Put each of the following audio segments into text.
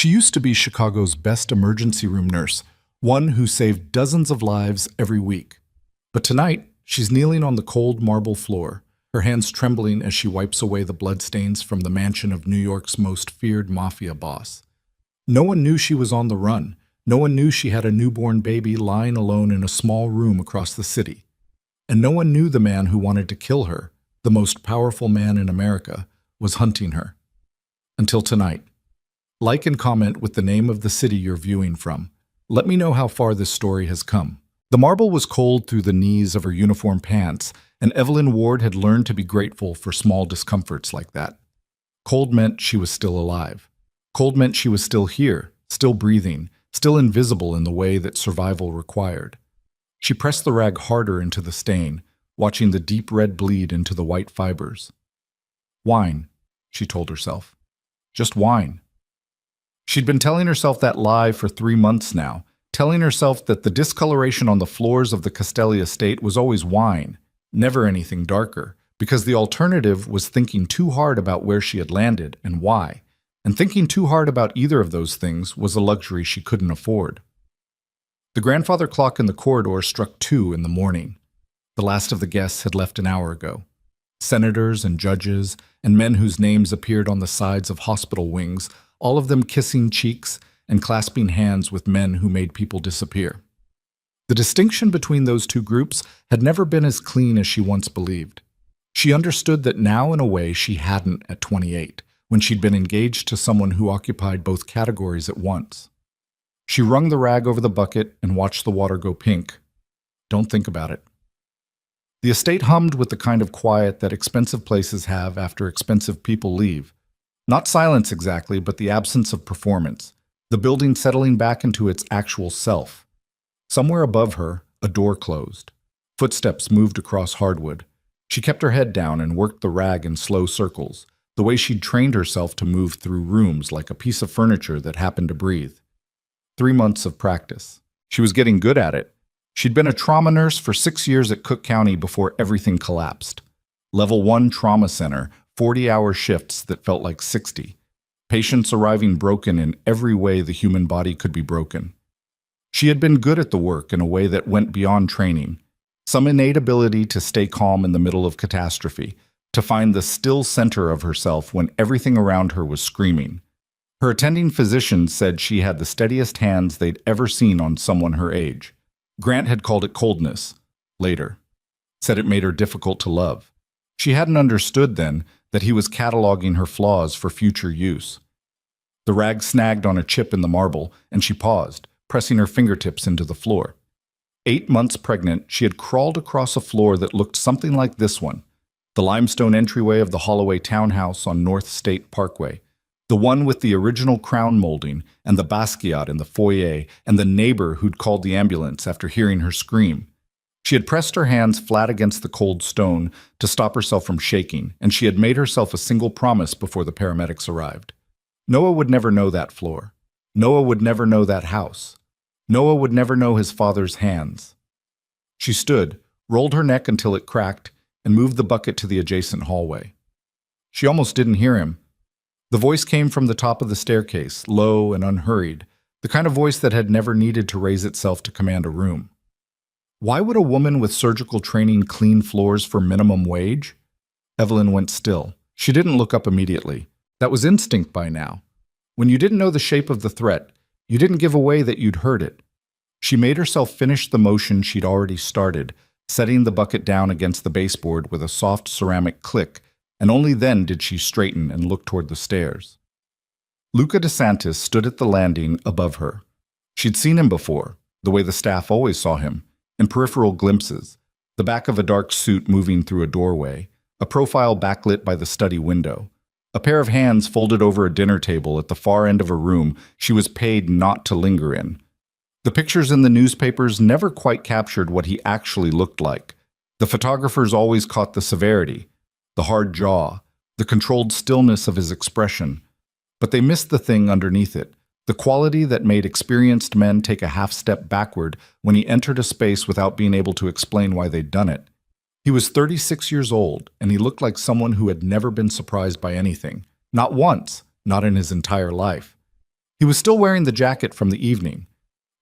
She used to be Chicago's best emergency room nurse, one who saved dozens of lives every week. But tonight, she's kneeling on the cold marble floor, her hands trembling as she wipes away the bloodstains from the mansion of New York's most feared mafia boss. No one knew she was on the run. No one knew she had a newborn baby lying alone in a small room across the city. And no one knew the man who wanted to kill her, the most powerful man in America, was hunting her. Until tonight. Like and comment with the name of the city you're viewing from. Let me know how far this story has come. The marble was cold through the knees of her uniform pants, and Evelyn Ward had learned to be grateful for small discomforts like that. Cold meant she was still alive. Cold meant she was still here, still breathing, still invisible in the way that survival required. She pressed the rag harder into the stain, watching the deep red bleed into the white fibers. Wine, she told herself. Just wine. She'd been telling herself that lie for 3 months now, telling herself that the discoloration on the floors of the Castelli estate was always wine, never anything darker, because the alternative was thinking too hard about where she had landed and why, and thinking too hard about either of those things was a luxury she couldn't afford. The grandfather clock in the corridor struck 2 in the morning. The last of the guests had left an hour ago. Senators and judges and men whose names appeared on the sides of hospital wings, all of them kissing cheeks and clasping hands with men who made people disappear. The distinction between those two groups had never been as clean as she once believed. She understood that now in a way she hadn't at 28, when she'd been engaged to someone who occupied both categories at once. She wrung the rag over the bucket and watched the water go pink. Don't think about it. The estate hummed with the kind of quiet that expensive places have after expensive people leave. Not silence exactly, but the absence of performance. The building settling back into its actual self. Somewhere above her, a door closed. Footsteps moved across hardwood. She kept her head down and worked the rag in slow circles, the way she'd trained herself to move through rooms like a piece of furniture that happened to breathe. 3 months of practice. She was getting good at it. She'd been a trauma nurse for 6 years at Cook County before everything collapsed. Level 1 trauma center, 40-hour shifts that felt like 60. Patients arriving broken in every way the human body could be broken. She had been good at the work in a way that went beyond training. Some innate ability to stay calm in the middle of catastrophe, to find the still center of herself when everything around her was screaming. Her attending physician said she had the steadiest hands they'd ever seen on someone her age. Grant had called it coldness, later. Said it made her difficult to love. She hadn't understood then that he was cataloging her flaws for future use. The rag snagged on a chip in the marble, and she paused, pressing her fingertips into the floor. 8 months pregnant, she had crawled across a floor that looked something like this one, the limestone entryway of the Holloway townhouse on North State Parkway, the one with the original crown molding and the Basquiat in the foyer and the neighbor who'd called the ambulance after hearing her scream. She had pressed her hands flat against the cold stone to stop herself from shaking, and she had made herself a single promise before the paramedics arrived. Noah would never know that floor. Noah would never know that house. Noah would never know his father's hands. She stood, rolled her neck until it cracked, and moved the bucket to the adjacent hallway. She almost didn't hear him. The voice came from the top of the staircase, low and unhurried, the kind of voice that had never needed to raise itself to command a room. Why would a woman with surgical training clean floors for minimum wage? Evelyn went still. She didn't look up immediately. That was instinct by now. When you didn't know the shape of the threat, you didn't give away that you'd heard it. She made herself finish the motion she'd already started, setting the bucket down against the baseboard with a soft ceramic click, and only then did she straighten and look toward the stairs. Luca DeSantis stood at the landing above her. She'd seen him before, the way the staff always saw him, in peripheral glimpses, the back of a dark suit moving through a doorway, a profile backlit by the study window, a pair of hands folded over a dinner table at the far end of a room she was paid not to linger in. The pictures in the newspapers never quite captured what he actually looked like. The photographers always caught the severity, the hard jaw, the controlled stillness of his expression, but they missed the thing underneath it, the quality that made experienced men take a half step backward when he entered a space without being able to explain why they'd done it. He was 36 years old, and he looked like someone who had never been surprised by anything. Not once, not in his entire life. He was still wearing the jacket from the evening.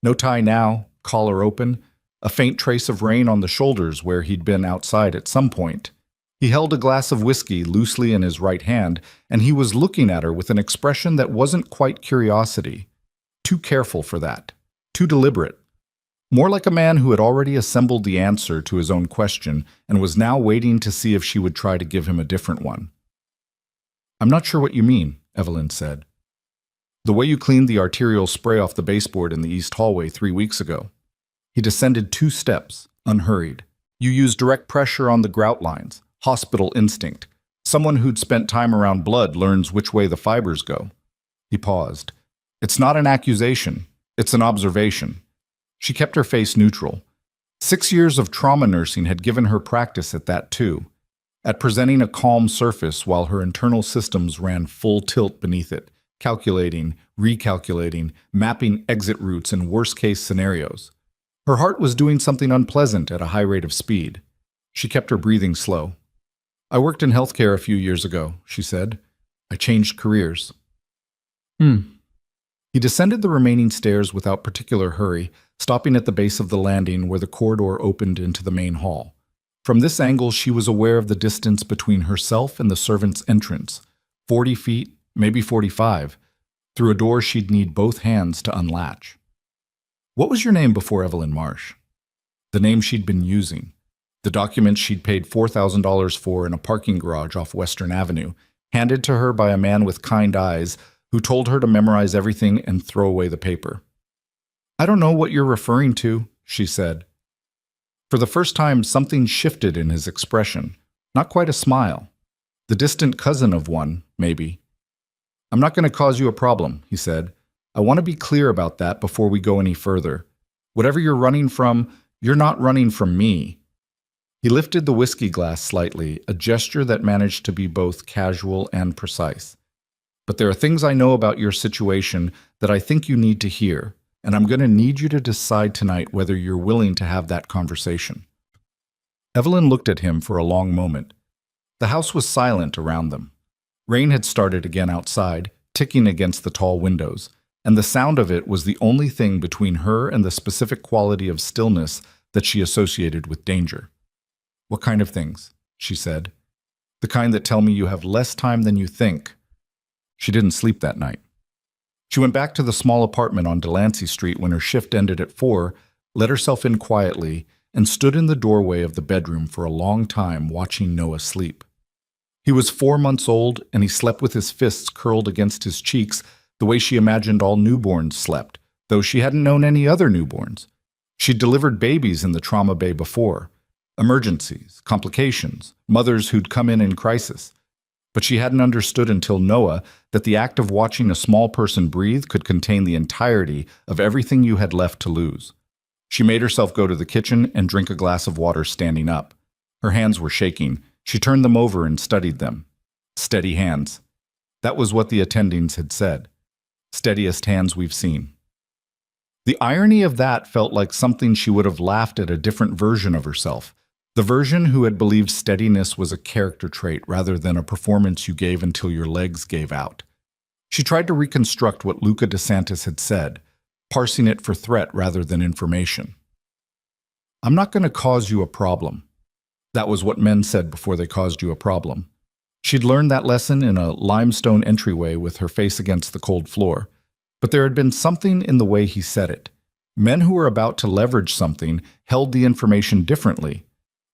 No tie now, collar open, a faint trace of rain on the shoulders where he'd been outside at some point. He held a glass of whiskey loosely in his right hand, and he was looking at her with an expression that wasn't quite curiosity. Too careful for that. Too deliberate. More like a man who had already assembled the answer to his own question and was now waiting to see if she would try to give him a different one. "I'm not sure what you mean," Evelyn said. "The way you cleaned the arterial spray off the baseboard in the east hallway 3 weeks ago." He descended 2 steps, unhurried. "You used direct pressure on the grout lines. Hospital instinct. Someone who'd spent time around blood learns which way the fibers go." He paused. "It's not an accusation. It's an observation." She kept her face neutral. 6 years of trauma nursing had given her practice at that too, at presenting a calm surface while her internal systems ran full tilt beneath it, calculating, recalculating, mapping exit routes and worst-case scenarios. Her heart was doing something unpleasant at a high rate of speed. She kept her breathing slow. "I worked in healthcare a few years ago," she said. "I changed careers." He descended the remaining stairs without particular hurry, stopping at the base of the landing where the corridor opened into the main hall. From this angle, she was aware of the distance between herself and the servant's entrance. 40 feet, maybe 45. Through a door she'd need both hands to unlatch. What was your name before Evelyn Marsh? The name she'd been using. The document she'd paid $4,000 for in a parking garage off Western Avenue, handed to her by a man with kind eyes who told her to memorize everything and throw away the paper. "I don't know what you're referring to," she said. For the first time, something shifted in his expression. Not quite a smile. The distant cousin of one, maybe. "I'm not going to cause you a problem," he said. "I want to be clear about that before we go any further. Whatever you're running from, you're not running from me." He lifted the whiskey glass slightly, a gesture that managed to be both casual and precise. "But there are things I know about your situation that I think you need to hear, and I'm going to need you to decide tonight whether you're willing to have that conversation." Evelyn looked at him for a long moment. The house was silent around them. Rain had started again outside, ticking against the tall windows, and the sound of it was the only thing between her and the specific quality of stillness that she associated with danger. "What kind of things?" she said. "The kind that tell me you have less time than you think." She didn't sleep that night. She went back to the small apartment on Delancey Street when her shift ended at 4, let herself in quietly, and stood in the doorway of the bedroom for a long time watching Noah sleep. He was 4 months old, and he slept with his fists curled against his cheeks the way she imagined all newborns slept, though she hadn't known any other newborns. She'd delivered babies in the trauma bay before. Emergencies, complications, mothers who'd come in crisis. But she hadn't understood until Noah that the act of watching a small person breathe could contain the entirety of everything you had left to lose. She made herself go to the kitchen and drink a glass of water standing up. Her hands were shaking. She turned them over and studied them. Steady hands. That was what the attendings had said. Steadiest hands we've seen. The irony of that felt like something she would have laughed at a different version of herself. The version who had believed steadiness was a character trait rather than a performance you gave until your legs gave out. She tried to reconstruct what Luca DeSantis had said, parsing it for threat rather than information. "I'm not going to cause you a problem." That was what men said before they caused you a problem. She'd learned that lesson in a limestone entryway with her face against the cold floor. But there had been something in the way he said it. Men who were about to leverage something held the information differently.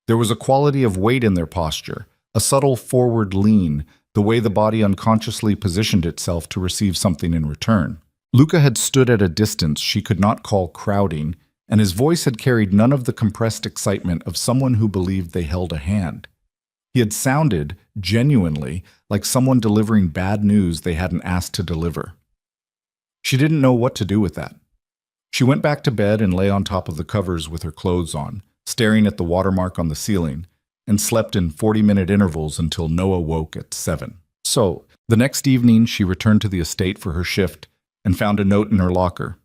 There was a quality of weight in their posture, a subtle forward lean, the way the body unconsciously positioned itself to receive something in return. Luca had stood at a distance she could not call crowding, and his voice had carried none of the compressed excitement of someone who believed they held a hand. He had sounded, genuinely, like someone delivering bad news they hadn't asked to deliver. She didn't know what to do with that. She went back to bed and lay on top of the covers with her clothes on, staring at the watermark on the ceiling, and slept in 40-minute intervals until Noah woke at 7. So, the next evening she returned to the estate for her shift and found a note in her locker.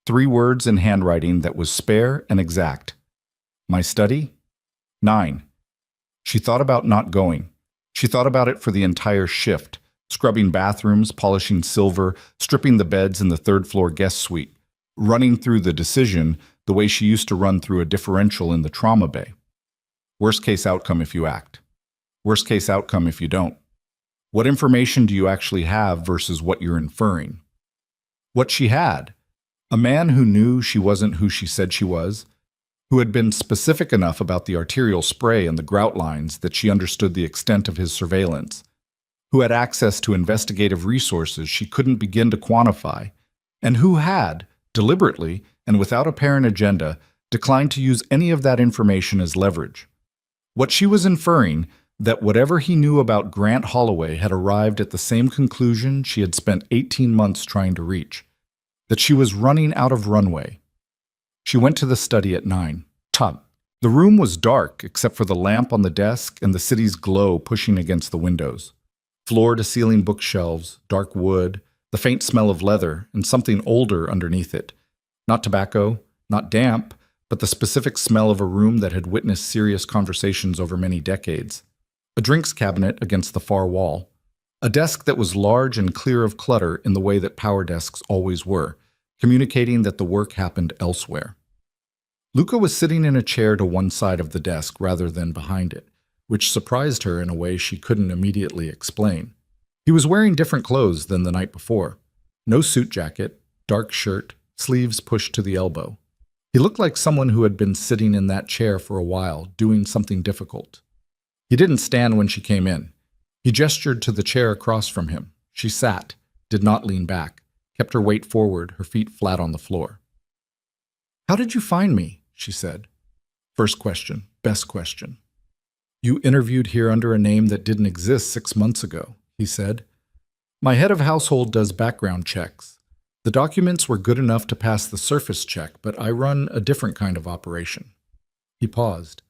3 words in handwriting that was spare and exact. "My study? 9. She thought about not going. She thought about it for the entire shift, scrubbing bathrooms, polishing silver, stripping the beds in the third-floor guest suite, running through the decision the way she used to run through a differential in the trauma bay. Worst case outcome if you act. Worst case outcome if you don't. What information do you actually have versus what you're inferring? What she had. A man who knew she wasn't who she said she was, who had been specific enough about the arterial spray and the grout lines that she understood the extent of his surveillance, who had access to investigative resources she couldn't begin to quantify, and who had, deliberately and without apparent agenda, declined to use any of that information as leverage. What she was inferring, that whatever he knew about Grant Holloway had arrived at the same conclusion she had spent 18 months trying to reach, that she was running out of runway. She went to the study at 9. The room was dark except for the lamp on the desk and the city's glow pushing against the windows. Floor-to-ceiling bookshelves, dark wood, the faint smell of leather, and something older underneath it. Not tobacco, not damp, but the specific smell of a room that had witnessed serious conversations over many decades. A drinks cabinet against the far wall. A desk that was large and clear of clutter in the way that power desks always were, communicating that the work happened elsewhere. Luca was sitting in a chair to one side of the desk rather than behind it, which surprised her in a way she couldn't immediately explain. He was wearing different clothes than the night before. No suit jacket, dark shirt, sleeves pushed to the elbow. He looked like someone who had been sitting in that chair for a while, doing something difficult. He didn't stand when she came in. He gestured to the chair across from him. She sat, did not lean back, kept her weight forward, her feet flat on the floor. "How did you find me?" she said. "First question, best question." "You interviewed here under a name that didn't exist 6 months ago," he said. "My head of household does background checks. The documents were good enough to pass the surface check, but I run a different kind of operation." He paused.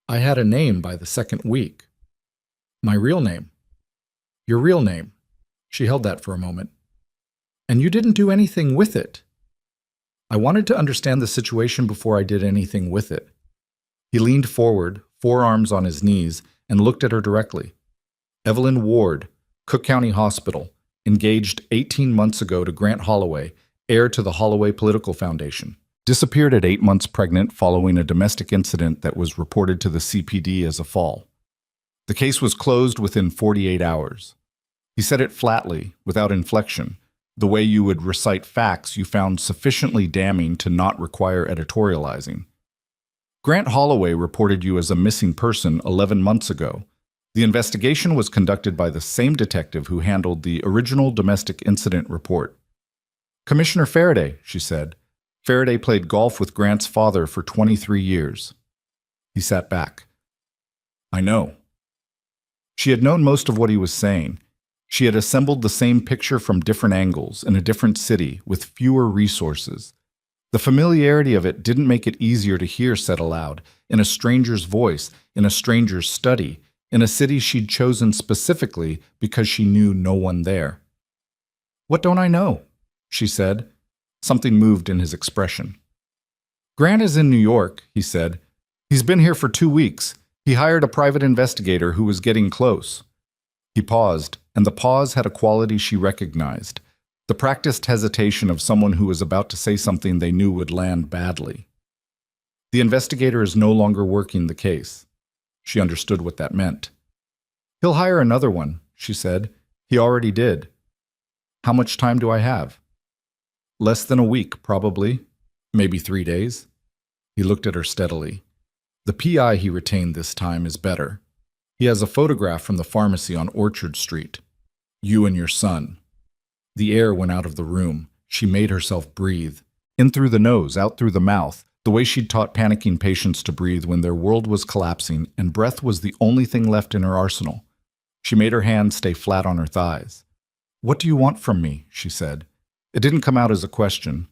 "I had a name by the second week." "My real name." "Your real name." She held that for a moment. "And you didn't do anything with it." "I wanted to understand the situation before I did anything with it." He leaned forward, forearms on his knees, and looked at her directly. "Evelyn Ward, Cook County Hospital, engaged 18 months ago to Grant Holloway, heir to the Holloway Political Foundation. Disappeared at 8 months pregnant following a domestic incident that was reported to the CPD as a fall. The case was closed within 48 hours. He said it flatly, without inflection, the way you would recite facts you found sufficiently damning to not require editorializing. Grant Holloway reported you as a missing person 11 months ago. The investigation was conducted by the same detective who handled the original domestic incident report. "Commissioner Faraday," she said. "Faraday played golf with Grant's father for 23 years. He sat back. "I know." She had known most of what he was saying. She had assembled the same picture from different angles in a different city with fewer resources. The familiarity of it didn't make it easier to hear said aloud, in a stranger's voice, in a stranger's study, in a city she'd chosen specifically because she knew no one there. "What don't I know?" she said. Something moved in his expression. "Grant is in New York," he said. "He's been here for 2 weeks. He hired a private investigator who was getting close." He paused, and the pause had a quality she recognized, the practiced hesitation of someone who was about to say something they knew would land badly. "The investigator is no longer working the case." She understood what that meant. "He'll hire another one," she said. "He already did." "How much time do I have?" "Less than a week, probably. Maybe 3 days." He looked at her steadily. "The PI he retained this time is better. He has a photograph from the pharmacy on Orchard Street. You and your son." The air went out of the room. She made herself breathe. In through the nose, out through the mouth, the way she'd taught panicking patients to breathe when their world was collapsing and breath was the only thing left in her arsenal. She made her hands stay flat on her thighs. "What do you want from me?" she said. It didn't come out as a question.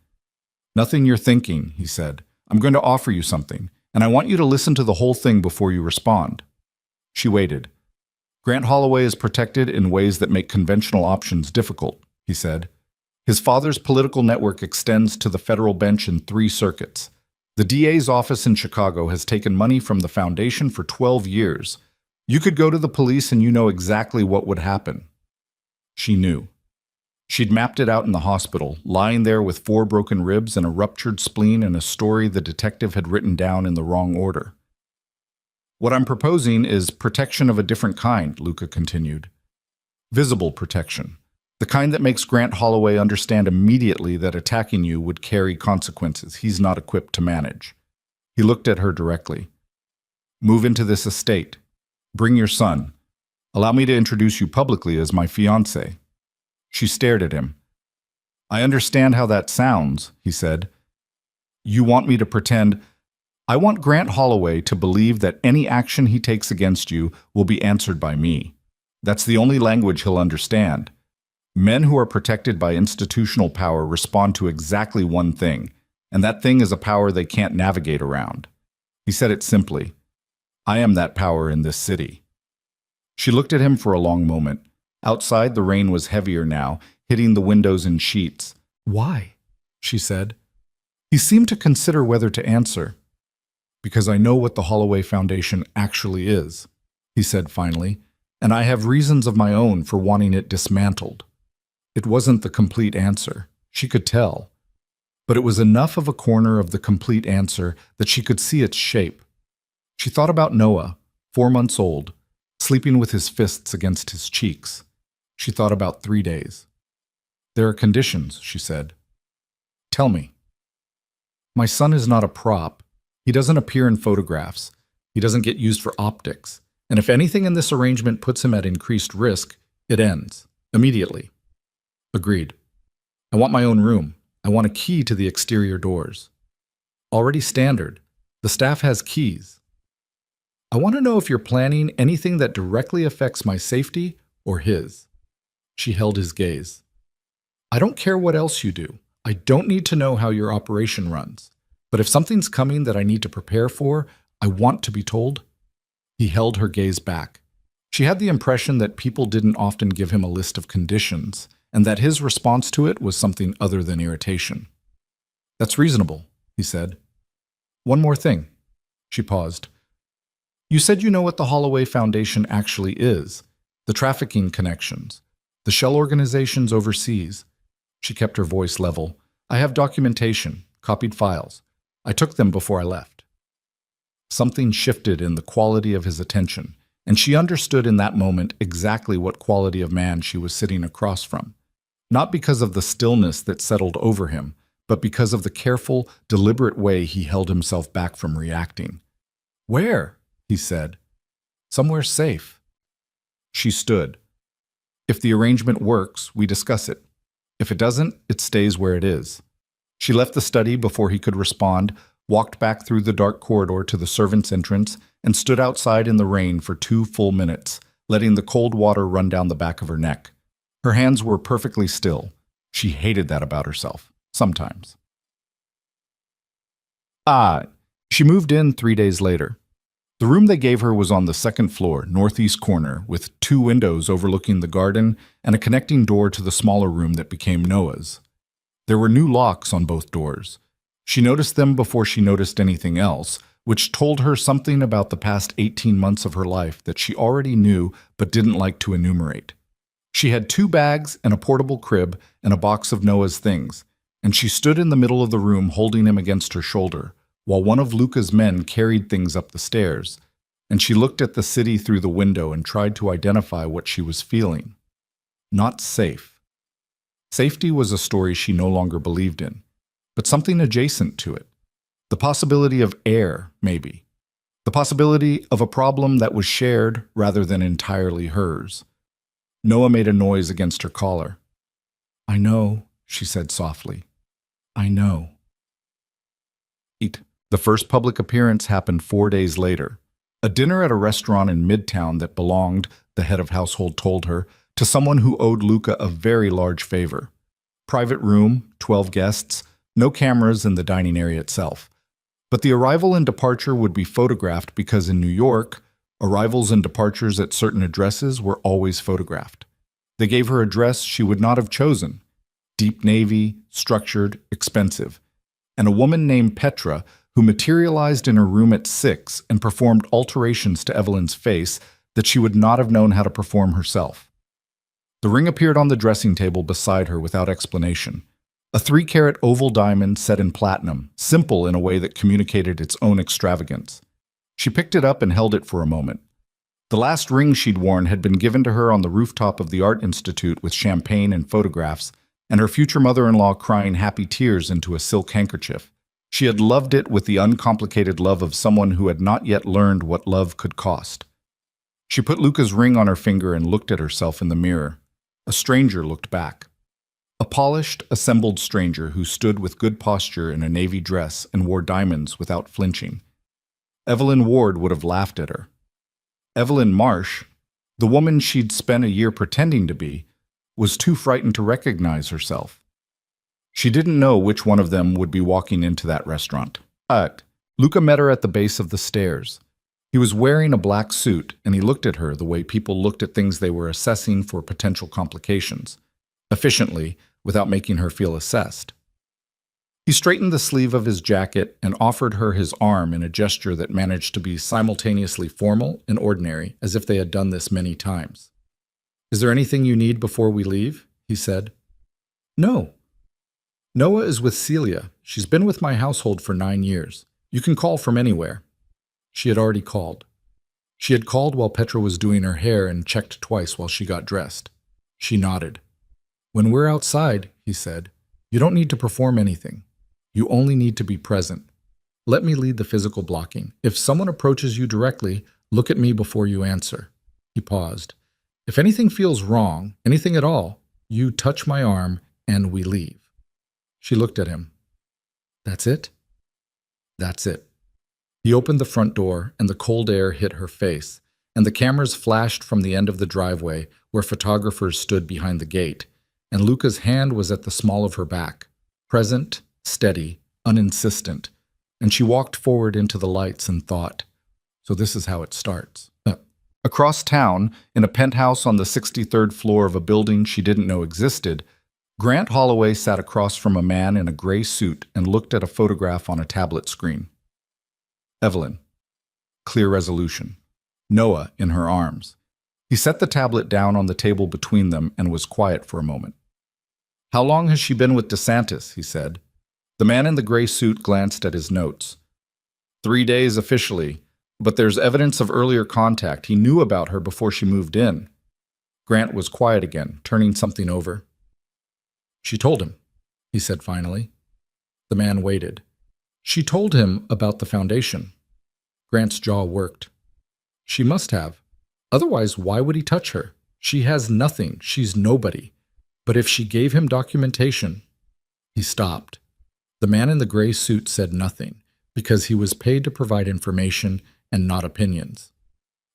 "Nothing you're thinking," he said. "I'm going to offer you something, and I want you to listen to the whole thing before you respond." She waited. "Grant Holloway is protected in ways that make conventional options difficult," he said. "His father's political network extends to the federal bench in 3 circuits. The DA's office in Chicago has taken money from the foundation for 12 years. You could go to the police and you know exactly what would happen." She knew. She'd mapped it out in the hospital, lying there with 4 broken ribs and a ruptured spleen and a story the detective had written down in the wrong order. What I'm proposing is protection of a different kind, Luca continued. Visible protection. The kind that makes Grant Holloway understand immediately that attacking you would carry consequences he's not equipped to manage. He looked at her directly. Move into this estate. Bring your son. Allow me to introduce you publicly as my fiancé. She stared at him. I understand how that sounds, he said. You want me to pretend... I want Grant Holloway to believe that any action he takes against you will be answered by me. That's the only language he'll understand. Men who are protected by institutional power respond to exactly one thing, and that thing is a power they can't navigate around. He said it simply. I am that power in this city. She looked at him for a long moment. Outside, the rain was heavier now, hitting the windows in sheets. Why? She said. He seemed to consider whether to answer. Because I know what the Holloway Foundation actually is, he said finally, and I have reasons of my own for wanting it dismantled. It wasn't the complete answer. She could tell. But it was enough of a corner of the complete answer that she could see its shape. She thought about Noah, 4 months old, sleeping with his fists against his cheeks. She thought about 3 days. There are conditions, she said. Tell me. My son is not a prop. He doesn't appear in photographs. He doesn't get used for optics. And if anything in this arrangement puts him at increased risk, it ends. Immediately. Agreed. I want my own room. I want a key to the exterior doors. Already standard. The staff has keys. I want to know if you're planning anything that directly affects my safety or his. She held his gaze. I don't care what else you do. I don't need to know how your operation runs. But if something's coming that I need to prepare for, I want to be told. He held her gaze back. She had the impression that people didn't often give him a list of conditions, and that his response to it was something other than irritation. That's reasonable, he said. One more thing. She paused. You said you know what the Holloway Foundation actually is, the trafficking connections, the shell organizations overseas. She kept her voice level. I have documentation, copied files. I took them before I left. Something shifted in the quality of his attention, and she understood in that moment exactly what quality of man she was sitting across from. Not because of the stillness that settled over him, but because of the careful, deliberate way he held himself back from reacting. Where? He said. Somewhere safe. She stood. If the arrangement works, we discuss it. If it doesn't, it stays where it is. She left the study before he could respond, walked back through the dark corridor to the servants' entrance, and stood outside in the rain for 2 full minutes, letting the cold water run down the back of her neck. Her hands were perfectly still. She hated that about herself, sometimes. She moved in 3 days later. The room they gave her was on the 2nd floor, northeast corner, with 2 windows overlooking the garden and a connecting door to the smaller room that became Noah's. There were new locks on both doors. She noticed them before she noticed anything else, which told her something about the past 18 months of her life that she already knew but didn't like to enumerate. She had 2 bags and a portable crib and a box of Noah's things, and she stood in the middle of the room holding him against her shoulder, while one of Luca's men carried things up the stairs, and she looked at the city through the window and tried to identify what she was feeling. Not safe. Safety was a story she no longer believed in, but something adjacent to it. The possibility of air, maybe. The possibility of a problem that was shared rather than entirely hers. Noah made a noise against her collar. I know, she said softly. I know. The first public appearance happened 4 days later. A dinner at a restaurant in Midtown that belonged, the head of household told her, to someone who owed Luca a very large favor. Private room, 12 guests, no cameras in the dining area itself. But the arrival and departure would be photographed because in New York, arrivals and departures at certain addresses were always photographed. They gave her a dress she would not have chosen. Deep navy, structured, expensive. And a woman named Petra who materialized in her room at 6 and performed alterations to Evelyn's face that she would not have known how to perform herself. The ring appeared on the dressing table beside her without explanation. A 3-carat oval diamond set in platinum, simple in a way that communicated its own extravagance. She picked it up and held it for a moment. The last ring she'd worn had been given to her on the rooftop of the Art Institute with champagne and photographs, and her future mother-in-law crying happy tears into a silk handkerchief. She had loved it with the uncomplicated love of someone who had not yet learned what love could cost. She put Luca's ring on her finger and looked at herself in the mirror. A stranger looked back. A polished, assembled stranger who stood with good posture in a navy dress and wore diamonds without flinching. Evelyn Ward would have laughed at her. Evelyn Marsh, the woman she'd spent a year pretending to be, was too frightened to recognize herself. She didn't know which one of them would be walking into that restaurant. But Luca met her at the base of the stairs. He was wearing a black suit, and he looked at her the way people looked at things they were assessing for potential complications, efficiently, without making her feel assessed. He straightened the sleeve of his jacket and offered her his arm in a gesture that managed to be simultaneously formal and ordinary, as if they had done this many times. "Is there anything you need before we leave?" he said. "No. Noah is with Celia. She's been with my household for 9 years. You can call from anywhere." She had already called. She had called while Petra was doing her hair and checked twice while she got dressed. She nodded. "When we're outside," he said, "you don't need to perform anything. You only need to be present. Let me lead the physical blocking. If someone approaches you directly, look at me before you answer." He paused. "If anything feels wrong, anything at all, you touch my arm and we leave." She looked at him. "That's it?" "That's it." He opened the front door, and the cold air hit her face, and the cameras flashed from the end of the driveway where photographers stood behind the gate, and Luca's hand was at the small of her back, present, steady, uninsistent, and she walked forward into the lights and thought, so this is how it starts. Across town, in a penthouse on the 63rd floor of a building she didn't know existed, Grant Holloway sat across from a man in a gray suit and looked at a photograph on a tablet screen. Evelyn. Clear resolution. Noah in her arms. He set the tablet down on the table between them and was quiet for a moment. "How long has she been with DeSantis?" he said. The man in the gray suit glanced at his notes. 3 days officially, but there's evidence of earlier contact. He knew about her before she moved in. Grant was quiet again, turning something over. "She told him," he said finally. The man waited. "She told him about the foundation." Grant's jaw worked. "She must have. Otherwise, why would he touch her? She has nothing. She's nobody. But if she gave him documentation..." He stopped. The man in the gray suit said nothing, because he was paid to provide information and not opinions.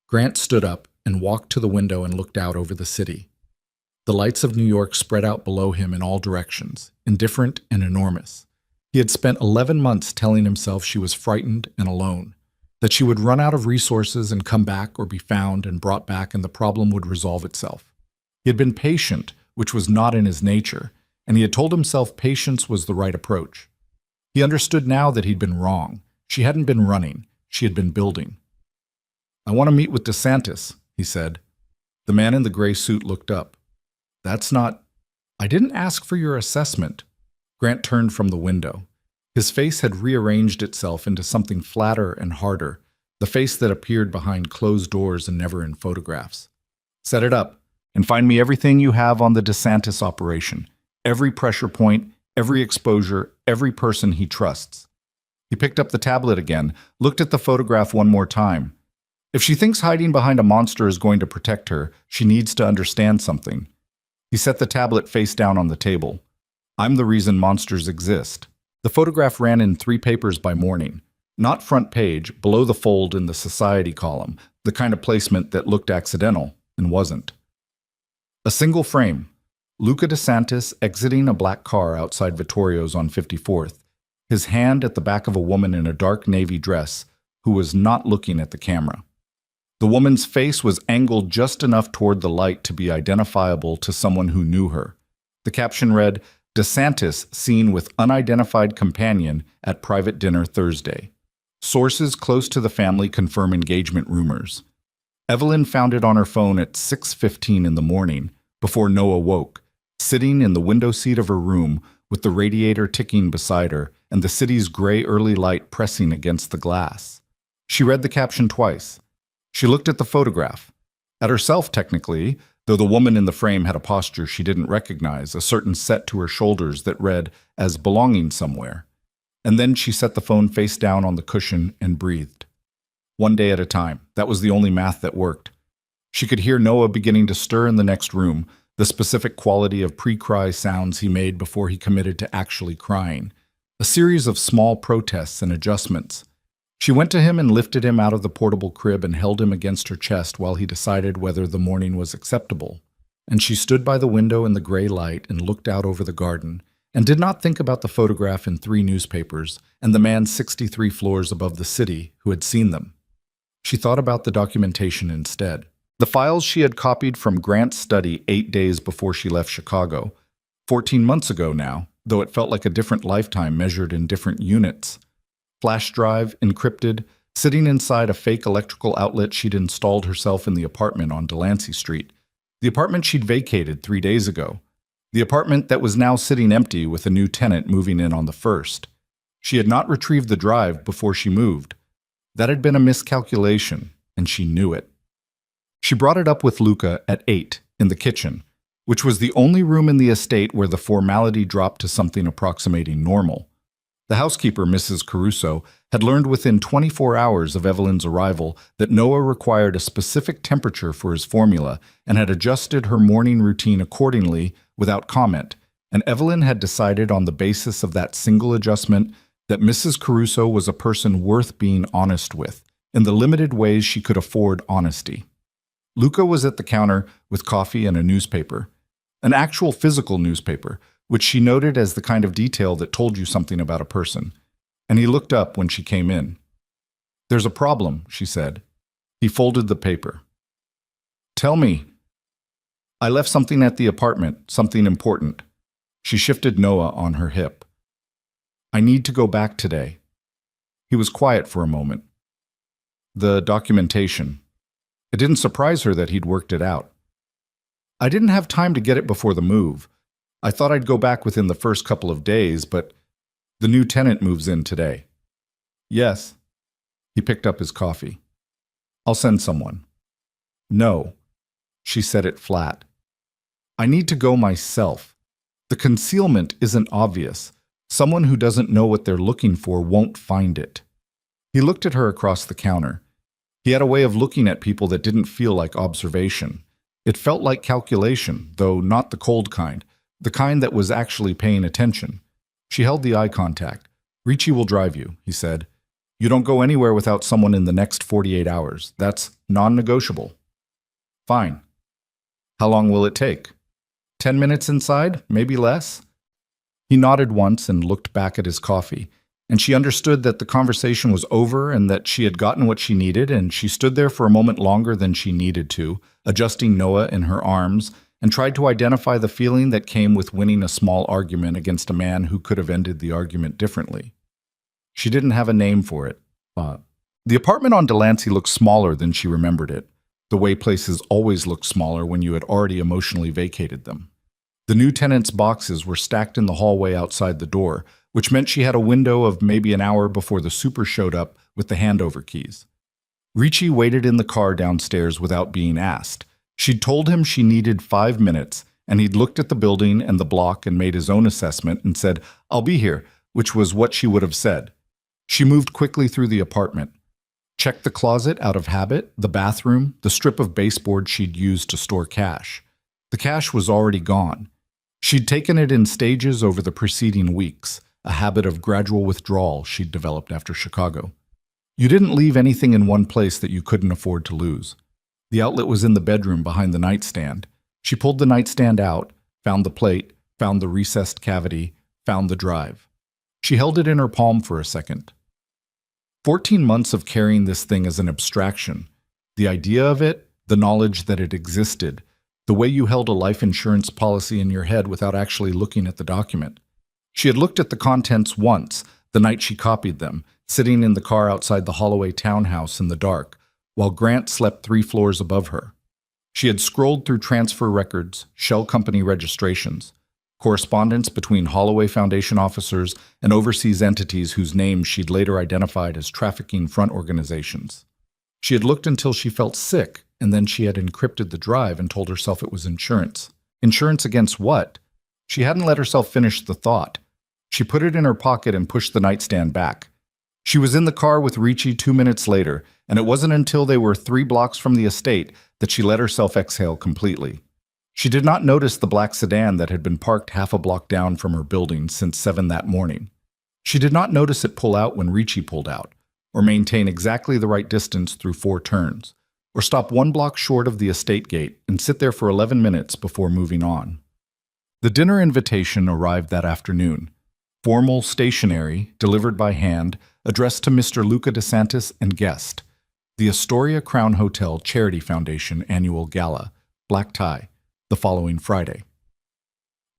Grant stood up and walked to the window and looked out over the city. The lights of New York spread out below him in all directions, indifferent and enormous. He had spent 11 months telling himself she was frightened and alone, that she would run out of resources and come back or be found and brought back and the problem would resolve itself. He had been patient, which was not in his nature, and he had told himself patience was the right approach. He understood now that he'd been wrong. She hadn't been running. She had been building. "I want to meet with DeSantis," he said. The man in the gray suit looked up. "That's not..." "I didn't ask for your assessment." Grant turned from the window. His face had rearranged itself into something flatter and harder, the face that appeared behind closed doors and never in photographs. "Set it up, and find me everything you have on the DeSantis operation. Every pressure point, every exposure, every person he trusts." He picked up the tablet again, looked at the photograph one more time. If she thinks hiding behind a monster is going to protect her, she needs to understand something. He set the tablet face down on the table. "I'm the reason monsters exist." The photograph ran in 3 papers by morning. Not front page, below the fold in the society column, the kind of placement that looked accidental and wasn't. A single frame. Luca DeSantis exiting a black car outside Vittorio's on 54th, his hand at the back of a woman in a dark navy dress who was not looking at the camera. The woman's face was angled just enough toward the light to be identifiable to someone who knew her. The caption read, "DeSantis seen with unidentified companion at private dinner Thursday. Sources close to the family confirm engagement rumors." Evelyn found it on her phone at 6:15 in the morning, before Noah woke, sitting in the window seat of her room with the radiator ticking beside her and the city's gray early light pressing against the glass. She read the caption twice. She looked at the photograph. At herself, technically, though the woman in the frame had a posture she didn't recognize, a certain set to her shoulders that read as belonging somewhere. And then she set the phone face down on the cushion and breathed. One day at a time. That was the only math that worked. She could hear Noah beginning to stir in the next room, the specific quality of pre-cry sounds he made before he committed to actually crying. A series of small protests and adjustments. She went to him and lifted him out of the portable crib and held him against her chest while he decided whether the morning was acceptable. And she stood by the window in the gray light and looked out over the garden, and did not think about the photograph in 3 newspapers and the man 63 floors above the city who had seen them. She thought about the documentation instead. The files she had copied from Grant's study 8 days before she left Chicago, 14 months ago now, though it felt like a different lifetime measured in different units. Flash drive, encrypted, sitting inside a fake electrical outlet she'd installed herself in the apartment on Delancey Street. The apartment she'd vacated 3 days ago. The apartment that was now sitting empty with a new tenant moving in on the 1st. She had not retrieved the drive before she moved. That had been a miscalculation, and she knew it. She brought it up with Luca at 8 in the kitchen, which was the only room in the estate where the formality dropped to something approximating normal. The housekeeper, Mrs. Caruso, had learned within 24 hours of Evelyn's arrival that Noah required a specific temperature for his formula and had adjusted her morning routine accordingly without comment, and Evelyn had decided on the basis of that single adjustment that Mrs. Caruso was a person worth being honest with, in the limited ways she could afford honesty. Luca was at the counter with coffee and a newspaper, an actual physical newspaper, which she noted as the kind of detail that told you something about a person, and he looked up when she came in. "There's a problem," she said. He folded the paper. "Tell me." "I left something at the apartment, something important." She shifted Noah on her hip. "I need to go back today." He was quiet for a moment. "The documentation." It didn't surprise her that he'd worked it out. "I didn't have time to get it before the move. I thought I'd go back within the first couple of days, but the new tenant moves in today." "Yes." He picked up his coffee. "I'll send someone." "No." She said it flat. "I need to go myself. The concealment isn't obvious. Someone who doesn't know what they're looking for won't find it." He looked at her across the counter. He had a way of looking at people that didn't feel like observation. It felt like calculation, though not the cold kind, the kind that was actually paying attention. She held the eye contact. "Ricci will drive you," he said. "You don't go anywhere without someone in the next 48 hours. That's non-negotiable." "Fine." "How long will it take?" 10 minutes inside, maybe less?" He nodded once and looked back at his coffee, and she understood that the conversation was over and that she had gotten what she needed, and she stood there for a moment longer than she needed to, adjusting Noah in her arms, and tried to identify the feeling that came with winning a small argument against a man who could have ended the argument differently. She didn't have a name for it. The apartment on Delancey looked smaller than she remembered it, the way places always look smaller when you had already emotionally vacated them. The new tenant's boxes were stacked in the hallway outside the door, which meant she had a window of maybe an hour before the super showed up with the handover keys. Ricci waited in the car downstairs without being asked. She'd told him she needed 5 minutes, and he'd looked at the building and the block and made his own assessment and said, "I'll be here," which was what she would have said. She moved quickly through the apartment. Checked the closet out of habit, the bathroom, the strip of baseboard she'd used to store cash. The cash was already gone. She'd taken it in stages over the preceding weeks, a habit of gradual withdrawal she'd developed after Chicago. You didn't leave anything in one place that you couldn't afford to lose. The outlet was in the bedroom behind the nightstand. She pulled the nightstand out, found the plate, found the recessed cavity, found the drive. She held it in her palm for a second. 14 months of carrying this thing as an abstraction. The idea of it, the knowledge that it existed, the way you held a life insurance policy in your head without actually looking at the document. She had looked at the contents once, the night she copied them, sitting in the car outside the Holloway townhouse in the dark, while Grant slept 3 floors above her. She had scrolled through transfer records, shell company registrations, correspondence between Holloway Foundation officers and overseas entities whose names she'd later identified as trafficking front organizations. She had looked until she felt sick, and then she had encrypted the drive and told herself it was insurance. Insurance against what? She hadn't let herself finish the thought. She put it in her pocket and pushed the nightstand back. She was in the car with Ricci 2 minutes later, and it wasn't until they were 3 blocks from the estate that she let herself exhale completely. She did not notice the black sedan that had been parked half a block down from her building since 7 that morning. She did not notice it pull out when Ricci pulled out, or maintain exactly the right distance through 4 turns, or stop 1 block short of the estate gate and sit there for 11 minutes before moving on. The dinner invitation arrived that afternoon. Formal, stationery, delivered by hand, addressed to Mr. Luca DeSantis and guest. The Astoria Crown Hotel Charity Foundation Annual Gala, black tie, the following Friday.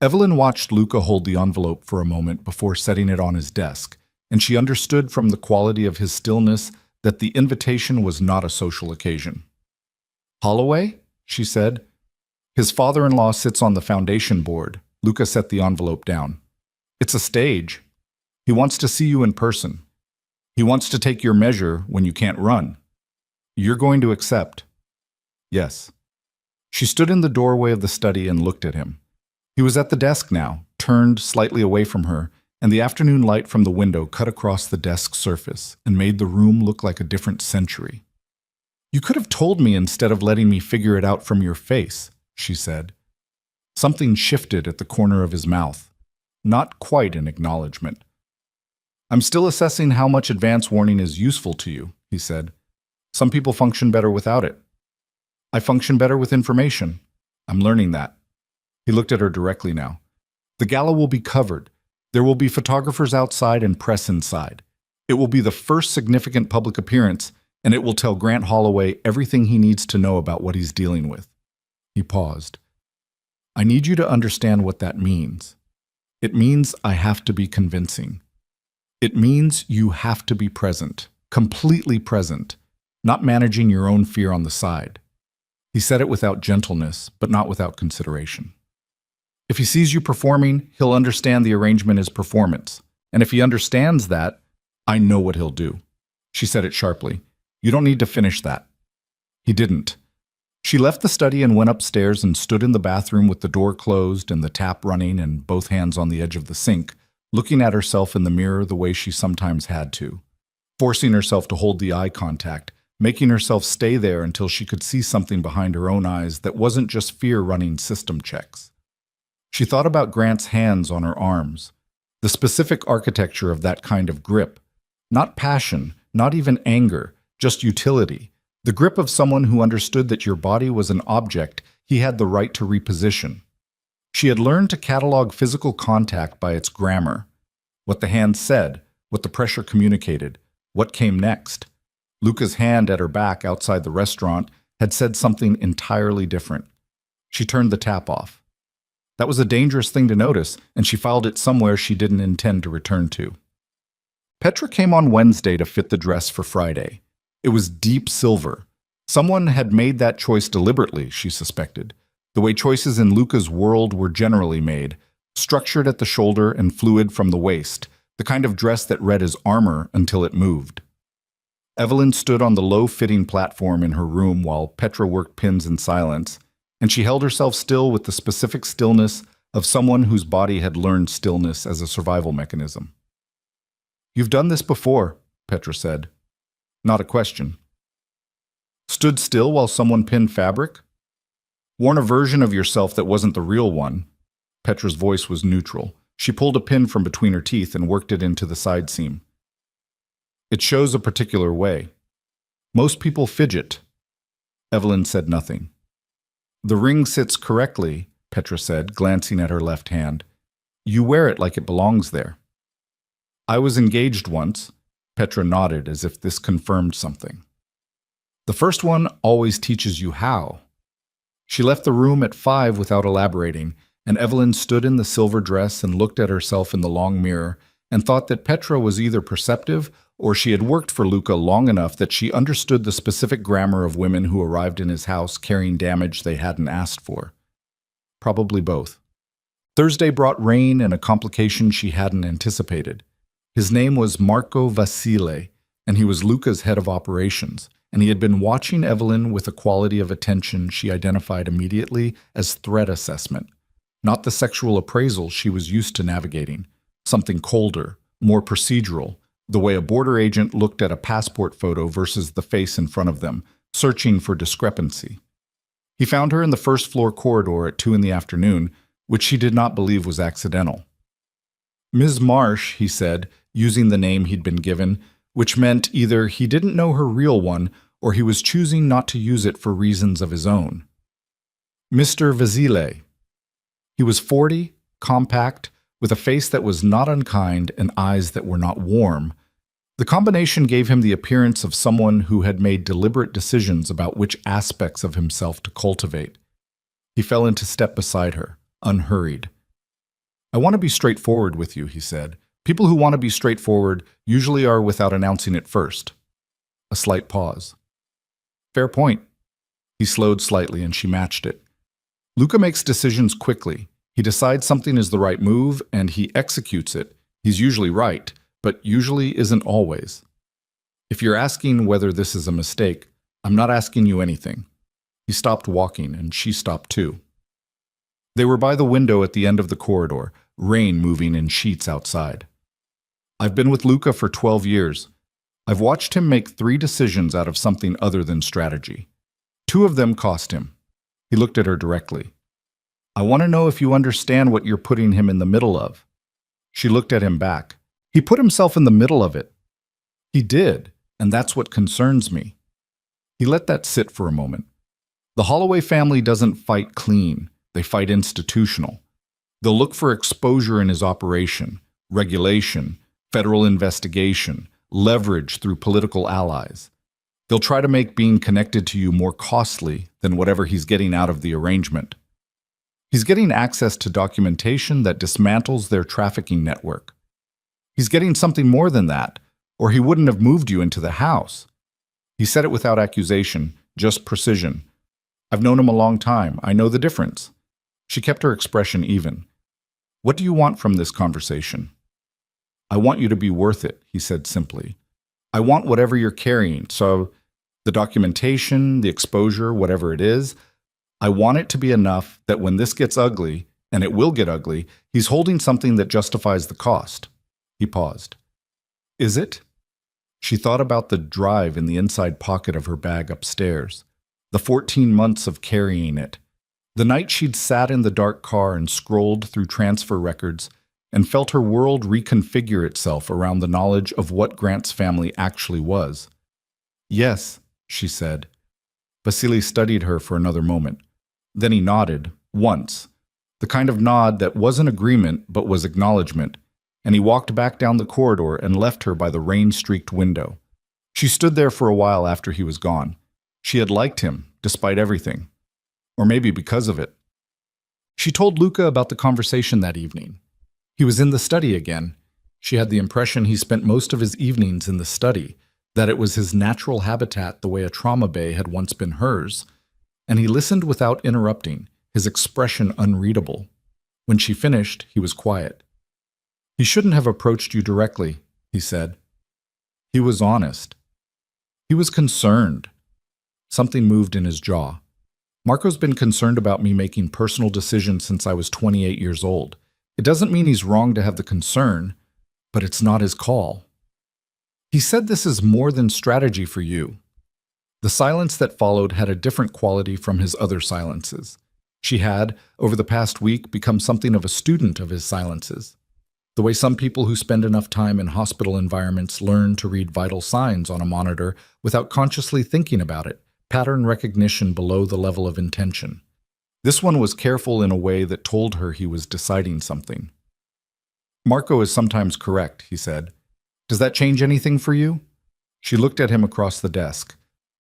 Evelyn watched Luca hold the envelope for a moment before setting it on his desk, and she understood from the quality of his stillness that the invitation was not a social occasion. "Holloway?" she said. "His father-in-law sits on the foundation board." Luca set the envelope down. "It's a stage. He wants to see you in person. He wants to take your measure when you can't run. You're going to accept." "Yes." She stood in the doorway of the study and looked at him. He was at the desk now, turned slightly away from her, and the afternoon light from the window cut across the desk's surface and made the room look like a different century. "You could have told me instead of letting me figure it out from your face," she said. Something shifted at the corner of his mouth. Not quite an acknowledgement. "I'm still assessing how much advance warning is useful to you," he said. "Some people function better without it. I function better with information. I'm learning that." He looked at her directly now. "The gala will be covered. There will be photographers outside and press inside. It will be the first significant public appearance, and it will tell Grant Holloway everything he needs to know about what he's dealing with." He paused. "I need you to understand what that means. It means I have to be convincing. It means you have to be present, completely present, not managing your own fear on the side." He said it without gentleness, but not without consideration. "If he sees you performing, he'll understand the arrangement is performance. And if he understands that, I know what he'll do." She said it sharply. "You don't need to finish that." He didn't. She left the study and went upstairs and stood in the bathroom with the door closed and the tap running and both hands on the edge of the sink, looking at herself in the mirror the way she sometimes had to, forcing herself to hold the eye contact, making herself stay there until she could see something behind her own eyes that wasn't just fear running system checks. She thought about Grant's hands on her arms, the specific architecture of that kind of grip. Not passion, not even anger, just utility. The grip of someone who understood that your body was an object he had the right to reposition. She had learned to catalog physical contact by its grammar. What the hand said, what the pressure communicated, what came next. Luca's hand at her back outside the restaurant had said something entirely different. She turned the tap off. That was a dangerous thing to notice, and she filed it somewhere she didn't intend to return to. Petra came on Wednesday to fit the dress for Friday. It was deep silver. Someone had made that choice deliberately, she suspected, the way choices in Luca's world were generally made, structured at the shoulder and fluid from the waist, the kind of dress that read as armor until it moved. Evelyn stood on the low-fitting platform in her room while Petra worked pins in silence, and she held herself still with the specific stillness of someone whose body had learned stillness as a survival mechanism. "You've done this before," Petra said. Not a question. "Stood still while someone pinned fabric? Worn a version of yourself that wasn't the real one?" Petra's voice was neutral. She pulled a pin from between her teeth and worked it into the side seam. "It shows a particular way. Most people fidget." Evelyn said nothing. "The ring sits correctly," Petra said, glancing at her left hand. "You wear it like it belongs there." "I was engaged once." Petra nodded as if this confirmed something. "The first one always teaches you how." She left the room at 5 without elaborating, and Evelyn stood in the silver dress and looked at herself in the long mirror and thought that Petra was either perceptive or she had worked for Luca long enough that she understood the specific grammar of women who arrived in his house carrying damage they hadn't asked for. Probably both. Thursday brought rain and a complication she hadn't anticipated. His name was Marco Vasile, and he was Luca's head of operations, and he had been watching Evelyn with a quality of attention she identified immediately as threat assessment, not the sexual appraisal she was used to navigating, something colder, more procedural, the way a border agent looked at a passport photo versus the face in front of them, searching for discrepancy. He found her in the first-floor corridor at 2 in the afternoon, which she did not believe was accidental. Ms. Marsh, he said, using the name he'd been given, which meant either he didn't know her real one or he was choosing not to use it for reasons of his own. Mr. Vasile. He was 40, compact, with a face that was not unkind and eyes that were not warm. The combination gave him the appearance of someone who had made deliberate decisions about which aspects of himself to cultivate. He fell into step beside her, unhurried. "I want to be straightforward with you," he said. "People who want to be straightforward usually are without announcing it first." A slight pause. "Fair point." He slowed slightly and she matched it. Luca makes decisions quickly. He decides something is the right move and he executes it. He's usually right, but usually isn't always. If you're asking whether this is a mistake, I'm not asking you anything. He stopped walking and she stopped too. They were by the window at the end of the corridor, rain moving in sheets outside. "I've been with Luca for 12 years. I've watched him make 3 decisions out of something other than strategy. 2 of them cost him." He looked at her directly. "I want to know if you understand what you're putting him in the middle of." She looked at him back. "He put himself in the middle of it." "He did, and that's what concerns me." He let that sit for a moment. The Holloway family doesn't fight clean. They fight institutional. They'll look for exposure in his operation, regulation, federal investigation, leverage through political allies. They'll try to make being connected to you more costly than whatever he's getting out of the arrangement. He's getting access to documentation that dismantles their trafficking network. He's getting something more than that, or he wouldn't have moved you into the house. He said it without accusation, just precision. "I've known him a long time. I know the difference." She kept her expression even. "What do you want from this conversation?" "I want you to be worth it," he said simply. "I want whatever you're carrying, so the documentation, the exposure, whatever it is, I want it to be enough that when this gets ugly, and it will get ugly, he's holding something that justifies the cost." He paused. "Is it?" She thought about the drive in the inside pocket of her bag upstairs, the 14 months of carrying it, the night she'd sat in the dark car and scrolled through transfer records and felt her world reconfigure itself around the knowledge of what Grant's family actually was. "Yes," she said. Vasily studied her for another moment. Then he nodded, once, the kind of nod that wasn't agreement but was acknowledgement, and he walked back down the corridor and left her by the rain-streaked window. She stood there for a while after he was gone. She had liked him, despite everything. Or maybe because of it. She told Luca about the conversation that evening. He was in the study again. She had the impression he spent most of his evenings in the study, that it was his natural habitat the way a trauma bay had once been hers. And he listened without interrupting, his expression unreadable. When she finished, he was quiet. "He shouldn't have approached you directly," he said. He was honest. He was concerned. Something moved in his jaw. "Marco's been concerned about me making personal decisions since I was 28 years old. It doesn't mean he's wrong to have the concern, but it's not his call." He said this is more than strategy for you. The silence that followed had a different quality from his other silences. She had, over the past week, become something of a student of his silences. The way some people who spend enough time in hospital environments learn to read vital signs on a monitor without consciously thinking about it, pattern recognition below the level of intention. This one was careful in a way that told her he was deciding something. "Marco is sometimes correct," he said. "Does that change anything for you?" She looked at him across the desk.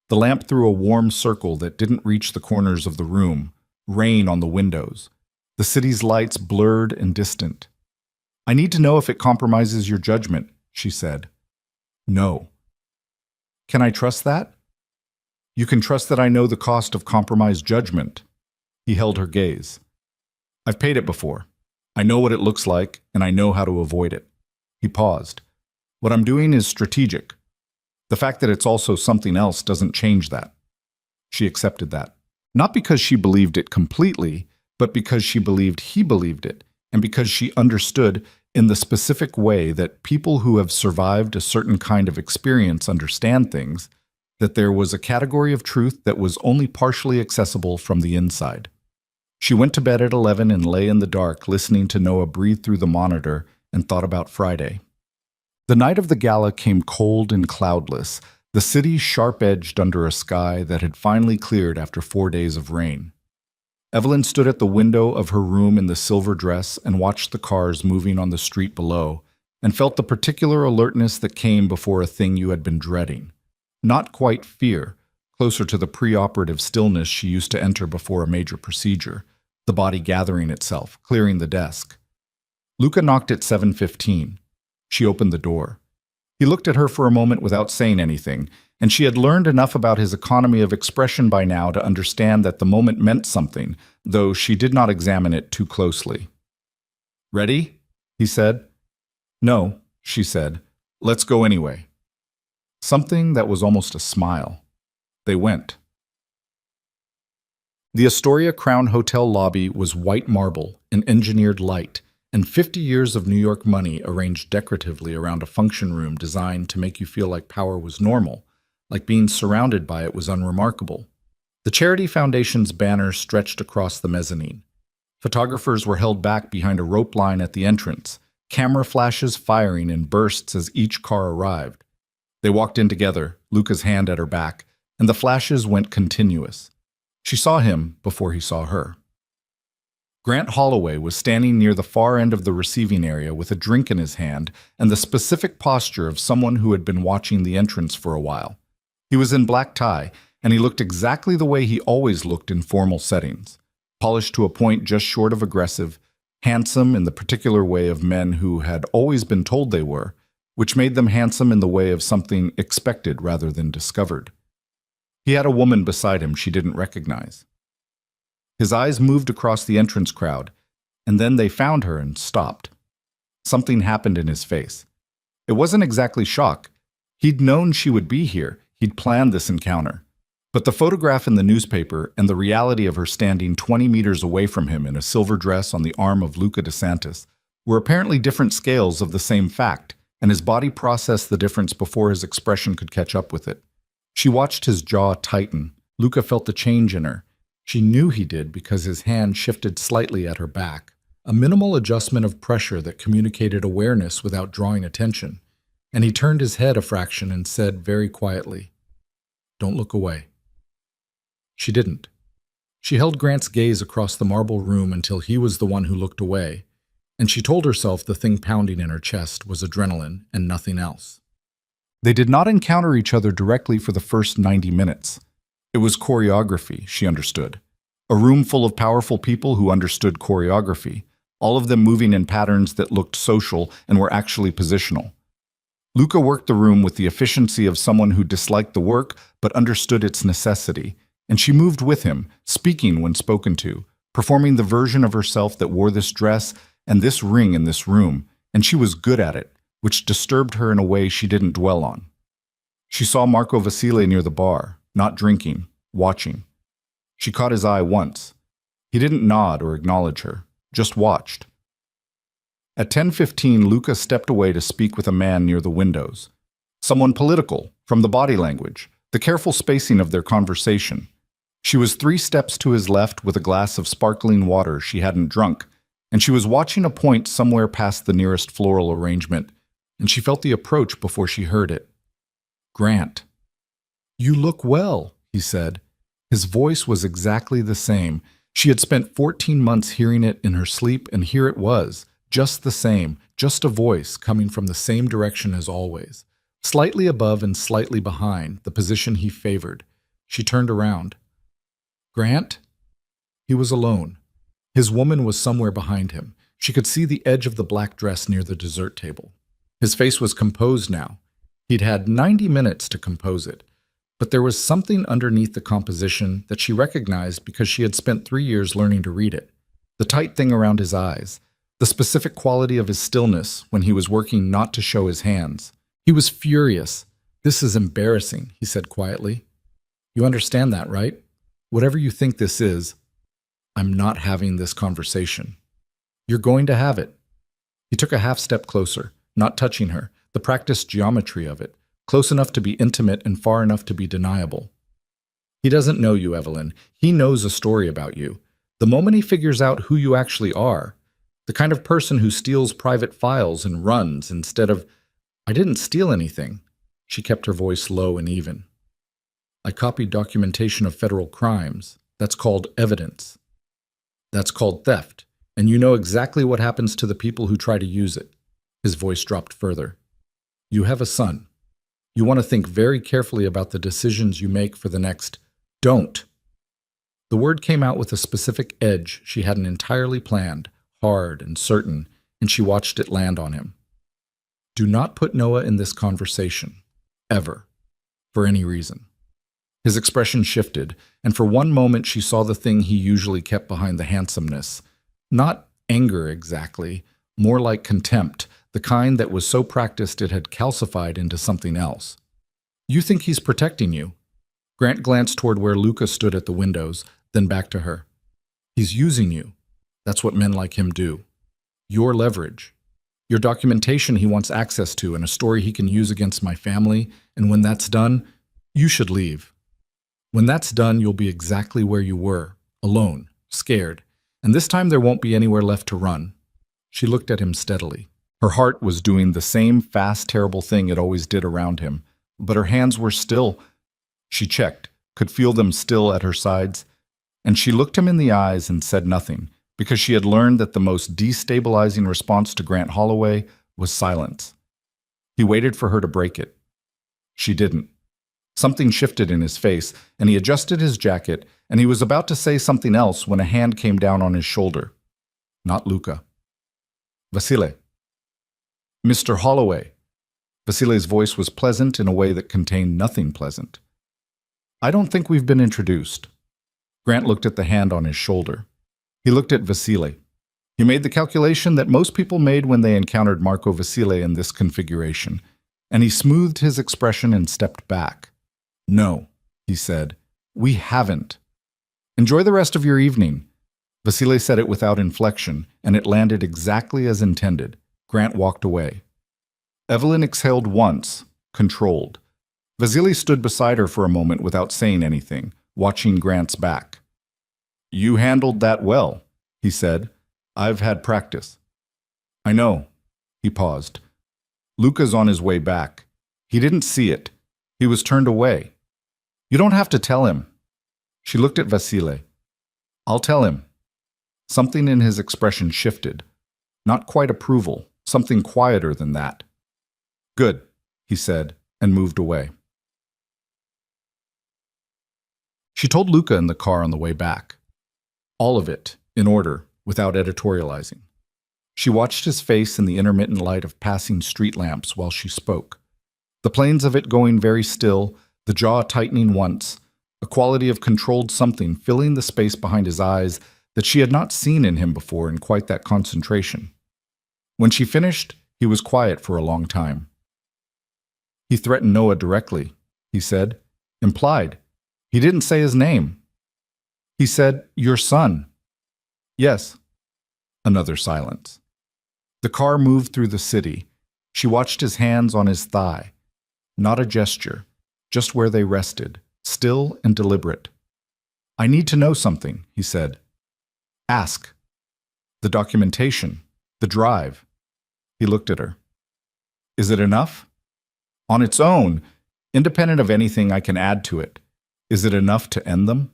The lamp threw a warm circle that didn't reach the corners of the room, rain on the windows. The city's lights blurred and distant. I need to know if it compromises your judgment, she said. No. Can I trust that? You can trust that I know the cost of compromised judgment. He held her gaze. I've paid it before. I know what it looks like, and I know how to avoid it. He paused. What I'm doing is strategic. The fact that it's also something else doesn't change that. She accepted that. Not because she believed it completely, but because she believed he believed it, and because she understood in the specific way that people who have survived a certain kind of experience understand things, that there was a category of truth that was only partially accessible from the inside. She went to bed at 11 and lay in the dark, listening to Noah breathe through the monitor, and thought about Friday. The night of the gala came cold and cloudless, the city sharp-edged under a sky that had finally cleared after 4 days of rain. Evelyn stood at the window of her room in the silver dress and watched the cars moving on the street below, and felt the particular alertness that came before a thing you had been dreading. Not quite fear, closer to the preoperative stillness she used to enter before a major procedure, the body gathering itself, clearing the desk. Luca knocked at 7:15. She opened the door. He looked at her for a moment without saying anything, and she had learned enough about his economy of expression by now to understand that the moment meant something, though she did not examine it too closely. Ready? He said. No, she said. Let's go anyway. Something that was almost a smile. They went. The Astoria Crown Hotel lobby was white marble and engineered light, and 50 years of New York money arranged decoratively around a function room designed to make you feel like power was normal, like being surrounded by it was unremarkable. The Charity Foundation's banner stretched across the mezzanine. Photographers were held back behind a rope line at the entrance, camera flashes firing in bursts as each car arrived. They walked in together, Luca's hand at her back, and the flashes went continuous. She saw him before he saw her. Grant Holloway was standing near the far end of the receiving area with a drink in his hand and the specific posture of someone who had been watching the entrance for a while. He was in black tie, and he looked exactly the way he always looked in formal settings, polished to a point just short of aggressive, handsome in the particular way of men who had always been told they were, which made them handsome in the way of something expected rather than discovered. He had a woman beside him she didn't recognize. His eyes moved across the entrance crowd, and then they found her and stopped. Something happened in his face. It wasn't exactly shock. He'd known she would be here. He'd planned this encounter. But the photograph in the newspaper and the reality of her standing 20 meters away from him in a silver dress on the arm of Luca DeSantis were apparently different scales of the same fact, and his body processed the difference before his expression could catch up with it. She watched his jaw tighten. Luca felt the change in her. She knew he did because his hand shifted slightly at her back, a minimal adjustment of pressure that communicated awareness without drawing attention, and he turned his head a fraction and said very quietly, "Don't look away." She didn't. She held Grant's gaze across the marble room until he was the one who looked away, and she told herself the thing pounding in her chest was adrenaline and nothing else. They did not encounter each other directly for the first 90 minutes. It was choreography, she understood. A room full of powerful people who understood choreography, all of them moving in patterns that looked social and were actually positional. Luca worked the room with the efficiency of someone who disliked the work but understood its necessity, and she moved with him, speaking when spoken to, performing the version of herself that wore this dress and this ring in this room, and she was good at it, which disturbed her in a way she didn't dwell on. She saw Marco Vasile near the bar, not drinking, watching. She caught his eye once. He didn't nod or acknowledge her, just watched. At 10:15, Luca stepped away to speak with a man near the windows. Someone political, from the body language, the careful spacing of their conversation. She was 3 steps to his left with a glass of sparkling water she hadn't drunk, and she was watching a point somewhere past the nearest floral arrangement, and she felt the approach before she heard it. Grant. "You look well," he said. His voice was exactly the same. She had spent 14 months hearing it in her sleep, and here it was, just the same, just a voice coming from the same direction as always, slightly above and slightly behind, the position he favored. She turned around. "Grant?" He was alone. His woman was somewhere behind him. She could see the edge of the black dress near the dessert table. His face was composed now. He'd had 90 minutes to compose it, but there was something underneath the composition that she recognized because she had spent 3 years learning to read it. The tight thing around his eyes, the specific quality of his stillness when he was working not to show his hands. He was furious. "This is embarrassing," he said quietly. "You understand that, right? Whatever you think this is, I'm not having this conversation. You're going to have it." He took a half step closer, not touching her, the practiced geometry of it, close enough to be intimate and far enough to be deniable. "He doesn't know you, Evelyn. He knows a story about you. The moment he figures out who you actually are, the kind of person who steals private files and runs instead of, 'I didn't steal anything.'" She kept her voice low and even. "I copied documentation of federal crimes. That's called evidence. That's called theft. And you know exactly what happens to the people who try to use it." His voice dropped further. "You have a son. You want to think very carefully about the decisions you make for the next. Don't." The word came out with a specific edge she hadn't entirely planned, hard and certain, and she watched it land on him. "Do not put Noah in this conversation. Ever. For any reason." His expression shifted, and for one moment she saw the thing he usually kept behind the handsomeness. Not anger exactly, more like contempt, the kind that was so practiced it had calcified into something else. "You think he's protecting you?" Grant glanced toward where Luca stood at the windows, then back to her. "He's using you. That's what men like him do. Your leverage. Your documentation he wants access to and a story he can use against my family, and when that's done, you should leave. When that's done, you'll be exactly where you were, alone, scared, and this time there won't be anywhere left to run." She looked at him steadily. Her heart was doing the same fast, terrible thing it always did around him, but her hands were still. She checked, could feel them still at her sides, and she looked him in the eyes and said nothing, because she had learned that the most destabilizing response to Grant Holloway was silence. He waited for her to break it. She didn't. Something shifted in his face, and he adjusted his jacket, and he was about to say something else when a hand came down on his shoulder. Not Luca. "Vasile." "Mr. Holloway." Vasile's voice was pleasant in a way that contained nothing pleasant. "I don't think we've been introduced." Grant looked at the hand on his shoulder. He looked at Vasile. He made the calculation that most people made when they encountered Marco Vasile in this configuration, and he smoothed his expression and stepped back. "No," he said, "we haven't. Enjoy the rest of your evening." Vasile said it without inflection, and it landed exactly as intended. Grant walked away. Evelyn exhaled once, controlled. Vasile stood beside her for a moment without saying anything, watching Grant's back. "You handled that well," he said. "I've had practice." "I know." He paused. "Luca's on his way back. He didn't see it. He was turned away. You don't have to tell him." She looked at Vasile. "I'll tell him." Something in his expression shifted. Not quite approval, something quieter than that. "Good," he said, and moved away. She told Luca in the car on the way back. All of it, in order, without editorializing. She watched his face in the intermittent light of passing street lamps while she spoke. The planes of it going very still, the jaw tightening once, a quality of controlled something filling the space behind his eyes that she had not seen in him before in quite that concentration. When she finished, he was quiet for a long time. "He threatened Noah directly," he said. "Implied. He didn't say his name. He said, 'Your son.'" "Yes." Another silence. The car moved through the city. She watched his hands on his thigh. Not a gesture, just where they rested, still and deliberate. "I need to know something," he said. "Ask." "The documentation, the drive." He looked at her. "Is it enough?" "On its own, independent of anything I can add to it, is it enough to end them?"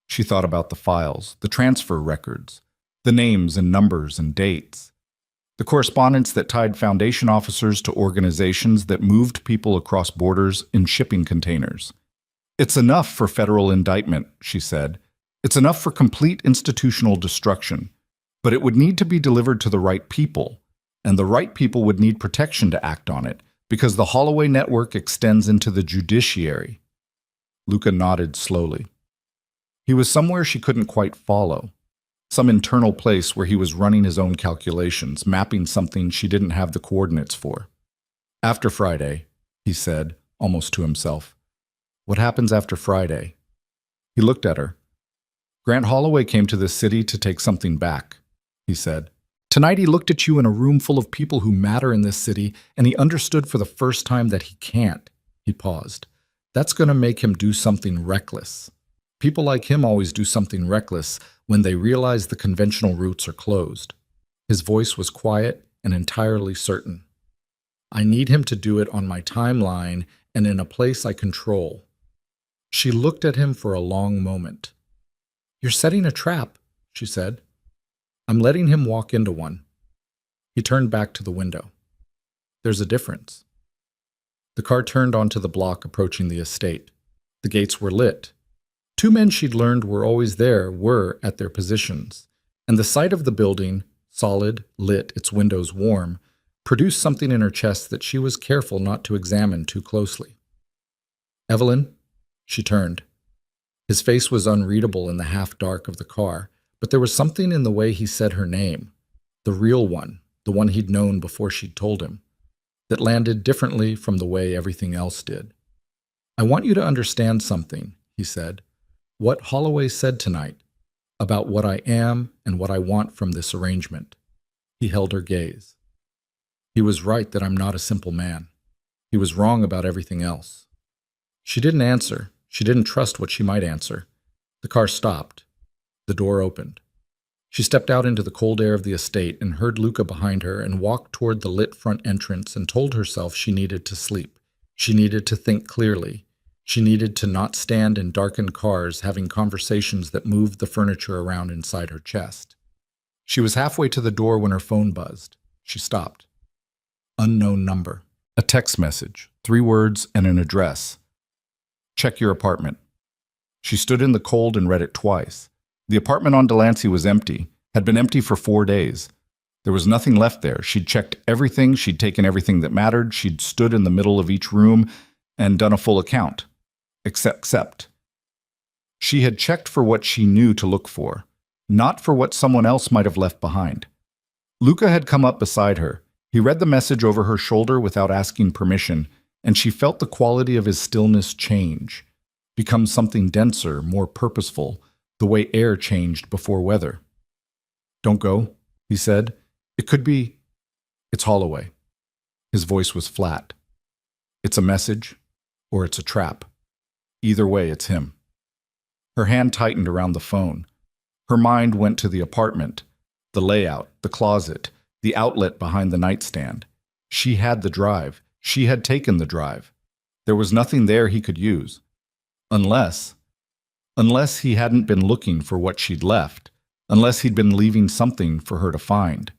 She thought about the files, the transfer records, the names and numbers and dates, the correspondence that tied foundation officers to organizations that moved people across borders in shipping containers. "It's enough for federal indictment," she said. "It's enough for complete institutional destruction. But it would need to be delivered to the right people, and the right people would need protection to act on it, because the Holloway network extends into the judiciary. Luca nodded slowly. He was somewhere she couldn't quite follow. Some internal place where he was running his own calculations, mapping something she didn't have the coordinates for. After Friday, he said, almost to himself. What happens after Friday? He looked at her. Grant Holloway came to this city to take something back, he said. Tonight he looked at you in a room full of people who matter in this city, and he understood for the first time that he can't. He paused. That's going to make him do something reckless. People like him always do something reckless when they realize the conventional routes are closed. His voice was quiet and entirely certain. I need him to do it on my timeline and in a place I control. She looked at him for a long moment. You're setting a trap, she said. I'm letting him walk into one. He turned back to the window. There's a difference. The car turned onto the block approaching the estate. The gates were lit. Two men she'd learned were always there were at their positions, and the sight of the building, solid, lit, its windows warm, produced something in her chest that she was careful not to examine too closely. Evelyn? She turned. His face was unreadable in the half-dark of the car, but there was something in the way he said her name, the real one, the one he'd known before she'd told him, that landed differently from the way everything else did. I want you to understand something, he said. What Holloway said tonight, about what I am and what I want from this arrangement. He held her gaze. He was right that I'm not a simple man. He was wrong about everything else. She didn't answer. She didn't trust what she might answer. The car stopped. The door opened. She stepped out into the cold air of the estate and heard Luca behind her and walked toward the lit front entrance and told herself she needed to sleep. She needed to think clearly. She needed to not stand in darkened cars having conversations that moved the furniture around inside her chest. She was halfway to the door when her phone buzzed. She stopped. Unknown number. A text message, 3 words and an address. Check your apartment. She stood in the cold and read it twice. The apartment on Delancey was empty, had been empty for 4 days. There was nothing left there. She'd checked everything, she'd taken everything that mattered, she'd stood in the middle of each room and done a full account. Except. She had checked for what she knew to look for, not for what someone else might have left behind. Luca had come up beside her. He read the message over her shoulder without asking permission, and she felt the quality of his stillness change, become something denser, more purposeful, the way air changed before weather. Don't go, he said. It could be... It's Holloway. His voice was flat. It's a message, or it's a trap. Either way, it's him. Her hand tightened around the phone. Her mind went to the apartment, the layout, the closet, the outlet behind the nightstand. She had the drive. She had taken the drive. There was nothing there he could use. Unless he hadn't been looking for what she'd left, unless he'd been leaving something for her to find.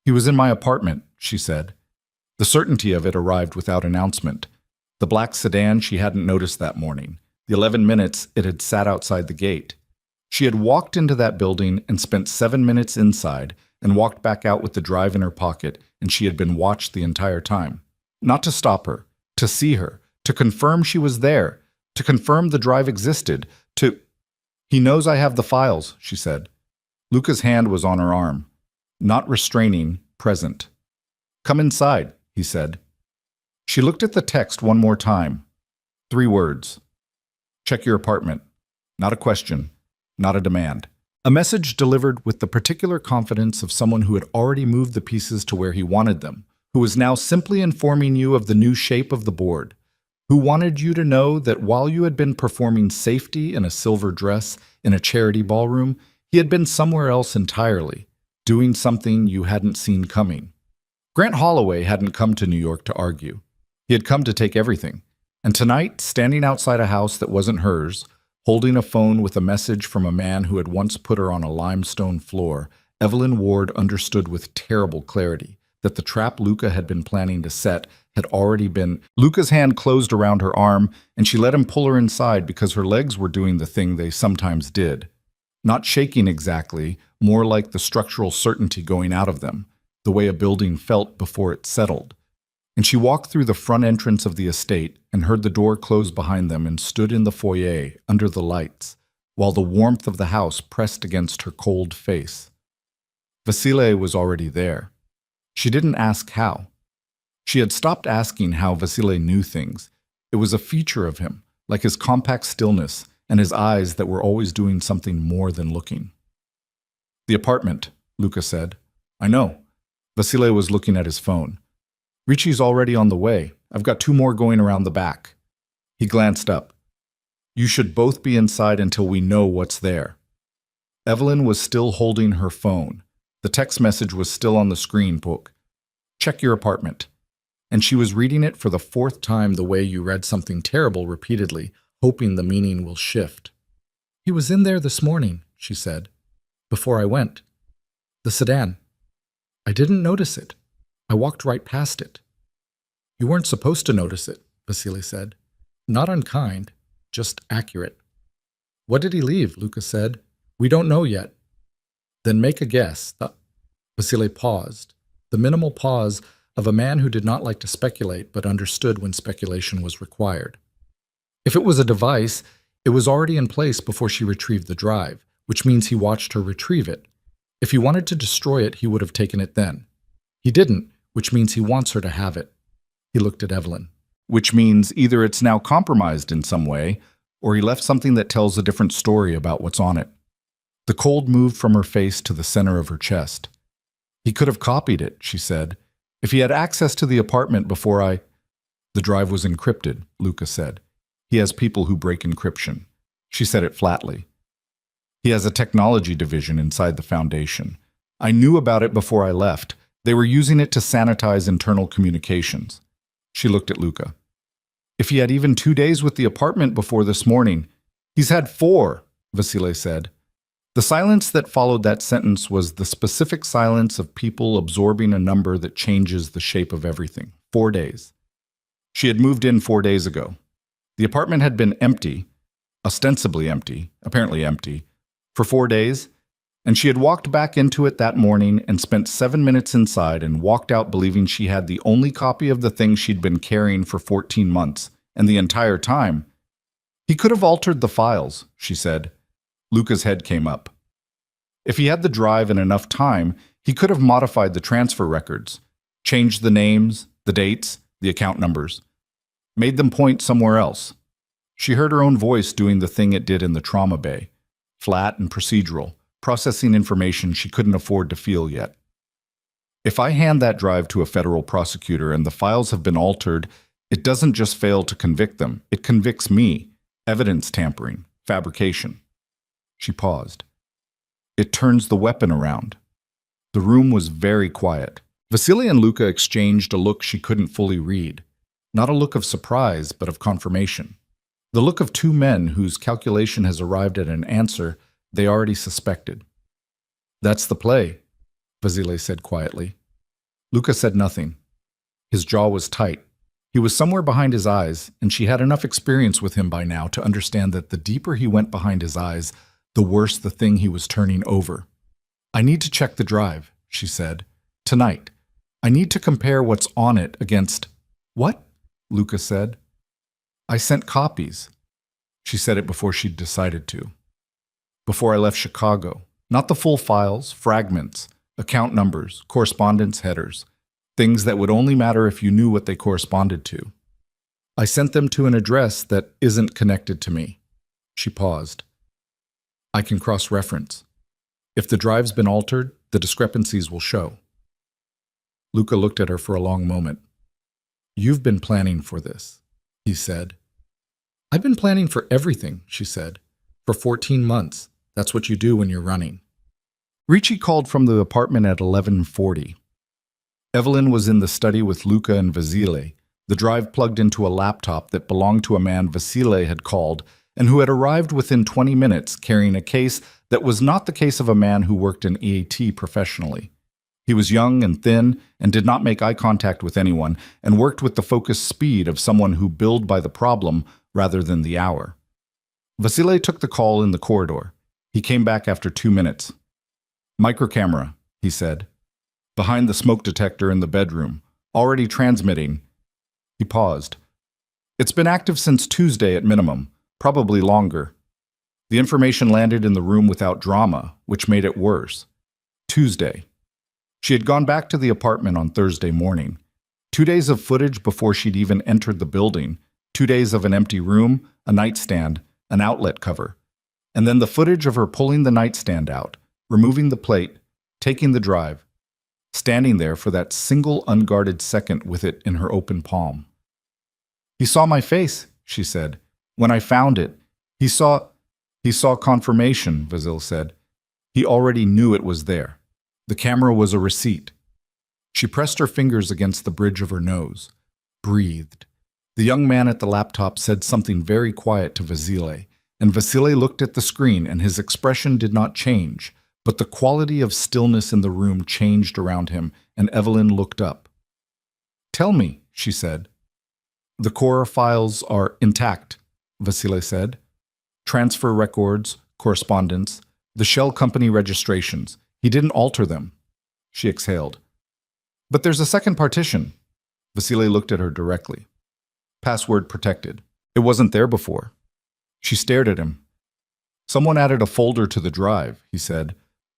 He was in my apartment, she said. The certainty of it arrived without announcement. The black sedan she hadn't noticed that morning, the 11 minutes it had sat outside the gate. She had walked into that building and spent 7 minutes inside and walked back out with the drive in her pocket, and she had been watched the entire time. Not to stop her, to see her, to confirm she was there, to confirm the drive existed, to... He knows I have the files, she said. Luca's hand was on her arm. Not restraining, present. Come inside, he said. She looked at the text one more time. 3 words. Check your apartment. Not a question, not a demand. A message delivered with the particular confidence of someone who had already moved the pieces to where he wanted them, who was now simply informing you of the new shape of the board, who wanted you to know that while you had been performing safety in a silver dress in a charity ballroom, he had been somewhere else entirely, doing something you hadn't seen coming. Grant Holloway hadn't come to New York to argue. He had come to take everything. And tonight, standing outside a house that wasn't hers, holding a phone with a message from a man who had once put her on a limestone floor, Evelyn Ward understood with terrible clarity that the trap Luca had been planning to set had already been... Luca's hand closed around her arm, and she let him pull her inside because her legs were doing the thing they sometimes did. Not shaking exactly, more like the structural certainty going out of them, the way a building felt before it settled. And she walked through the front entrance of the estate and heard the door close behind them and stood in the foyer under the lights, while the warmth of the house pressed against her cold face. Vasile was already there. She didn't ask how. She had stopped asking how Vasile knew things. It was a feature of him, like his compact stillness and his eyes that were always doing something more than looking. "The apartment," Luca said. "I know." Vasile was looking at his phone. "Ricci's already on the way. I've got 2 more going around the back." He glanced up. "You should both be inside until we know what's there." Evelyn was still holding her phone. The text message was still on the screen book. "Check your apartment." And she was reading it for the 4th time the way you read something terrible repeatedly, hoping the meaning will shift. "He was in there this morning," she said, "before I went. The sedan. I didn't notice it. I walked right past it." "You weren't supposed to notice it," Vasile said. "Not unkind, just accurate." "What did he leave?" Luca said. "We don't know yet." "Then make a guess." Vasile paused, the minimal pause of a man who did not like to speculate but understood when speculation was required. If it was a device, it was already in place before she retrieved the drive, which means he watched her retrieve it. If he wanted to destroy it, he would have taken it then. He didn't, which means he wants her to have it. He looked at Evelyn. "Which means either it's now compromised in some way, or he left something that tells a different story about what's on it." The cold moved from her face to the center of her chest. "He could have copied it," she said. "If he had access to the apartment before I—" "The drive was encrypted," Luca said. "He has people who break encryption." She said it flatly. "He has a technology division inside the Foundation. I knew about it before I left. They were using it to sanitize internal communications." She looked at Luca. "If he had even 2 days with the apartment before this morning—" "He's had 4, Vasile said. The silence that followed that sentence was the specific silence of people absorbing a number that changes the shape of everything. 4 days. She had moved in 4 days ago. The apartment had been empty, ostensibly empty, apparently empty, for 4 days, and she had walked back into it that morning and spent 7 minutes inside and walked out believing she had the only copy of the thing she'd been carrying for 14 months, and the entire time. "He could have altered the files," she said. Luca's head came up. "If he had the drive and enough time, he could have modified the transfer records, changed the names, the dates, the account numbers, made them point somewhere else." She heard her own voice doing the thing it did in the trauma bay, flat and procedural, processing information she couldn't afford to feel yet. "If I hand that drive to a federal prosecutor and the files have been altered, it doesn't just fail to convict them, it convicts me. Evidence tampering, fabrication." She paused. "It turns the weapon around." The room was very quiet. Vasile and Luca exchanged a look she couldn't fully read. Not a look of surprise, but of confirmation. The look of 2 men whose calculation has arrived at an answer they already suspected. "That's the play," Vasile said quietly. Luca said nothing. His jaw was tight. He was somewhere behind his eyes, and she had enough experience with him by now to understand that the deeper he went behind his eyes, the worse the thing he was turning over. "I need to check the drive," she said. "Tonight. I need to compare what's on it against—" "What?" Luca said. "I sent copies." She said it before she'd decided to. "Before I left Chicago. Not the full files, fragments, account numbers, correspondence headers, things that would only matter if you knew what they corresponded to. I sent them to an address that isn't connected to me." She paused. "I can cross-reference. If the drive's been altered, the discrepancies will show." Luca looked at her for a long moment. "You've been planning for this," he said. "I've been planning for everything," she said. "For 14 months. That's what you do when you're running." Ricci called from the apartment at 11:40. Evelyn was in the study with Luca and Vasile, the drive plugged into a laptop that belonged to a man Vasile had called and who had arrived within 20 minutes carrying a case that was not the case of a man who worked in EAT professionally. He was young and thin and did not make eye contact with anyone and worked with the focused speed of someone who billed by the problem rather than the hour. Vasile took the call in the corridor. He came back after 2 minutes. Microcamera, he said. Behind the smoke detector in the bedroom, already transmitting. He paused. It's been active since Tuesday at minimum, probably longer. The information landed in the room without drama, which made it worse. Tuesday. She had gone back to the apartment on Thursday morning. 2 days of footage before she'd even entered the building. 2 days of an empty room, a nightstand, an outlet cover. And then the footage of her pulling the nightstand out, removing the plate, taking the drive, standing there for that single unguarded second with it in her open palm. He saw my face, she said. When I found it, he saw confirmation, Vasil said. He already knew it was there. The camera was a receipt. She pressed her fingers against the bridge of her nose, breathed. The young man at the laptop said something very quiet to Vasile, and Vasile looked at the screen and his expression did not change, but the quality of stillness in the room changed around him, and Evelyn looked up. Tell me, she said. The core files are intact, Vasile said. Transfer records, correspondence, the shell company registrations. He didn't alter them. She exhaled. But there's a second partition. Vasile looked at her directly. Password protected. It wasn't there before. She stared at him. Someone added a folder to the drive, he said,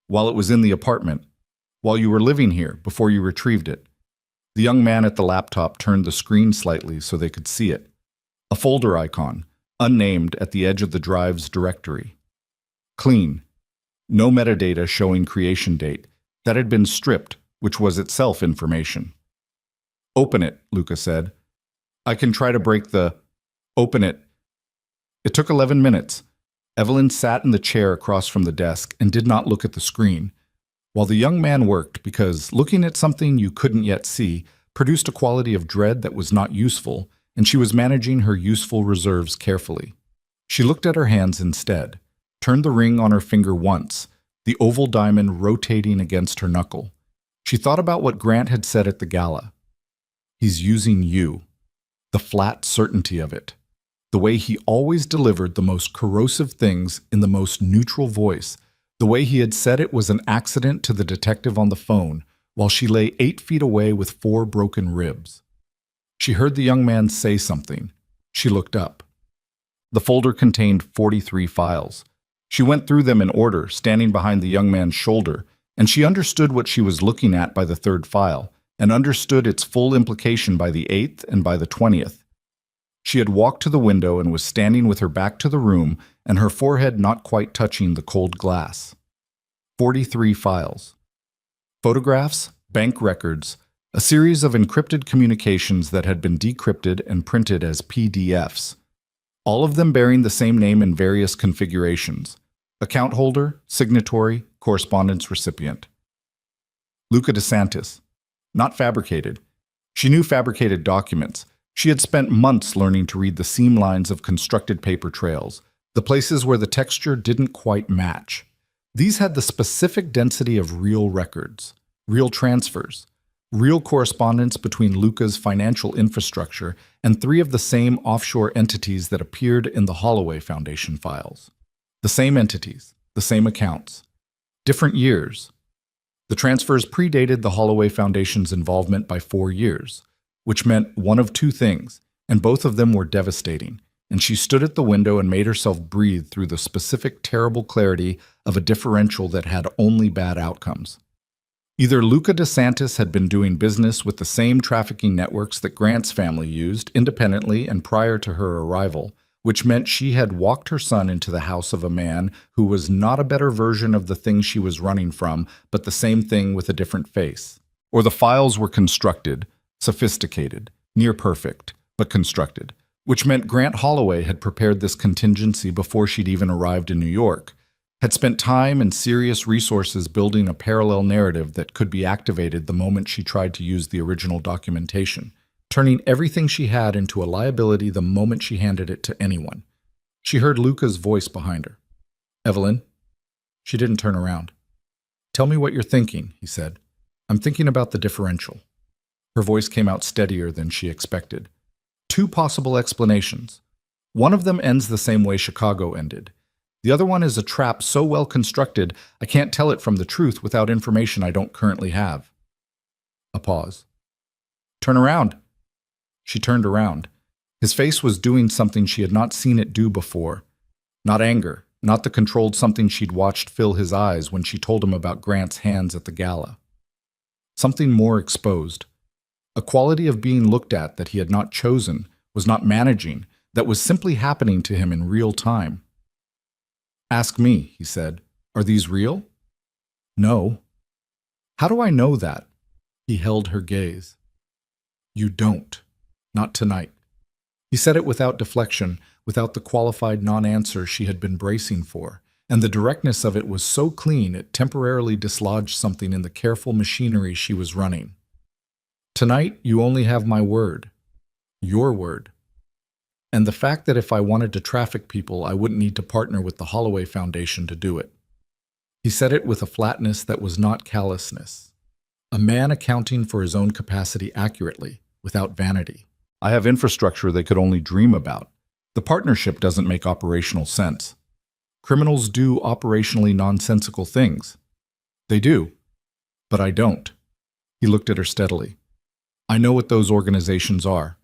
while it was in the apartment, while you were living here, before you retrieved it. The young man at the laptop turned the screen slightly so they could see it. A folder icon, unnamed at the edge of the drive's directory. Clean. No metadata showing creation date. That had been stripped, which was itself information. Open it, Luca said. I can try to break the... Open it. It took 11 minutes. Evelyn sat in the chair across from the desk and did not look at the screen, while the young man worked because looking at something you couldn't yet see produced a quality of dread that was not useful, and she was managing her useful reserves carefully. She looked at her hands instead, turned the ring on her finger once, the oval diamond rotating against her knuckle. She thought about what Grant had said at the gala. He's using you. The flat certainty of it. The way he always delivered the most corrosive things in the most neutral voice. The way he had said it was an accident to the detective on the phone while she lay 8 feet away with 4 broken ribs. She heard the young man say something. She looked up. The folder contained 43 files. She went through them in order, standing behind the young man's shoulder, and she understood what she was looking at by the 3rd file, and understood its full implication by the 8th and by the 20th. She had walked to the window and was standing with her back to the room and her forehead not quite touching the cold glass. 43 files. Photographs, bank records, a series of encrypted communications that had been decrypted and printed as PDFs. All of them bearing the same name in various configurations. Account holder, signatory, correspondence recipient. Luca DeSantis. Not fabricated. She knew fabricated documents. She had spent months learning to read the seam lines of constructed paper trails, the places where the texture didn't quite match. These had the specific density of real records, real transfers, real correspondence between Luca's financial infrastructure and 3 of the same offshore entities that appeared in the Holloway Foundation files. The same entities, the same accounts. Different years. The transfers predated the Holloway Foundation's involvement by 4 years, which meant one of 2 things, and both of them were devastating, and she stood at the window and made herself breathe through the specific terrible clarity of a differential that had only bad outcomes. Either Luca DeSantis had been doing business with the same trafficking networks that Grant's family used independently and prior to her arrival, which meant she had walked her son into the house of a man who was not a better version of the thing she was running from, but the same thing with a different face. Or the files were constructed, sophisticated, near perfect, but constructed, which meant Grant Holloway had prepared this contingency before she'd even arrived in New York, had spent time and serious resources building a parallel narrative that could be activated the moment she tried to use the original documentation, turning everything she had into a liability the moment she handed it to anyone. She heard Luca's voice behind her. Evelyn? She didn't turn around. Tell me what you're thinking, he said. I'm thinking about the differential. Her voice came out steadier than she expected. 2 possible explanations. One of them ends the same way Chicago ended. The other one is a trap so well constructed I can't tell it from the truth without information I don't currently have. A pause. Turn around. She turned around. His face was doing something she had not seen it do before. Not anger, not the controlled something she'd watched fill his eyes when she told him about Grant's hands at the gala. Something more exposed. A quality of being looked at that he had not chosen, was not managing, that was simply happening to him in real time. Ask me, he said. Are these real? No. How do I know that? He held her gaze. You don't. Not tonight. He said it without deflection, without the qualified non-answer she had been bracing for, and the directness of it was so clean it temporarily dislodged something in the careful machinery she was running. Tonight, you only have my word. Your word. And the fact that if I wanted to traffic people, I wouldn't need to partner with the Holloway Foundation to do it. He said it with a flatness that was not callousness. A man accounting for his own capacity accurately, without vanity. I have infrastructure they could only dream about. The partnership doesn't make operational sense. Criminals do operationally nonsensical things. They do. But I don't. He looked at her steadily. I know what those organizations are.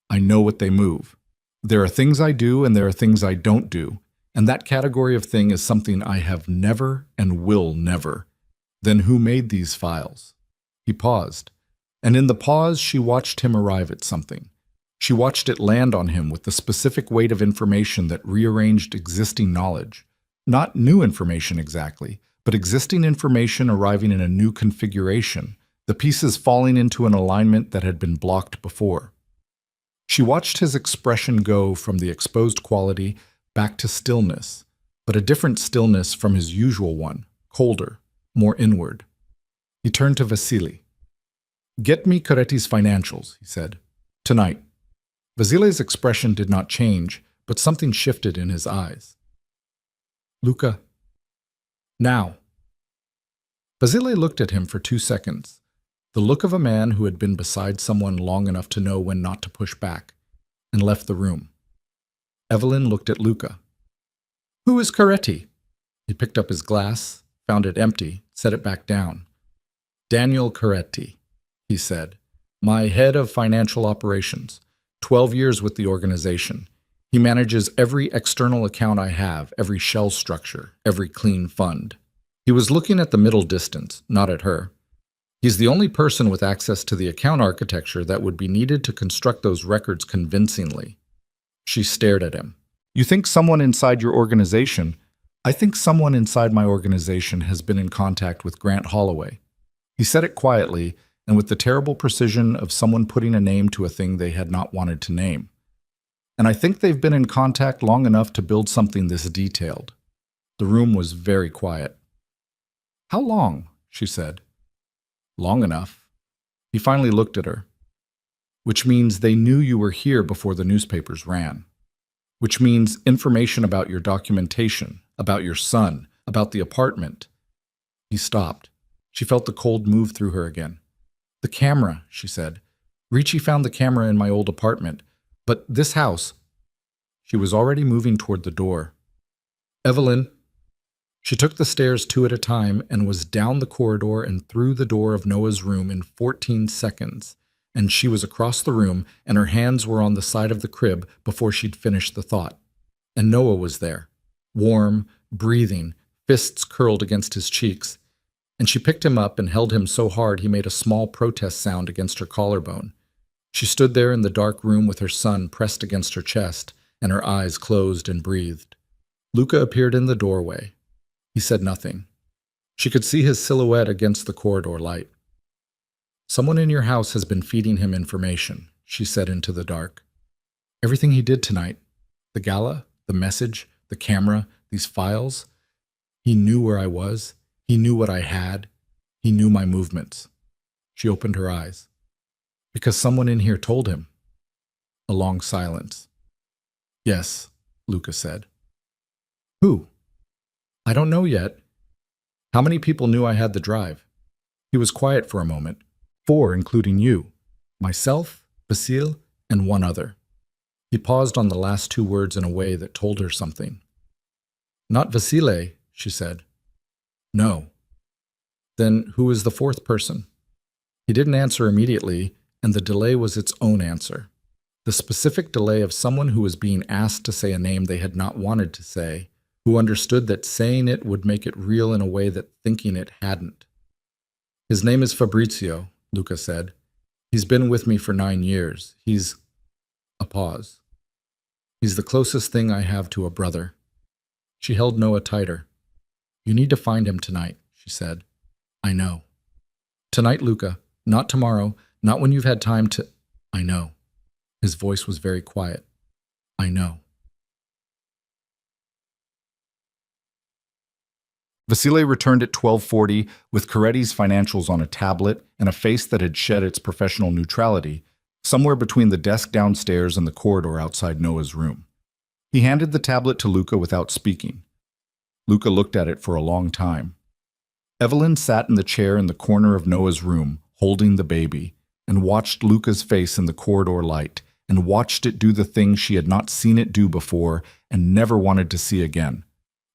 I know what they move. There are things I do and there are things I don't do, and that category of thing is something I have never and will never. Then who made these files? He paused, and in the pause she watched him arrive at something. She watched it land on him with the specific weight of information that rearranged existing knowledge. Not new information exactly, but existing information arriving in a new configuration, the pieces falling into an alignment that had been blocked before. She watched his expression go from the exposed quality back to stillness, but a different stillness from his usual one, colder, more inward. He turned to Vasily. Get me Coretti's financials, he said. Tonight. Vasily's expression did not change, but something shifted in his eyes. Luca. Now. Vasily looked at him for 2 seconds, the look of a man who had been beside someone long enough to know when not to push back, and left the room. Evelyn looked at Luca. Who is Coretti? He picked up his glass, found it empty, set it back down. Daniel Coretti, he said, my head of financial operations, 12 years with the organization. He manages every external account I have, every shell structure, every clean fund. He was looking at the middle distance, not at her. He's the only person with access to the account architecture that would be needed to construct those records convincingly. She stared at him. You think someone inside your organization? I think someone inside my organization has been in contact with Grant Holloway. He said it quietly and with the terrible precision of someone putting a name to a thing they had not wanted to name. And I think they've been in contact long enough to build something this detailed. The room was very quiet. How long? She said. Long enough. He finally looked at her. Which means they knew you were here before the newspapers ran. Which means information about your documentation, about your son, about the apartment. He stopped. She felt the cold move through her again. The camera, she said. Ricci found the camera in my old apartment. But this house. She was already moving toward the door. Evelyn. She took the stairs 2 at a time and was down the corridor and through the door of Noah's room in 14 seconds. And she was across the room and her hands were on the side of the crib before she'd finished the thought. And Noah was there, warm, breathing, fists curled against his cheeks. And she picked him up and held him so hard he made a small protest sound against her collarbone. She stood there in the dark room with her son pressed against her chest and her eyes closed and breathed. Luca appeared in the doorway. He said nothing. She could see his silhouette against the corridor light. Someone in your house has been feeding him information, she said into the dark. Everything he did tonight, the gala, the message, the camera, these files, he knew where I was, he knew what I had, he knew my movements. She opened her eyes. Because someone in here told him. A long silence. Yes, Luca said. Who? I don't know yet. How many people knew I had the drive? He was quiet for a moment. 4, including you. Myself, Basile, and 1 other. He paused on the last 2 words in a way that told her something. Not Vasile, she said. No. Then who is the fourth person? He didn't answer immediately, and the delay was its own answer. The specific delay of someone who was being asked to say a name they had not wanted to say, who understood that saying it would make it real in a way that thinking it hadn't. His name is Fabrizio, Luca said. He's been with me for 9 years. He's... A pause. He's the closest thing I have to a brother. She held Noah tighter. You need to find him tonight, she said. I know. Tonight, Luca. Not tomorrow. Not when you've had time to... I know. His voice was very quiet. I know. Vasile returned at 12:40 with Coretti's financials on a tablet and a face that had shed its professional neutrality, somewhere between the desk downstairs and the corridor outside Noah's room. He handed the tablet to Luca without speaking. Luca looked at it for a long time. Evelyn sat in the chair in the corner of Noah's room, holding the baby, and watched Luca's face in the corridor light, and watched it do the thing she had not seen it do before and never wanted to see again.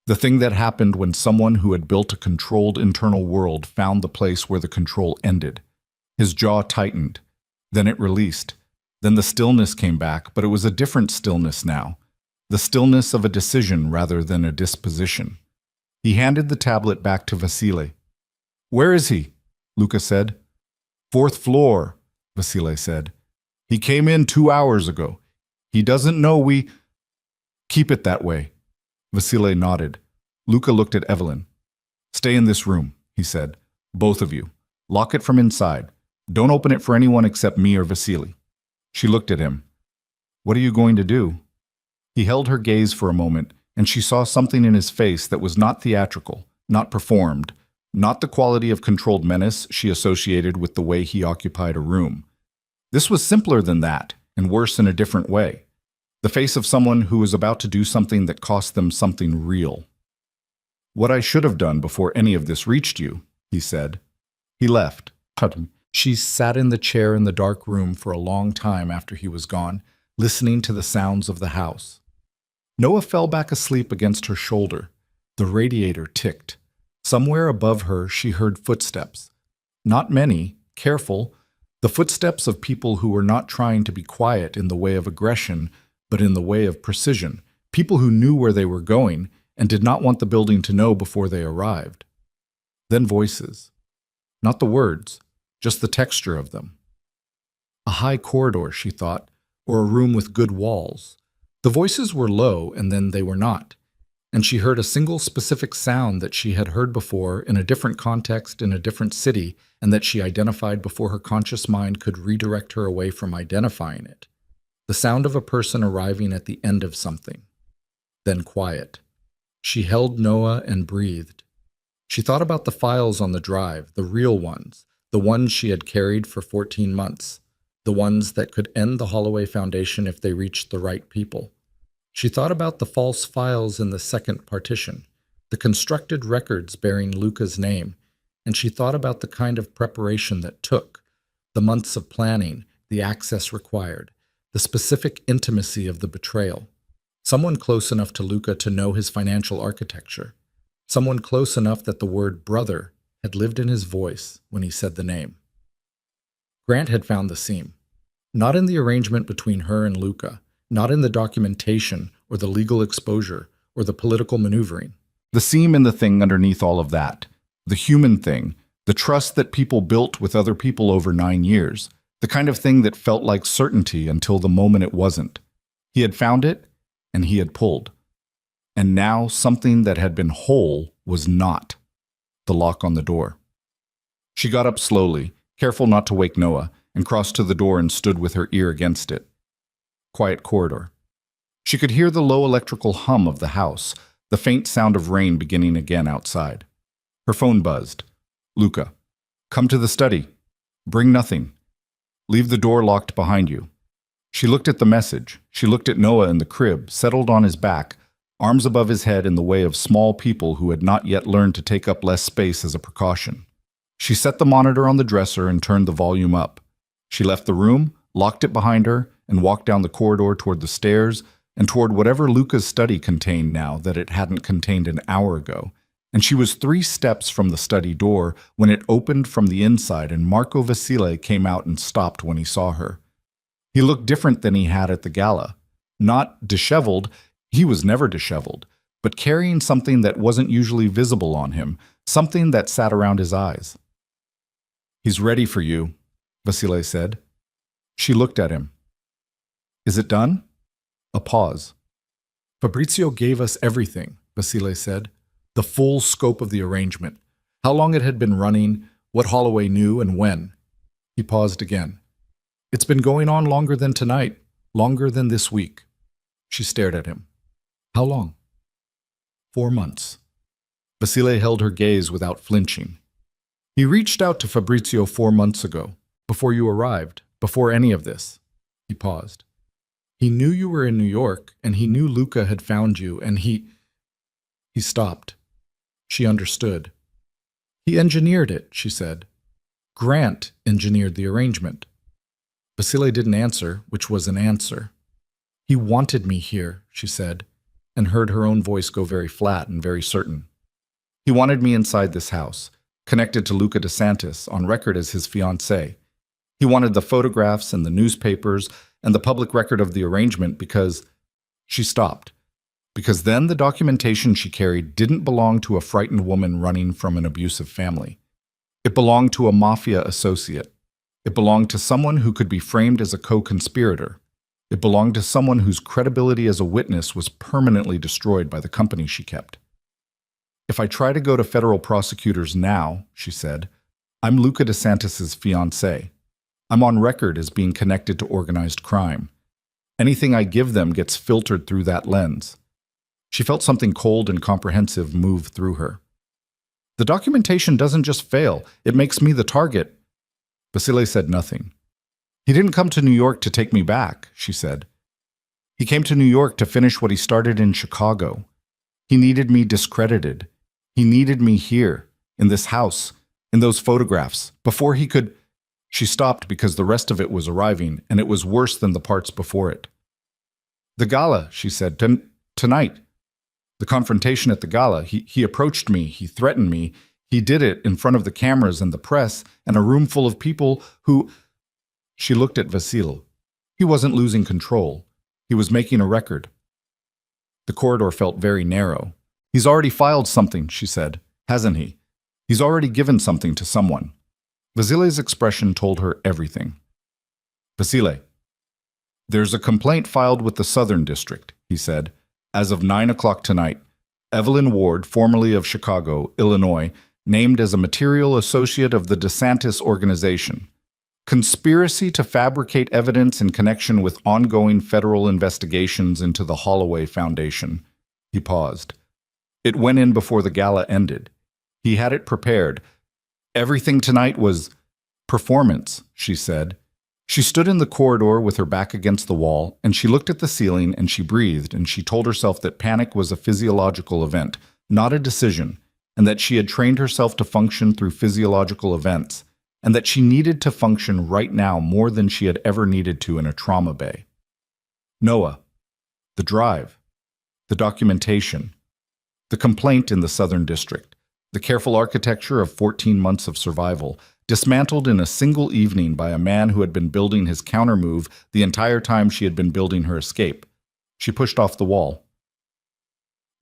The thing that happened when someone who had built a controlled internal world found the place where the control ended. His jaw tightened. Then it released. Then the stillness came back, but it was a different stillness now. The stillness of a decision rather than a disposition. He handed the tablet back to Vasile. Where is he? Luca said. 4th floor, Vasile said. He came in 2 hours ago. He doesn't know we... Keep it that way. Vasile nodded. Luca looked at Evelyn. Stay in this room, he said. Both of you. Lock it from inside. Don't open it for anyone except me or Vasile. She looked at him. What are you going to do? He held her gaze for a moment, and she saw something in his face that was not theatrical, not performed, not the quality of controlled menace she associated with the way he occupied a room. This was simpler than that, and worse in a different way. The face of someone who was about to do something that cost them something real. What I should have done before any of this reached you, he said. He left. She sat in the chair in the dark room for a long time after he was gone, listening to the sounds of the house. Noah fell back asleep against her shoulder. The radiator ticked. Somewhere above her she heard footsteps. Not many, careful, the footsteps of people who were not trying to be quiet in the way of aggression, but in the way of precision, people who knew where they were going and did not want the building to know before they arrived. Then voices. Not the words, just the texture of them. A high corridor, she thought, or a room with good walls. The voices were low, and then they were not, and she heard a single specific sound that she had heard before in a different context in a different city, and that she identified before her conscious mind could redirect her away from identifying it. The sound of a person arriving at the end of something. Then quiet. She held Noah and breathed. She thought about the files on the drive, the real ones, the ones she had carried for 14 months, the ones that could end the Holloway Foundation if they reached the right people. She thought about the false files in the second partition, the constructed records bearing Luca's name, and she thought about the kind of preparation that took, the months of planning, the access required, the specific intimacy of the betrayal. Someone close enough to Luca to know his financial architecture, someone close enough that the word brother had lived in his voice when he said the name. Grant had found the seam, not in the arrangement between her and Luca, not in the documentation or the legal exposure or the political maneuvering. The seam in the thing underneath all of that, the human thing, the trust that people built with other people over 9 years, the kind of thing that felt like certainty until the moment it wasn't. He had found it, and he had pulled. And now something that had been whole was not. The lock on the door. She got up slowly, careful not to wake Noah, and crossed to the door and stood with her ear against it. Quiet corridor. She could hear the low electrical hum of the house, the faint sound of rain beginning again outside. Her phone buzzed. Luca. Come to the study. Bring nothing. Leave the door locked behind you. She looked at the message. She looked at Noah in the crib, settled on his back, arms above his head in the way of small people who had not yet learned to take up less space as a precaution. She set the monitor on the dresser and turned the volume up. She left the room, locked it behind her, and walked down the corridor toward the stairs, and toward whatever Luca's study contained now that it hadn't contained an hour ago. And she was 3 steps from the study door when it opened from the inside and Marco Vasile came out and stopped when he saw her. He looked different than he had at the gala. Not disheveled, he was never disheveled, but carrying something that wasn't usually visible on him, something that sat around his eyes. "He's ready for you," Vasile said. She looked at him. "Is it done?" A pause. "Fabrizio gave us everything," Vasile said. "The full scope of the arrangement. How long it had been running, what Holloway knew, and when." He paused again. "It's been going on longer than tonight, longer than this week." She stared at him. "How long?" 4 months. Vasile held her gaze without flinching. "He reached out to Fabrizio 4 months ago, before you arrived, before any of this." He paused. "He knew you were in New York, and he knew Luca had found you, and he..." He stopped. She understood. "He engineered it," she said. "Grant engineered the arrangement." Vasile didn't answer, which was an answer. "He wanted me here," she said, and heard her own voice go very flat and very certain. "He wanted me inside this house, connected to Luca DeSantis, on record as his fiancée. He wanted the photographs and the newspapers and the public record of the arrangement because..." She stopped. Because then the documentation she carried didn't belong to a frightened woman running from an abusive family. It belonged to a mafia associate. It belonged to someone who could be framed as a co-conspirator. It belonged to someone whose credibility as a witness was permanently destroyed by the company she kept. "If I try to go to federal prosecutors now," she said, "I'm Luca DeSantis' fiancée. I'm on record as being connected to organized crime. Anything I give them gets filtered through that lens." She felt something cold and comprehensive move through her. "The documentation doesn't just fail, it makes me the target." Vasile said nothing. "He didn't come to New York to take me back," she said. "He came to New York to finish what he started in Chicago. He needed me discredited. He needed me here, in this house, in those photographs, before he could..." She stopped because the rest of it was arriving, and it was worse than the parts before it. "The gala," she said, "tonight. The confrontation at the gala. He approached me, he threatened me. He did it in front of the cameras and the press and a room full of people who..." She looked at Vasile. He wasn't losing control. He was making a record. The corridor felt very narrow. "He's already filed something," she said, "hasn't he? He's already given something to someone." Vasile's expression told her everything. "Vasile, there's a complaint filed with the Southern District," he said. "As of 9 o'clock tonight, Evelyn Ward, formerly of Chicago, Illinois, named as a material associate of the DeSantis organization. Conspiracy to fabricate evidence in connection with ongoing federal investigations into the Holloway Foundation." He paused. "It went in before the gala ended. He had it prepared. Everything tonight was performance," she said. She stood in the corridor with her back against the wall, and she looked at the ceiling, and she breathed, and she told herself that panic was a physiological event, not a decision, and that she had trained herself to function through physiological events, and that she needed to function right now more than she had ever needed to in a trauma bay. Noah, the drive, the documentation, the complaint in the Southern District, the careful architecture of 14 months of survival, dismantled in a single evening by a man who had been building his countermove the entire time she had been building her escape. She pushed off the wall.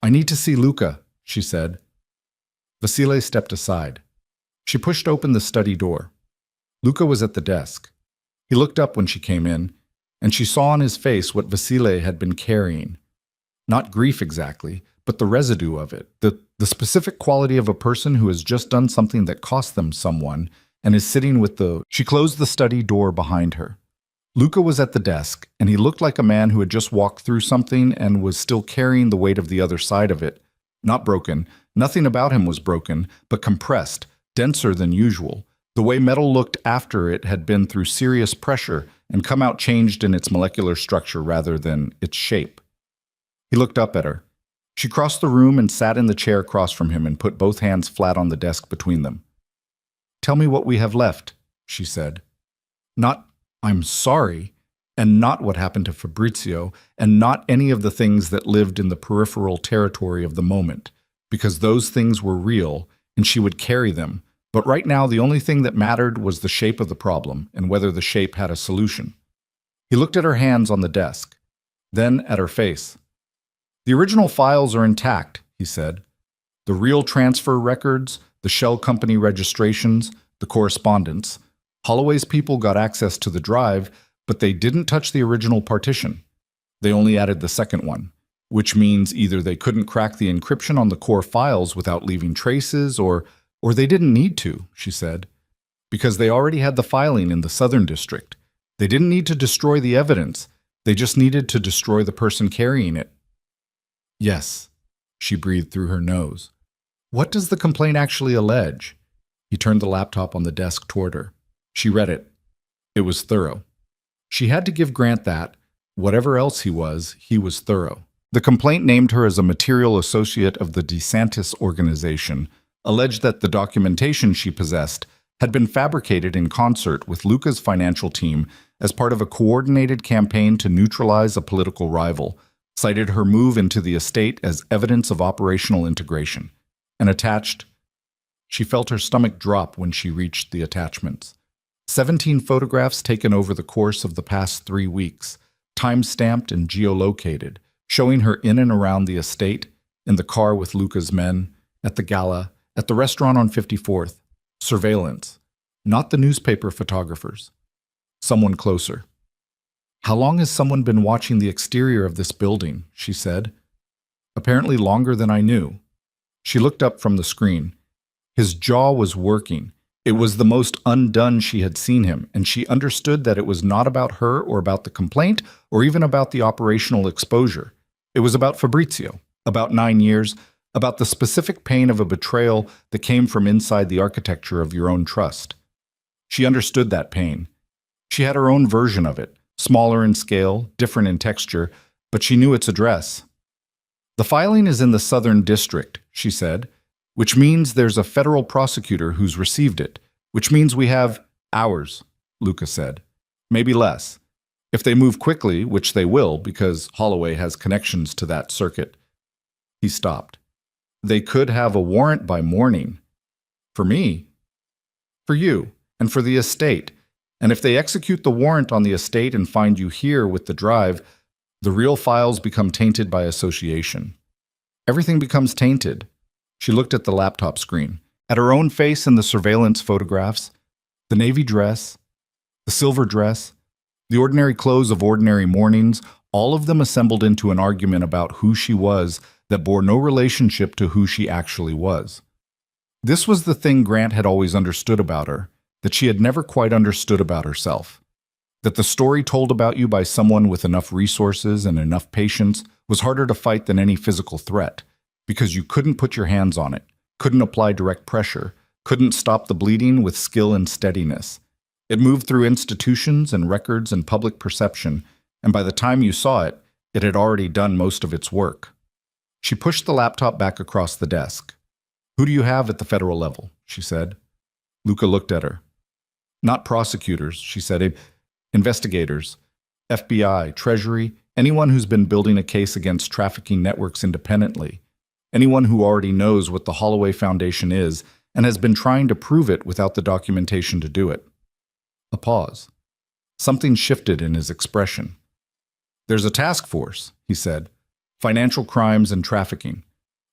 "I need to see Luca," she said. Vasile stepped aside. She pushed open the study door. Luca was at the desk. He looked up when she came in, and she saw on his face what Vasile had been carrying. Not grief exactly, but the residue of it, the specific quality of a person who has just done something that cost them someone, and is sitting with the... She closed the study door behind her. Luca was at the desk, and he looked like a man who had just walked through something and was still carrying the weight of the other side of it. Not broken. Nothing about him was broken, but compressed, denser than usual. The way metal looked after it had been through serious pressure and come out changed in its molecular structure rather than its shape. He looked up at her. She crossed the room and sat in the chair across from him and put both hands flat on the desk between them. "Tell me what we have left," she said. Not, "I'm sorry." and not what happened to Fabrizio, and not any of the things that lived in the peripheral territory of the moment, because those things were real, and she would carry them. But right now, the only thing that mattered was the shape of the problem and whether the shape had a solution. He looked at her hands on the desk, then at her face. "The original files are intact," he said. "The real transfer records, the shell company registrations, the correspondence. Holloway's people got access to the drive, but they didn't touch the original partition. They only added the second one, which means either they couldn't crack the encryption on the core files without leaving traces, or they didn't need to," she said, "because they already had the filing in the Southern District. They didn't need to destroy the evidence. They just needed to destroy the person carrying it." "Yes," she breathed through her nose. "What does the complaint actually allege?" He turned the laptop on the desk toward her. She read it. It was thorough. She had to give Grant that, whatever else he was thorough. The complaint named her as a material associate of the DeSantis organization, alleged that the documentation she possessed had been fabricated in concert with Luca's financial team as part of a coordinated campaign to neutralize a political rival, cited her move into the estate as evidence of operational integration, and attached. She felt her stomach drop when she reached the attachments. 17 photographs taken over the course of the past 3 weeks, time-stamped and geolocated, showing her in and around the estate, in the car with Luca's men, at the gala, at the restaurant on 54th. Surveillance, not the newspaper photographers. Someone closer. "How long has someone been watching the exterior of this building?" she said. "Apparently longer than I knew." She looked up from the screen. His jaw was working. It was the most undone she had seen him, and she understood that it was not about her or about the complaint or even about the operational exposure. It was about Fabrizio, about 9 years, about the specific pain of a betrayal that came from inside the architecture of your own trust. She understood that pain. She had her own version of it, smaller in scale, different in texture, but she knew its address. "The filing is in the Southern District," she said, "which means there's a federal prosecutor who's received it, which means we have hours," Luca said. "Maybe less. If they move quickly, which they will because Holloway has connections to that circuit." He stopped. "They could have a warrant by morning." "For me?" "For you, and for the estate. And if they execute the warrant on the estate and find you here with the drive, the real files become tainted by association. Everything becomes tainted." She looked at the laptop screen, at her own face in the surveillance photographs, the navy dress, the silver dress, the ordinary clothes of ordinary mornings, all of them assembled into an argument about who she was that bore no relationship to who she actually was. This was the thing Grant had always understood about her, that she had never quite understood about herself. That the story told about you by someone with enough resources and enough patience was harder to fight than any physical threat, because you couldn't put your hands on it, couldn't apply direct pressure, couldn't stop the bleeding with skill and steadiness. It moved through institutions and records and public perception, and by the time you saw it, it had already done most of its work. She pushed the laptop back across the desk. "Who do you have at the federal level?" she said. Luca looked at her. "Not prosecutors," she said. "Investigators. FBI, Treasury, anyone who's been building a case against trafficking networks independently. Anyone who already knows what the Holloway Foundation is and has been trying to prove it without the documentation to do it." A pause. Something shifted in his expression. "There's a task force," he said. "Financial crimes and trafficking.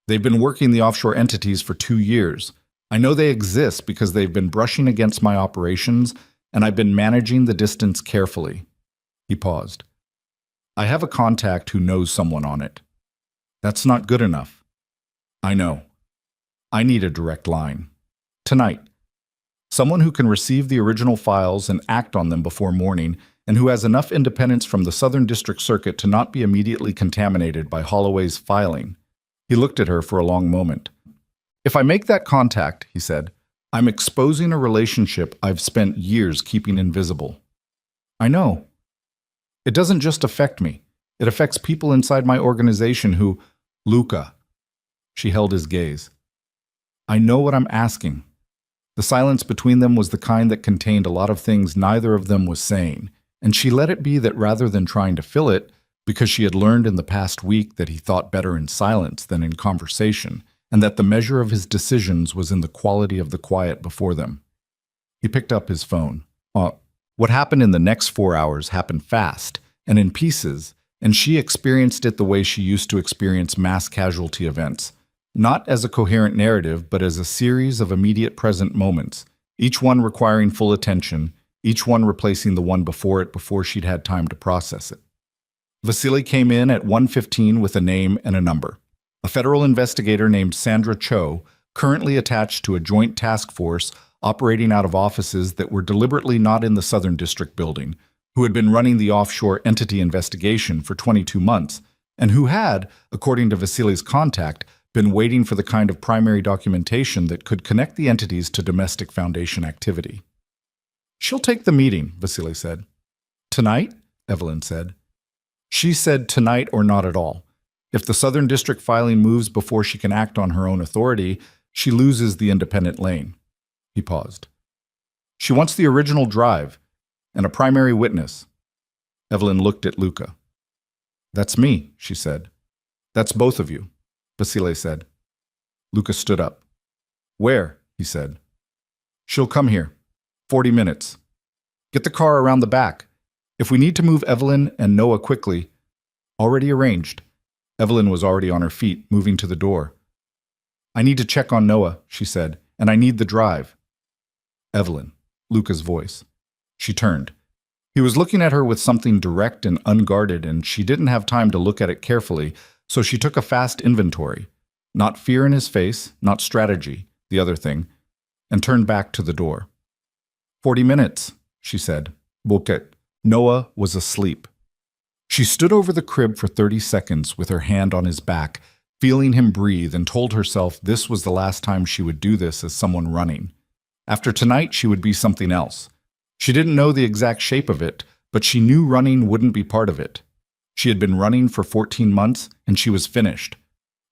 They've been working the offshore entities for 2 years. I know they exist because they've been brushing against my operations, and I've been managing the distance carefully." He paused. "I have a contact who knows someone on it." "That's not good enough." "I know. I need a direct line. Tonight. Someone who can receive the original files and act on them before morning, and who has enough independence from the Southern District Circuit to not be immediately contaminated by Holloway's filing." He looked at her for a long moment. "If I make that contact," he said, "I'm exposing a relationship I've spent years keeping invisible." "I know. It doesn't just affect me. It affects people inside my organization who—" "Luca." She held his gaze. "I know what I'm asking." The silence between them was the kind that contained a lot of things neither of them was saying. and she let it be that rather than trying to fill it, because she had learned in the past week that he thought better in silence than in conversation, and that the measure of his decisions was in the quality of the quiet before them. He picked up his phone. What happened in the next 4 hours happened fast, and in pieces, and she experienced it the way she used to experience mass casualty events, not as a coherent narrative, but as a series of immediate present moments, each one requiring full attention, each one replacing the one before it before she'd had time to process it. Vasily came in at 1:15 with a name and a number. A federal investigator named Sandra Cho, currently attached to a joint task force operating out of offices that were deliberately not in the Southern District building, who had been running the offshore entity investigation for 22 months, and who had, according to Vasily's contact, been waiting for the kind of primary documentation that could connect the entities to domestic foundation activity. "She'll take the meeting," Vasily said. "Tonight?" Evelyn said. She said tonight or not at all. If the Southern District filing moves before she can act on her own authority, she loses the independent lane. He paused. "She wants the original drive and a primary witness." Evelyn looked at Luca. "That's me," she said. "That's both of you," Vasily said. Luca stood up. "Where?" he said. "She'll come here. 40 minutes. Get the car around the back. If we need to move Evelyn and Noah quickly." "Already arranged." Evelyn was already on her feet, moving to the door. "I need to check on Noah," she said, "and I need the drive." "Evelyn," Luca's voice. She turned. He was looking at her with something direct and unguarded, and she didn't have time to look at it carefully, so she took a fast inventory. Not fear in his face, not strategy, the other thing, and turned back to the door. 40 minutes, she said. Buket. Noah was asleep. She stood over the crib for 30 seconds with her hand on his back, feeling him breathe, and told herself this was the last time she would do this as someone running. After tonight, she would be something else. She didn't know the exact shape of it, but she knew running wouldn't be part of it. She had been running for 14 months, and she was finished.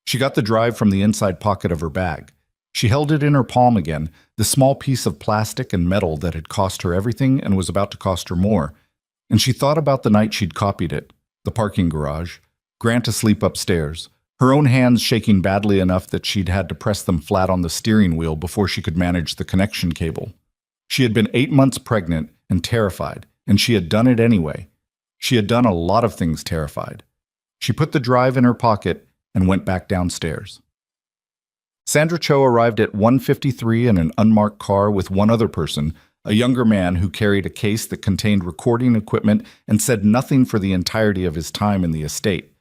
She got the drive from the inside pocket of her bag. She held it in her palm again, the small piece of plastic and metal that had cost her everything and was about to cost her more. And she thought about the night she'd copied it, the parking garage, Grant asleep upstairs, her own hands shaking badly enough that she'd had to press them flat on the steering wheel before she could manage the connection cable. She had been 8 months pregnant and terrified, and she had done it anyway. She had done a lot of things terrified. She put the drive in her pocket and went back downstairs. Sandra Cho arrived at 1:53 in an unmarked car with one other person, a younger man who carried a case that contained recording equipment and said nothing for the entirety of his time in the estate.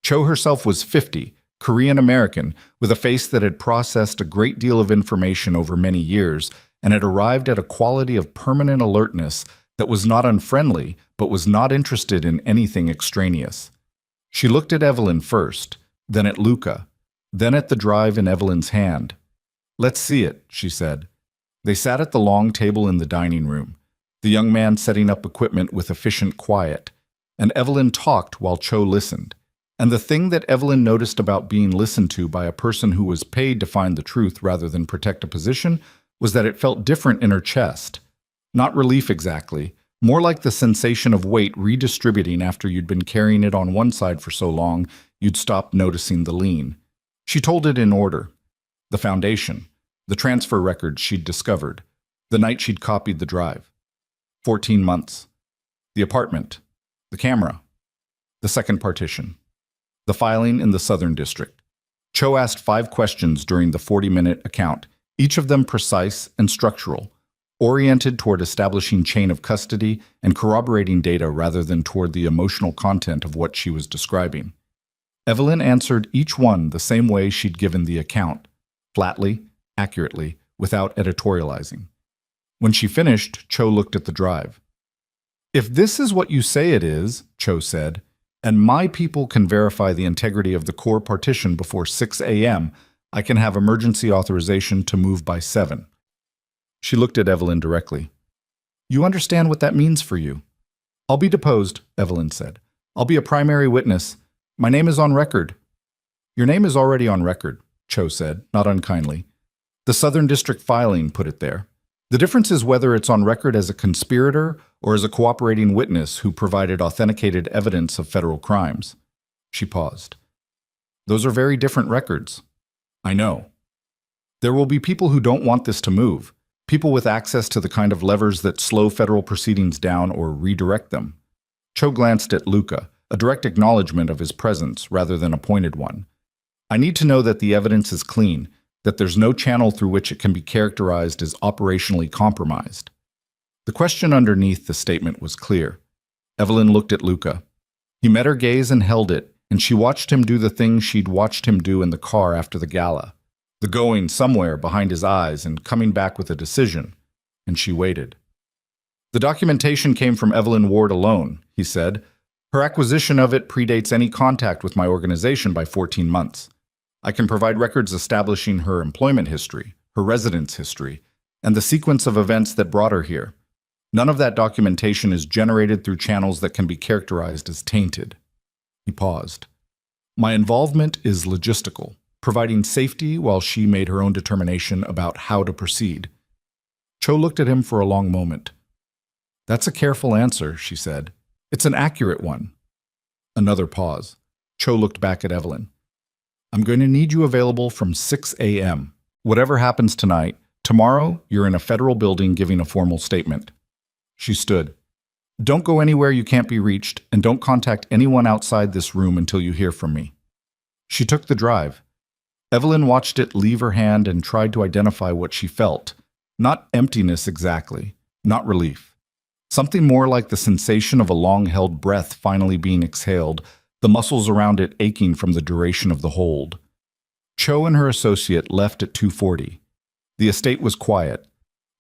Cho herself was 50, Korean-American, with a face that had processed a great deal of information over many years and had arrived at a quality of permanent alertness that was not unfriendly, but was not interested in anything extraneous. She looked at Evelyn first, then at Luca, then at the drive in Evelyn's hand. "Let's see it," she said. They sat at the long table in the dining room, the young man setting up equipment with efficient quiet, and Evelyn talked while Cho listened. And the thing that Evelyn noticed about being listened to by a person who was paid to find the truth rather than protect a position was that it felt different in her chest. Not relief exactly, more like the sensation of weight redistributing after you'd been carrying it on one side for so long you'd stopped noticing the lean. She told it in order. The foundation, the transfer records she'd discovered, the night she'd copied the drive. 14 months. The apartment, the camera, the second partition, the filing in the Southern District. Cho asked 5 questions during the 40-minute account, each of them precise and structural, oriented toward establishing chain of custody and corroborating data rather than toward the emotional content of what she was describing. Evelyn answered each one the same way she'd given the account, flatly, accurately, without editorializing. When she finished, Cho looked at the drive. "If this is what you say it is," Cho said, "and my people can verify the integrity of the core partition before 6 a.m., I can have emergency authorization to move by 7. She looked at Evelyn directly. "You understand what that means for you?" "I'll be deposed," Evelyn said. "I'll be a primary witness. My name is on record." "Your name is already on record," Cho said, not unkindly. "The Southern District filing put it there. The difference is whether it's on record as a conspirator or as a cooperating witness who provided authenticated evidence of federal crimes. She paused. Those are very different records. I know. There will be people who don't want this to move, people with access to the kind of levers that slow federal proceedings down or redirect them. Cho glanced at Luca, a direct acknowledgement of his presence rather than a pointed one. I need to know that the evidence is clean, that there's no channel through which it can be characterized as operationally compromised. The question underneath the statement was clear. Evelyn looked at Luca. He met her gaze and held it, and she watched him do the thing she'd watched him do in the car after the gala. The going somewhere behind his eyes and coming back with a decision, and she waited. The documentation came from Evelyn Ward alone, he said. Her acquisition of it predates any contact with my organization by 14 months. I can provide records establishing her employment history, her residence history, and the sequence of events that brought her here. None of that documentation is generated through channels that can be characterized as tainted. He paused. My involvement is logistical, providing safety while she made her own determination about how to proceed. Cho looked at him for a long moment. That's a careful answer, she said. It's an accurate one. Another pause. Cho looked back at Evelyn. I'm going to need you available from 6 a.m. Whatever happens tonight, tomorrow you're in a federal building giving a formal statement. She stood. Don't go anywhere you can't be reached, and don't contact anyone outside this room until you hear from me. She took the drive. Evelyn watched it leave her hand and tried to identify what she felt. Not emptiness exactly, not relief. Something more like the sensation of a long-held breath finally being exhaled, the muscles around it aching from the duration of the hold. Cho and her associate left at 2:40. The estate was quiet.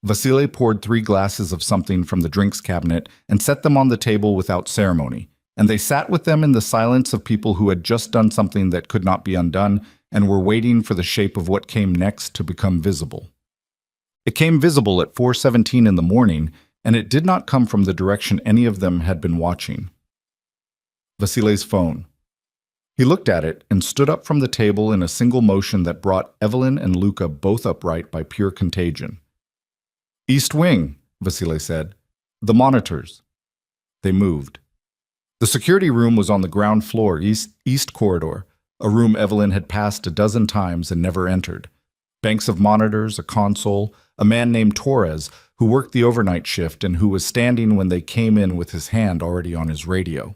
Vasily poured 3 glasses of something from the drinks cabinet and set them on the table without ceremony, and they sat with them in the silence of people who had just done something that could not be undone and were waiting for the shape of what came next to become visible. It came visible at 4:17 in the morning, and it did not come from the direction any of them had been watching. Vasily's phone. He looked at it and stood up from the table in a single motion that brought Evelyn and Luca both upright by pure contagion. East Wing, Vasily said. The monitors. They moved. The security room was on the ground floor, east corridor, a room Evelyn had passed a dozen times and never entered. Banks of monitors, a console, a man named Torres, who worked the overnight shift and who was standing when they came in with his hand already on his radio.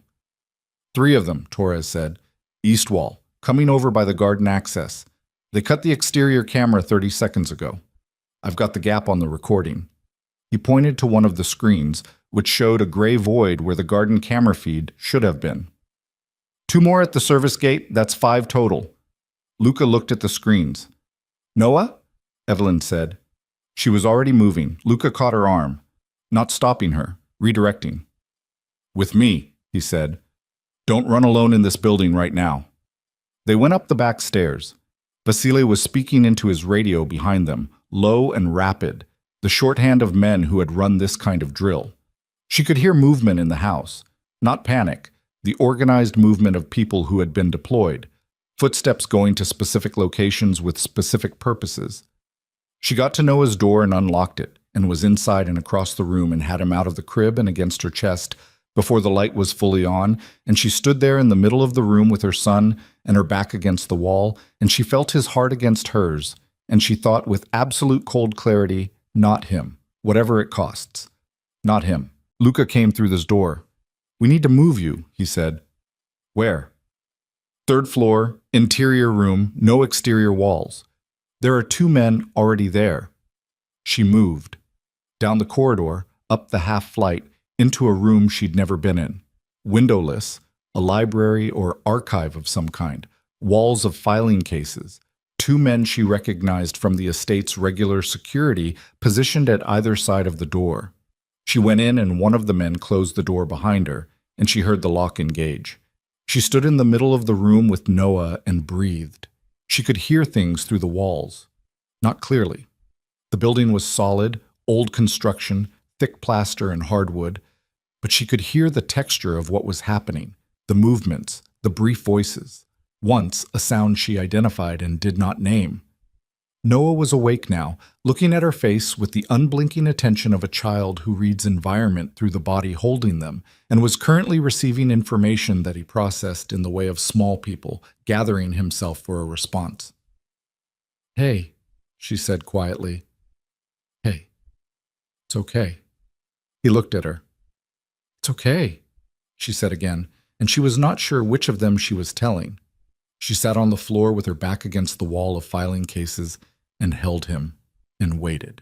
3 of them, Torres said. East wall, coming over by the garden access. They cut the exterior camera 30 seconds ago. I've got the gap on the recording. He pointed to one of the screens, which showed a gray void where the garden camera feed should have been. 2 more at the service gate, that's 5 total. Luca looked at the screens. Noah? Evelyn said. She was already moving. Luca caught her arm, not stopping her, redirecting. With me, he said. Don't run alone in this building right now. They went up the back stairs. Vasily was speaking into his radio behind them, low and rapid, the shorthand of men who had run this kind of drill. She could hear movement in the house, not panic, the organized movement of people who had been deployed, footsteps going to specific locations with specific purposes. She got to Noah's door and unlocked it, and was inside and across the room and had him out of the crib and against her chest before the light was fully on, and she stood there in the middle of the room with her son and her back against the wall, and she felt his heart against hers, and she thought with absolute cold clarity, not him, whatever it costs. Not him. Luca came through this door. We need to move you, he said. Where? 3rd floor, interior room, no exterior walls. There are 2 men already there. She moved. Down the corridor, up the half flight, into a room she'd never been in. Windowless, a library or archive of some kind, walls of filing cases. 2 men she recognized from the estate's regular security positioned at either side of the door. She went in and one of the men closed the door behind her, and she heard the lock engage. She stood in the middle of the room with Noah and breathed. She could hear things through the walls. Not clearly. The building was solid, old construction, thick plaster and hardwood, but she could hear the texture of what was happening, the movements, the brief voices. Once, a sound she identified and did not name. Noah was awake now, looking at her face with the unblinking attention of a child who reads environment through the body holding them, and was currently receiving information that he processed in the way of small people, gathering himself for a response. "Hey," she said quietly. "Hey, it's okay." He looked at her. "It's okay," she said again, and she was not sure which of them she was telling. She sat on the floor with her back against the wall of filing cases and held him and waited.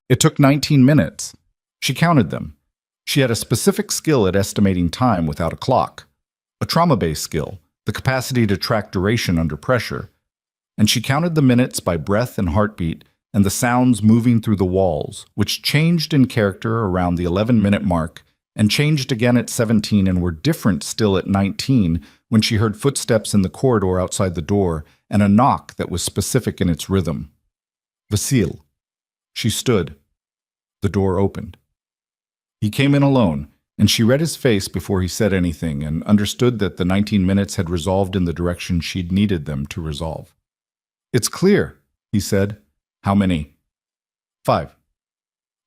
It took 19 minutes. She counted them. She had a specific skill at estimating time without a clock, a trauma-based skill, the capacity to track duration under pressure, and she counted the minutes by breath and heartbeat and the sounds moving through the walls, which changed in character around the 11-minute mark and changed again at 17 and were different still at 19 when she heard footsteps in the corridor outside the door and a knock that was specific in its rhythm. Vasil. She stood. The door opened. He came in alone, and she read his face before he said anything and understood that the 19 minutes had resolved in the direction she'd needed them to resolve. "It's clear," he said. "How many?" "5.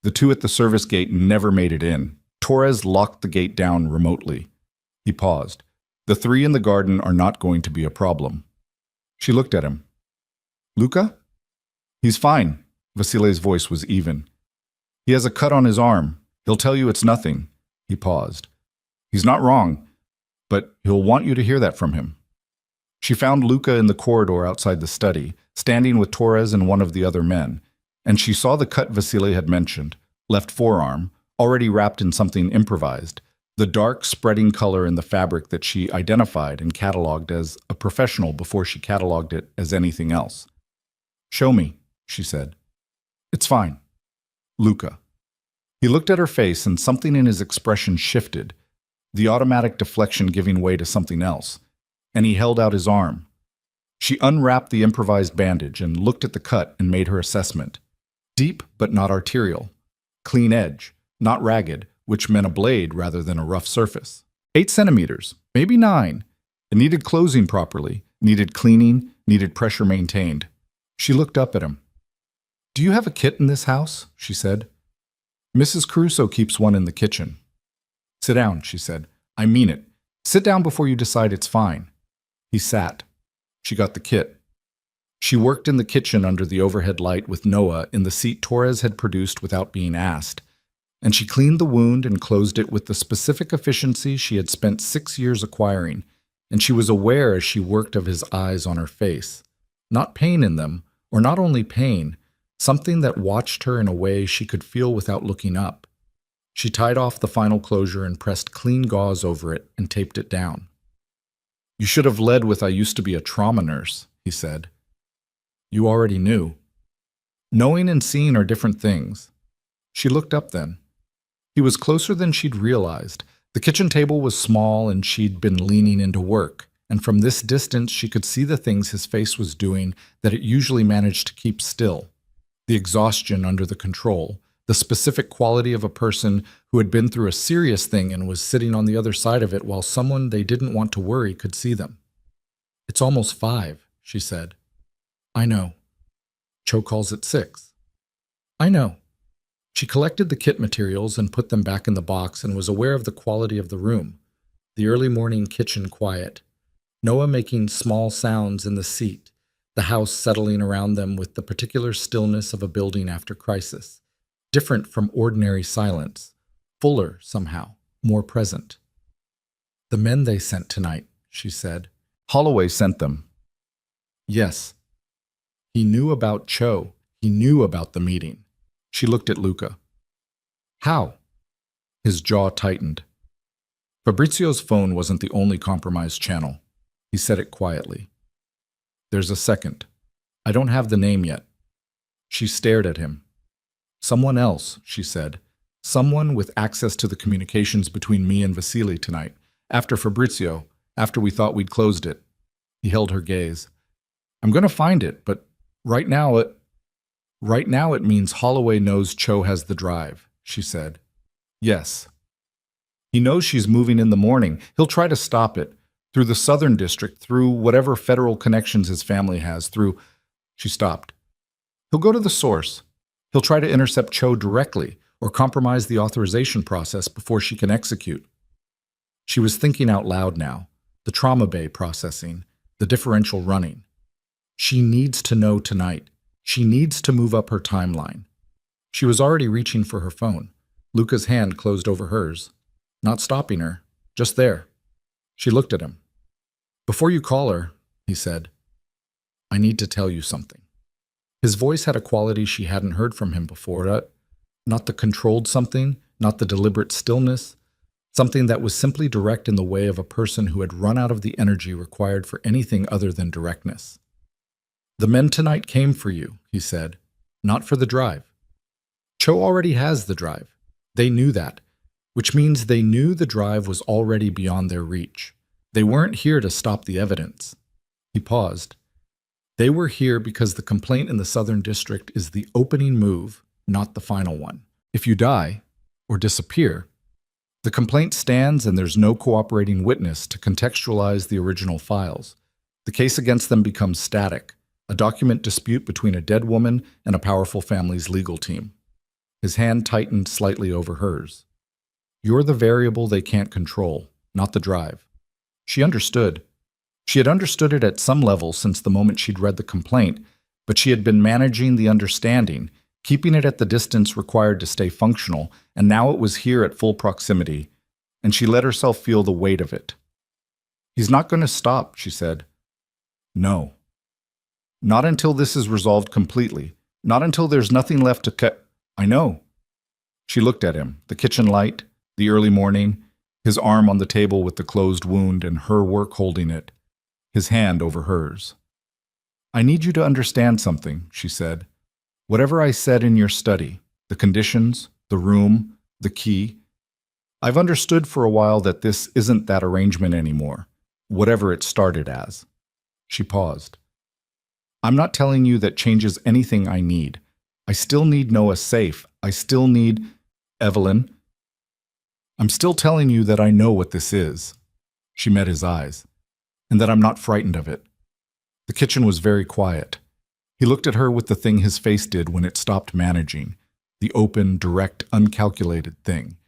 The 2 at the service gate never made it in. Torres locked the gate down remotely." He paused. "The 3 in the garden are not going to be a problem." She looked at him. "Luca?" "He's fine." Vasile's voice was even. "He has a cut on his arm. He'll tell you it's nothing." He paused. "He's not wrong, but he'll want you to hear that from him." She found Luca in the corridor outside the study, standing with Torres and one of the other men, and she saw the cut Vasile had mentioned, left forearm, already wrapped in something improvised, the dark, spreading color in the fabric that she identified and cataloged as a professional before she cataloged it as anything else. "Show me," she said. "It's fine." Luca. He looked at her face and something in his expression shifted, the automatic deflection giving way to something else, and he held out his arm. She unwrapped the improvised bandage and looked at the cut and made her assessment. Deep but not arterial. Clean edge, not ragged, which meant a blade rather than a rough surface. 8 centimeters, maybe 9. It needed closing properly, needed cleaning, needed pressure maintained. She looked up at him. "Do you have a kit in this house?" she said. "Mrs. Caruso keeps one in the kitchen." "Sit down," she said. "I mean it. Sit down before you decide it's fine." He sat. She got the kit. She worked in the kitchen under the overhead light with Noah in the seat Torres had produced without being asked, and she cleaned the wound and closed it with the specific efficiency she had spent 6 years acquiring, and she was aware as she worked of his eyes on her face. Not pain in them, or not only pain, something that watched her in a way she could feel without looking up. She tied off the final closure and pressed clean gauze over it and taped it down. "You should have led with 'I used to be a trauma nurse,'" he said. "You already knew." Knowing and seeing are different things. She looked up then. He was closer than she'd realized. The kitchen table was small and she'd been leaning into work, and from this distance she could see the things his face was doing that it usually managed to keep still. The exhaustion under the control, the specific quality of a person who had been through a serious thing and was sitting on the other side of it while someone they didn't want to worry could see them. "It's almost 5, she said. "I know. Cho calls it 6. "I know." She collected the kit materials and put them back in the box and was aware of the quality of the room, the early morning kitchen quiet, Noah making small sounds in the seat, the house settling around them with the particular stillness of a building after crisis, different from ordinary silence, fuller somehow, more present. "The men they sent tonight," she said. "Holloway sent them." "Yes." He knew about Cho. He knew about the meeting. She looked at Luca. "How?" His jaw tightened. Fabrizio's phone wasn't the only compromised channel. He said it quietly. "There's a second. I don't have the name yet." She stared at him. "Someone else," she said. "Someone with access to the communications between me and Vasily tonight. After Fabrizio, after we thought we'd closed it." He held her gaze. "I'm going to find it, but right now it means Holloway knows Cho has the drive," she said. "Yes. He knows she's moving in the morning. He'll try to stop it. Through the Southern District, through whatever federal connections his family has, through—" She stopped. He'll go to the source. He'll try to intercept Cho directly or compromise the authorization process before she can execute. She was thinking out loud now, the trauma bay processing, the differential running. She needs to know tonight. She needs to move up her timeline. She was already reaching for her phone. Luca's hand closed over hers, not stopping her, just there. She looked at him. "Before you call her," he said, "I need to tell you something." His voice had a quality she hadn't heard from him before, not the controlled something, not the deliberate stillness, something that was simply direct in the way of a person who had run out of the energy required for anything other than directness. "The men tonight came for you," he said, "not for the drive. Cho already has the drive. They knew that, which means they knew the drive was already beyond their reach. They weren't here to stop the evidence." He paused. "They were here because the complaint in the Southern District is the opening move, not the final one. If you die or disappear, the complaint stands and there's no cooperating witness to contextualize the original files. The case against them becomes static, a document dispute between a dead woman and a powerful family's legal team." His hand tightened slightly over hers. "You're the variable they can't control, not the drive." She understood. She had understood it at some level since the moment she'd read the complaint, but she had been managing the understanding, keeping it at the distance required to stay functional, and now it was here at full proximity, and she let herself feel the weight of it. "He's not going to stop," she said. "No. Not until this is resolved completely. Not until there's nothing left to cut." "I know." She looked at him, the kitchen light, the early morning, his arm on the table with the closed wound and her work holding it, his hand over hers. "I need you to understand something," she said. "Whatever I said in your study, the conditions, the room, the key, I've understood for a while that this isn't that arrangement anymore, whatever it started as." She paused. "I'm not telling you that changes anything I need. I still need Noah safe. I still need Evelyn. I'm still telling you that I know what this is." She met his eyes. "And that I'm not frightened of it." The kitchen was very quiet. He looked at her with the thing his face did when it stopped managing, the open, direct, uncalculated thing.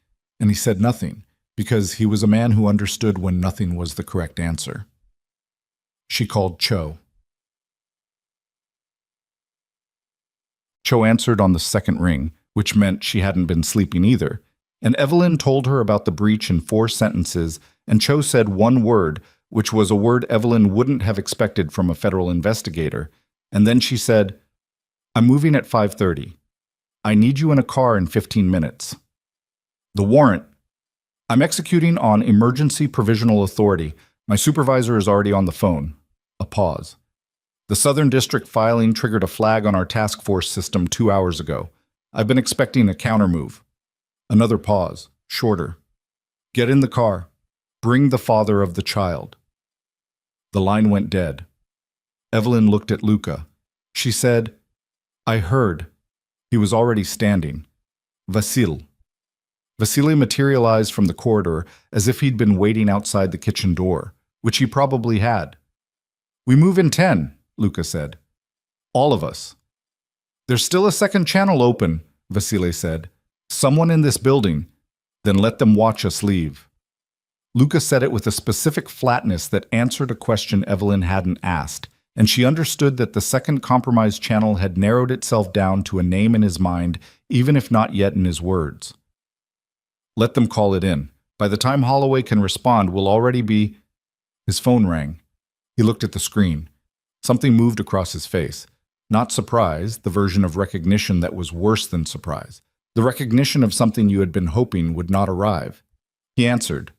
And he said nothing, because he was a man who understood when nothing was the correct answer. She called Cho. Cho answered on the second ring, which meant she hadn't been sleeping either, and Evelyn told her about the breach in 4 sentences, and Cho said one word, which was a word Evelyn wouldn't have expected from a federal investigator, and then she said, "I'm moving at 5:30. I need you in a car in 15 minutes. The warrant. I'm executing on emergency provisional authority. My supervisor is already on the phone." A pause. "The Southern District filing triggered a flag on our task force system 2 hours ago. I've been expecting a countermove." Another pause, shorter. "Get in the car. Bring the father of the child." The line went dead. Evelyn looked at Luca. She said, "I heard." He was already standing. "Vasil." Vasily materialized from the corridor as if he'd been waiting outside the kitchen door, which he probably had. "We move in 10, Luca said. "All of us." "There's still a second channel open," Vasily said. "Someone in this building. Then let them watch us leave." Luca said it with a specific flatness that answered a question Evelyn hadn't asked, and she understood that the second compromise channel had narrowed itself down to a name in his mind, even if not yet in his words. "Let them call it in. By the time Holloway can respond, we'll already be—" His phone rang. He looked at the screen. Something moved across his face. Not surprise, the version of recognition that was worse than surprise. The recognition of something you had been hoping would not arrive. He answered,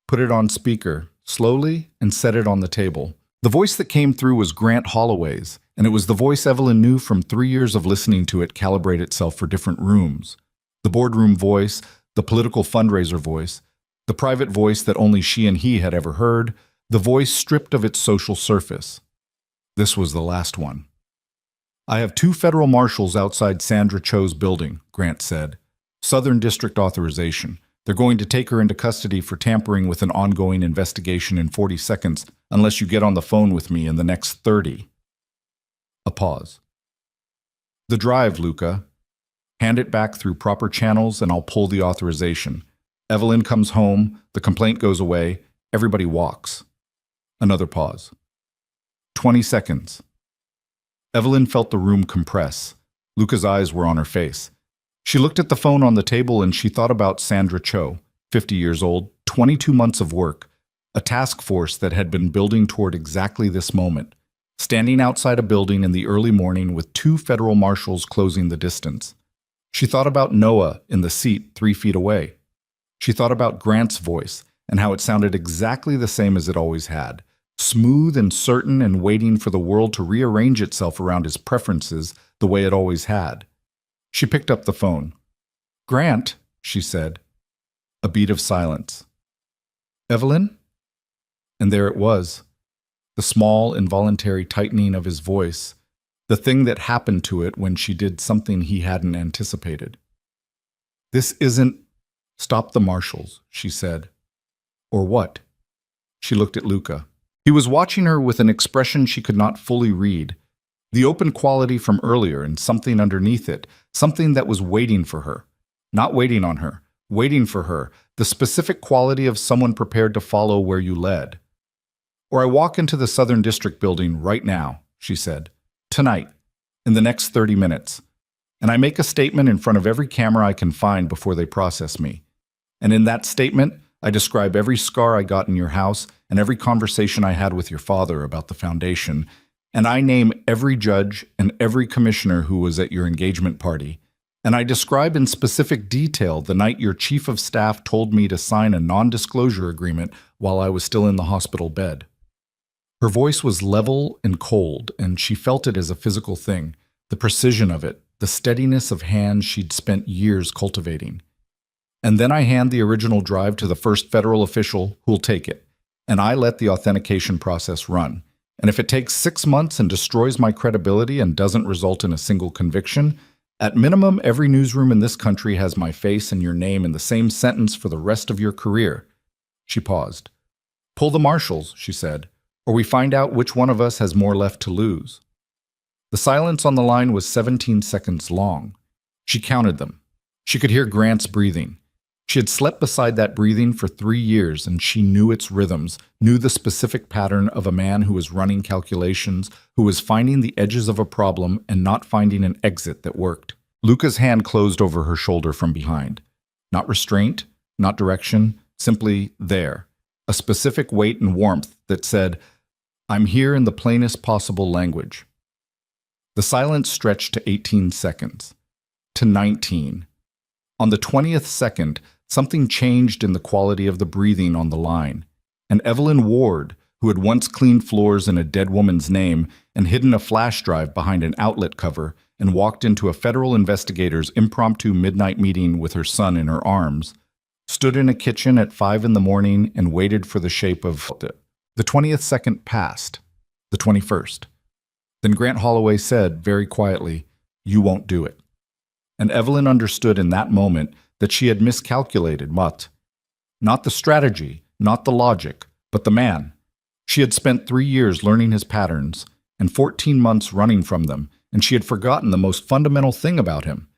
put it on speaker, slowly, and set it on the table. The voice that came through was Grant Holloway's, and it was the voice Evelyn knew from 3 years of listening to it calibrate itself for different rooms. The boardroom voice, the political fundraiser voice, the private voice that only she and he had ever heard, the voice stripped of its social surface. This was the last one. "I have 2 federal marshals outside Sandra Cho's building," Grant said. "Southern District authorization. They're going to take her into custody for tampering with an ongoing investigation in 40 seconds unless you get on the phone with me in the next 30. A pause. The drive, Luca. Hand it back through proper channels and I'll pull the authorization. Evelyn comes home, the complaint goes away, everybody walks. Another pause. 20 seconds. Evelyn felt the room compress. Luca's eyes were on her face. She looked at the phone on the table and she thought about Sandra Cho, 50 years old, 22 months of work, a task force that had been building toward exactly this moment, standing outside a building in the early morning with 2 federal marshals closing the distance. She thought about Noah in the seat 3 feet away. She thought about Grant's voice and how it sounded exactly the same as it always had, smooth and certain and waiting for the world to rearrange itself around his preferences the way it always had. She picked up the phone. "Grant," she said. A beat of silence. "Evelyn?" And there it was, the small, involuntary tightening of his voice, the thing that happened to it when she did something he hadn't anticipated. "This isn't—" "Stop the marshals," she said. "Or what?" She looked at Luca. He was watching her with an expression she could not fully read, the open quality from earlier and something underneath it, something that was waiting for her. Not waiting on her, waiting for her, the specific quality of someone prepared to follow where you led. "Or I walk into the Southern District building right now," she said. "Tonight, in the next 30 minutes. And I make a statement in front of every camera I can find before they process me. And in that statement, I describe every scar I got in your house and every conversation I had with your father about the foundation, and I name every judge and every commissioner who was at your engagement party, and I describe in specific detail the night your chief of staff told me to sign a non-disclosure agreement while I was still in the hospital bed." Her voice was level and cold, and she felt it as a physical thing, the precision of it, the steadiness of hands she'd spent years cultivating. "And then I hand the original drive to the first federal official who'll take it, and I let the authentication process run. And if it takes 6 months and destroys my credibility and doesn't result in a single conviction, at minimum, every newsroom in this country has my face and your name in the same sentence for the rest of your career." She paused. "Pull the marshals," she said, "or we find out which one of us has more left to lose." The silence on the line was 17 seconds long. She counted them. She could hear Grant's breathing. She had slept beside that breathing for 3 years, and she knew its rhythms, knew the specific pattern of a man who was running calculations, who was finding the edges of a problem and not finding an exit that worked. Luca's hand closed over her shoulder from behind. Not restraint, not direction, simply there. A specific weight and warmth that said, "I'm here in the plainest possible language." The silence stretched to 18 seconds. To 19. On the 20th second, something changed in the quality of the breathing on the line. And Evelyn Ward, who had once cleaned floors in a dead woman's name and hidden a flash drive behind an outlet cover and walked into a federal investigator's impromptu midnight meeting with her son in her arms, stood in a kitchen at 5 in the morning and waited for the shape of it. The 20th second passed. The 21st. Then Grant Holloway said, very quietly, "You won't do it." And Evelyn understood in that moment that she had miscalculated Mutt. Not the strategy, not the logic, but the man. She had spent 3 years learning his patterns and 14 months running from them, and she had forgotten the most fundamental thing about him,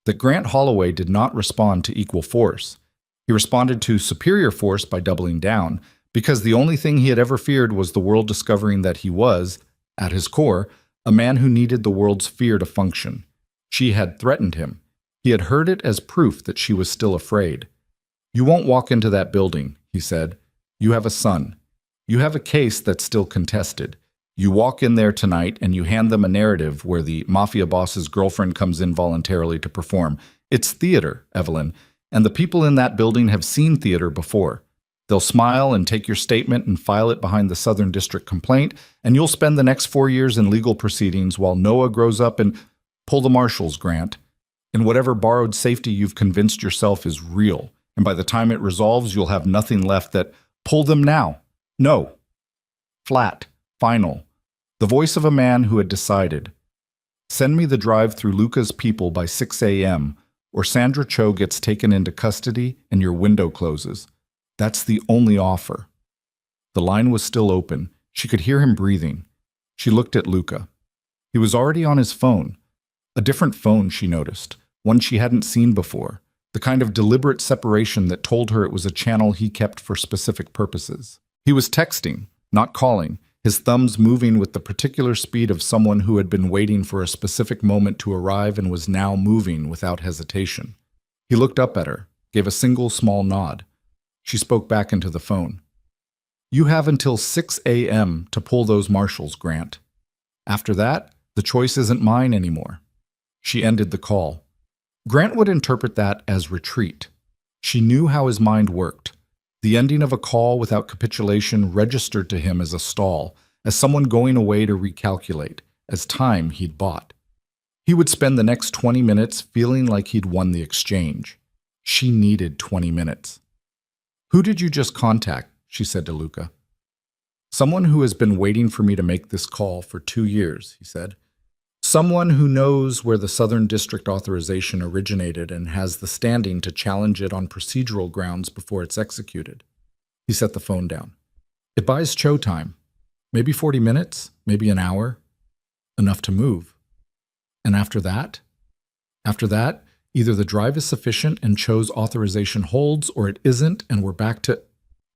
that Grant Holloway did not respond to equal force. He responded to superior force by doubling down, because the only thing he had ever feared was the world discovering that he was, at his core, a man who needed the world's fear to function. She had threatened him. He had heard it as proof that she was still afraid. "You won't walk into that building," he said. "You have a son. You have a case that's still contested. You walk in there tonight and you hand them a narrative where the Mafia Boss's girlfriend comes in voluntarily to perform. It's theater, Evelyn, and the people in that building have seen theater before. They'll smile and take your statement and file it behind the Southern District complaint, and you'll spend the next 4 years in legal proceedings while Noah grows up and—" "Pull the marshals, Grant. In whatever borrowed safety you've convinced yourself is real, and by the time it resolves, you'll have nothing left that—" "Pull them now. No." Flat, final. The voice of a man who had decided. "Send me the drive through Luca's people by 6 a.m., or Sandra Cho gets taken into custody and your window closes. That's the only offer." The line was still open. She could hear him breathing. She looked at Luca. He was already on his phone. A different phone, she noticed, one she hadn't seen before, the kind of deliberate separation that told her it was a channel he kept for specific purposes. He was texting, not calling, his thumbs moving with the particular speed of someone who had been waiting for a specific moment to arrive and was now moving without hesitation. He looked up at her, gave a single small nod. She spoke back into the phone. "You have until 6 a.m. to pull those marshals, Grant. After that, the choice isn't mine anymore." She ended the call. Grant would interpret that as retreat. She knew how his mind worked. The ending of a call without capitulation registered to him as a stall, as someone going away to recalculate, as time he'd bought. He would spend the next 20 minutes feeling like he'd won the exchange. She needed 20 minutes. "Who did you just contact?" she said to Luca. "Someone who has been waiting for me to make this call for 2 years," he said. "Someone who knows where the Southern District authorization originated and has the standing to challenge it on procedural grounds before it's executed." He set the phone down. "It buys Cho time. Maybe 40 minutes, maybe an hour. Enough to move. And after that? After that, either the drive is sufficient and Cho's authorization holds, or it isn't and we're back to—"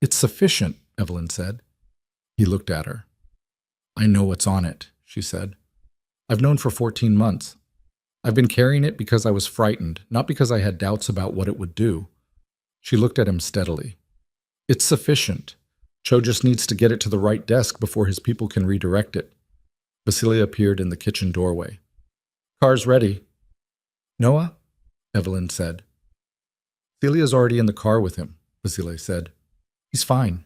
"It's sufficient," Evelyn said. He looked at her. "I know what's on it," she said. "I've known for 14 months. I've been carrying it because I was frightened, not because I had doubts about what it would do." She looked at him steadily. "It's sufficient. Cho just needs to get it to the right desk before his people can redirect it." Vasilia appeared in the kitchen doorway. "Car's ready." "Noah?" Evelyn said. "Celia's already in the car with him," Vasilia said. "He's fine."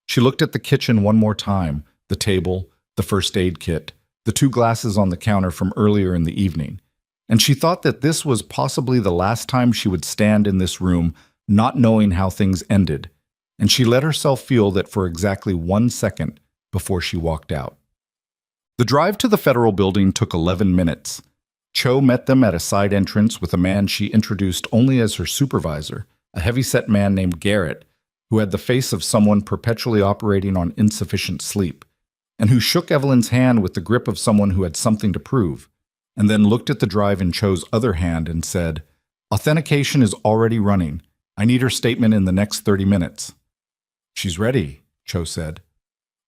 She looked at the kitchen one more time, the table, the first aid kit, the 2 glasses on the counter from earlier in the evening, and she thought that this was possibly the last time she would stand in this room not knowing how things ended, and she let herself feel that for exactly 1 second before she walked out. The drive to the federal building took 11 minutes. Cho met them at a side entrance with a man she introduced only as her supervisor, a heavy-set man named Garrett, who had the face of someone perpetually operating on insufficient sleep, and who shook Evelyn's hand with the grip of someone who had something to prove, and then looked at the drive in Cho's other hand and said, "Authentication is already running. I need her statement in the next 30 minutes. "She's ready," Cho said.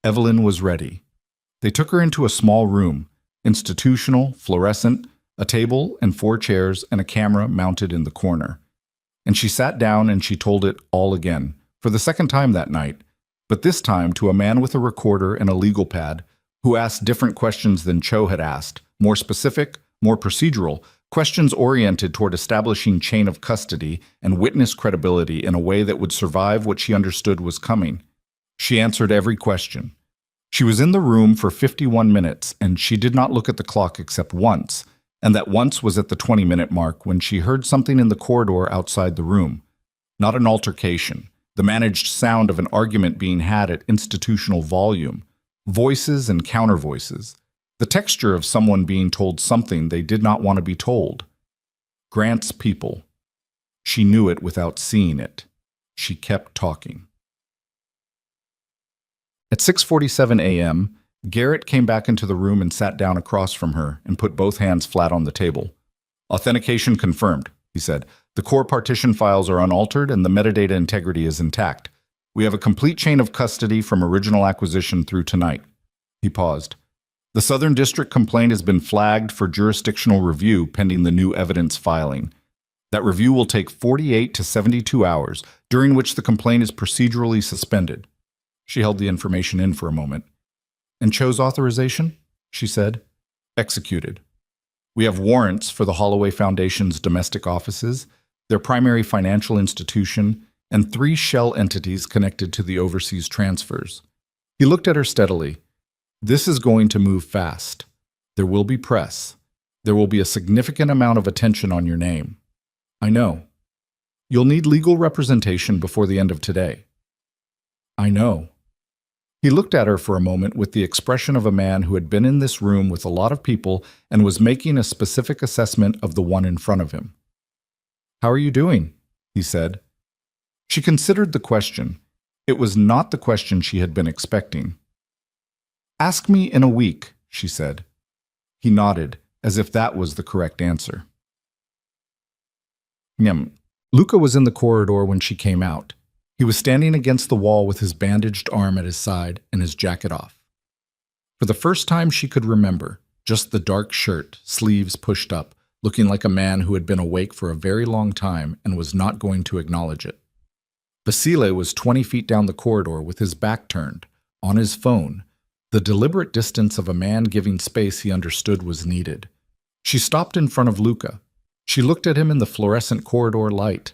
Evelyn was ready. They took her into a small room, institutional, fluorescent, a table and 4 chairs and a camera mounted in the corner. And she sat down and she told it all again, for the second time that night, but this time to a man with a recorder and a legal pad who asked different questions than Cho had asked, more specific, more procedural, questions oriented toward establishing chain of custody and witness credibility in a way that would survive what she understood was coming. She answered every question. She was in the room for 51 minutes, and she did not look at the clock except once, and that once was at the 20-minute mark when she heard something in the corridor outside the room. Not an altercation, the managed sound of an argument being had at institutional volume, voices and counter-voices, the texture of someone being told something they did not want to be told. Grant's people. She knew it without seeing it. She kept talking. At 6:47 a.m., Garrett came back into the room and sat down across from her and put both hands flat on the table. "Authentication confirmed," he said. "The core partition files are unaltered and the metadata integrity is intact. We have a complete chain of custody from original acquisition through tonight." He paused. "The Southern District complaint has been flagged for jurisdictional review pending the new evidence filing. That review will take 48 to 72 hours, during which the complaint is procedurally suspended." She held the information in for a moment. "And Cho's authorization?" she said. "Executed. We have warrants for the Holloway Foundation's domestic offices, their primary financial institution, and 3 shell entities connected to the overseas transfers." He looked at her steadily. "This is going to move fast. There will be press. There will be a significant amount of attention on your name. I know. You'll need legal representation before the end of today. I know." He looked at her for a moment with the expression of a man who had been in this room with a lot of people and was making a specific assessment of the one in front of him. "How are you doing?" he said. She considered the question. It was not the question she had been expecting. "Ask me in a week," she said. He nodded, as if that was the correct answer. Nyam. Luca was in the corridor when she came out. He was standing against the wall with his bandaged arm at his side and his jacket off. For the first time she could remember, just the dark shirt, sleeves pushed up, looking like a man who had been awake for a very long time and was not going to acknowledge it. Basile was 20 feet down the corridor with his back turned, on his phone, the deliberate distance of a man giving space he understood was needed. She stopped in front of Luca. She looked at him in the fluorescent corridor light.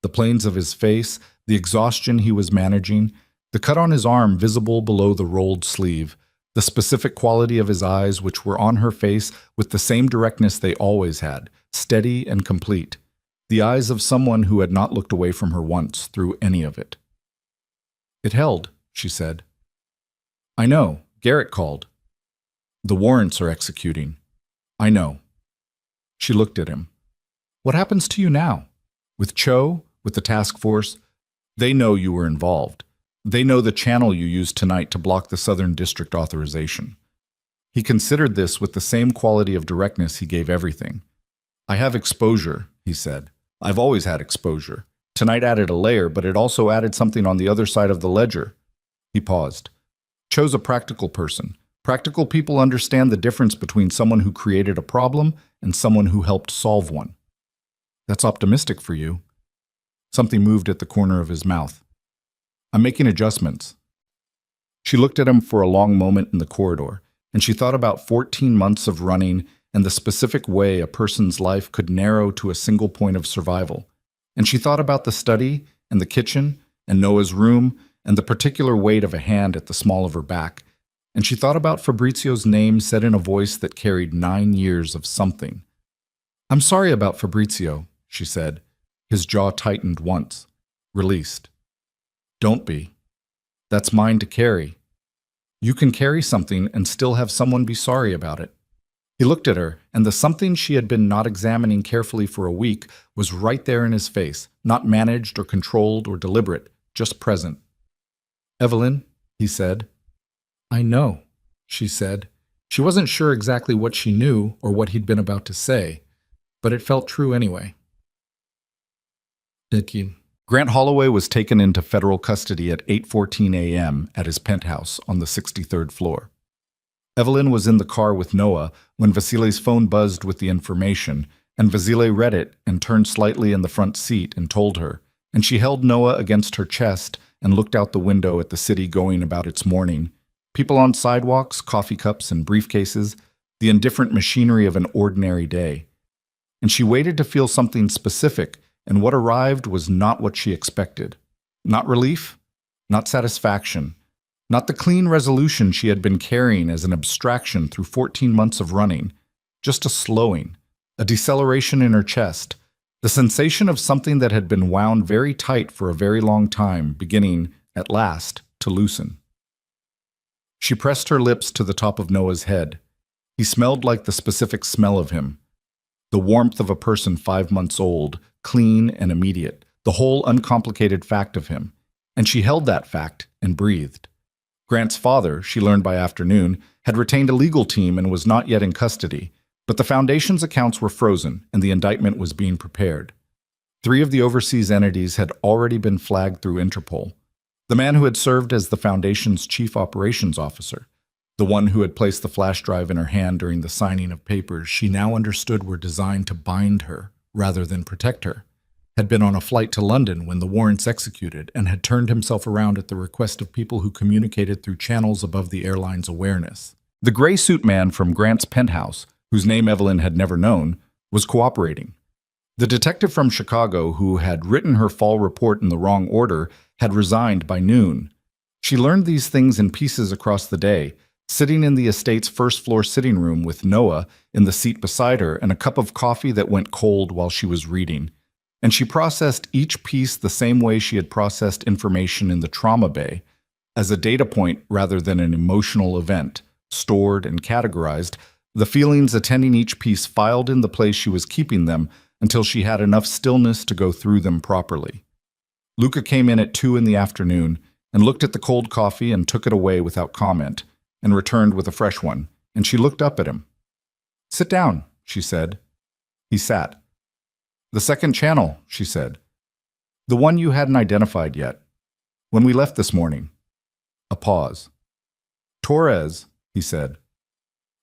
The planes of his face, the exhaustion he was managing, the cut on his arm visible below the rolled sleeve, the specific quality of his eyes which were on her face with the same directness they always had, steady and complete. The eyes of someone who had not looked away from her once through any of it. "It held," she said. "I know. Garrett called. The warrants are executing. I know." She looked at him. "What happens to you now? With Cho? With the task force? They know you were involved. They know the channel you used tonight to block the Southern District authorization." He considered this with the same quality of directness he gave everything. "I have exposure," he said. "I've always had exposure. Tonight added a layer, but it also added something on the other side of the ledger." He paused. "Cho's a practical person. Practical people understand the difference between someone who created a problem and someone who helped solve one." "That's optimistic for you." Something moved at the corner of his mouth. "I'm making adjustments." She looked at him for a long moment in the corridor, and she thought about 14 months of running and the specific way a person's life could narrow to a single point of survival. And she thought about the study and the kitchen and Noah's room and the particular weight of a hand at the small of her back. And she thought about Fabrizio's name said in a voice that carried 9 years of something. "I'm sorry about Fabrizio," she said. His jaw tightened once, released. "Don't be. That's mine to carry. You can carry something and still have someone be sorry about it." He looked at her, and the something she had been not examining carefully for a week was right there in his face, not managed or controlled or deliberate, just present. "Evelyn," he said. "I know," she said. She wasn't sure exactly what she knew or what he'd been about to say, but it felt true anyway. Grant Holloway was taken into federal custody at 8:14 a.m. at his penthouse on the 63rd floor. Evelyn was in the car with Noah when Vasile's phone buzzed with the information, and Vasile read it and turned slightly in the front seat and told her, and she held Noah against her chest and looked out the window at the city going about its morning. People on sidewalks, coffee cups, and briefcases, the indifferent machinery of an ordinary day. And she waited to feel something specific, and what arrived was not what she expected. Not relief, not satisfaction, not the clean resolution she had been carrying as an abstraction through 14 months of running, just a slowing, a deceleration in her chest, the sensation of something that had been wound very tight for a very long time, beginning, at last, to loosen. She pressed her lips to the top of Noah's head. He smelled like the specific smell of him, the warmth of a person 5 months old, clean and immediate, the whole uncomplicated fact of him, and she held that fact and breathed. Grant's father, she learned by afternoon, had retained a legal team and was not yet in custody, but the Foundation's accounts were frozen and the indictment was being prepared. 3 of the overseas entities had already been flagged through Interpol. The man who had served as the Foundation's chief operations officer, the one who had placed the flash drive in her hand during the signing of papers she now understood were designed to bind her rather than protect her, had been on a flight to London when the warrants executed and had turned himself around at the request of people who communicated through channels above the airline's awareness. The gray suit man from Grant's penthouse, whose name Evelyn had never known, was cooperating. The detective from Chicago who had written her fall report in the wrong order had resigned by noon. She learned these things in pieces across the day, sitting in the estate's first-floor sitting room with Noah in the seat beside her and a cup of coffee that went cold while she was reading. And she processed each piece the same way she had processed information in the trauma bay, as a data point rather than an emotional event, stored and categorized, the feelings attending each piece filed in the place she was keeping them until she had enough stillness to go through them properly. Luca came in at 2 in the afternoon and looked at the cold coffee and took it away without comment, and returned with a fresh one, and she looked up at him. Sit down, she said. He sat. The second channel, she said. The one you hadn't identified yet. When we left this morning. A pause. Torres, he said.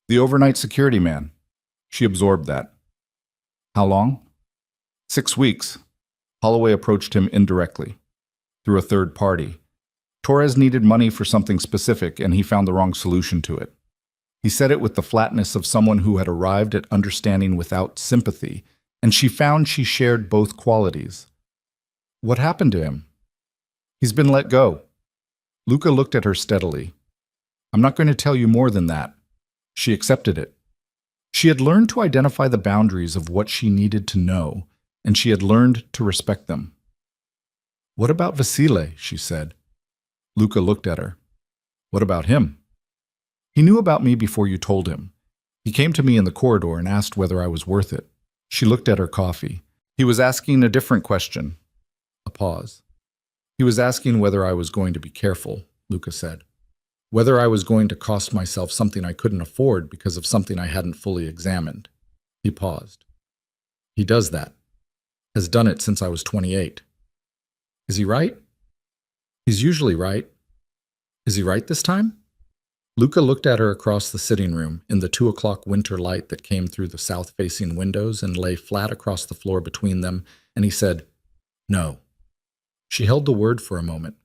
The overnight security man. She absorbed that. How long? 6 weeks. Holloway approached him indirectly, through a third party. Torres needed money for something specific, and he found the wrong solution to it. He said it with the flatness of someone who had arrived at understanding without sympathy, and she found she shared both qualities. What happened to him? He's been let go. Luca looked at her steadily. I'm not going to tell you more than that. She accepted it. She had learned to identify the boundaries of what she needed to know, and she had learned to respect them. What about Vasile? She said. Luca looked at her. What about him? He knew about me before you told him. He came to me in the corridor and asked whether I was worth it. She looked at her coffee. He was asking a different question. A pause. He was asking whether I was going to be careful, Luca said. Whether I was going to cost myself something I couldn't afford because of something I hadn't fully examined. He paused. He does that. Has done it since I was 28. Is he right? He's usually right. Is he right this time? Luca looked at her across the sitting room in the 2 o'clock winter light that came through the south-facing windows and lay flat across the floor between them, and he said, No. She held the word for a moment.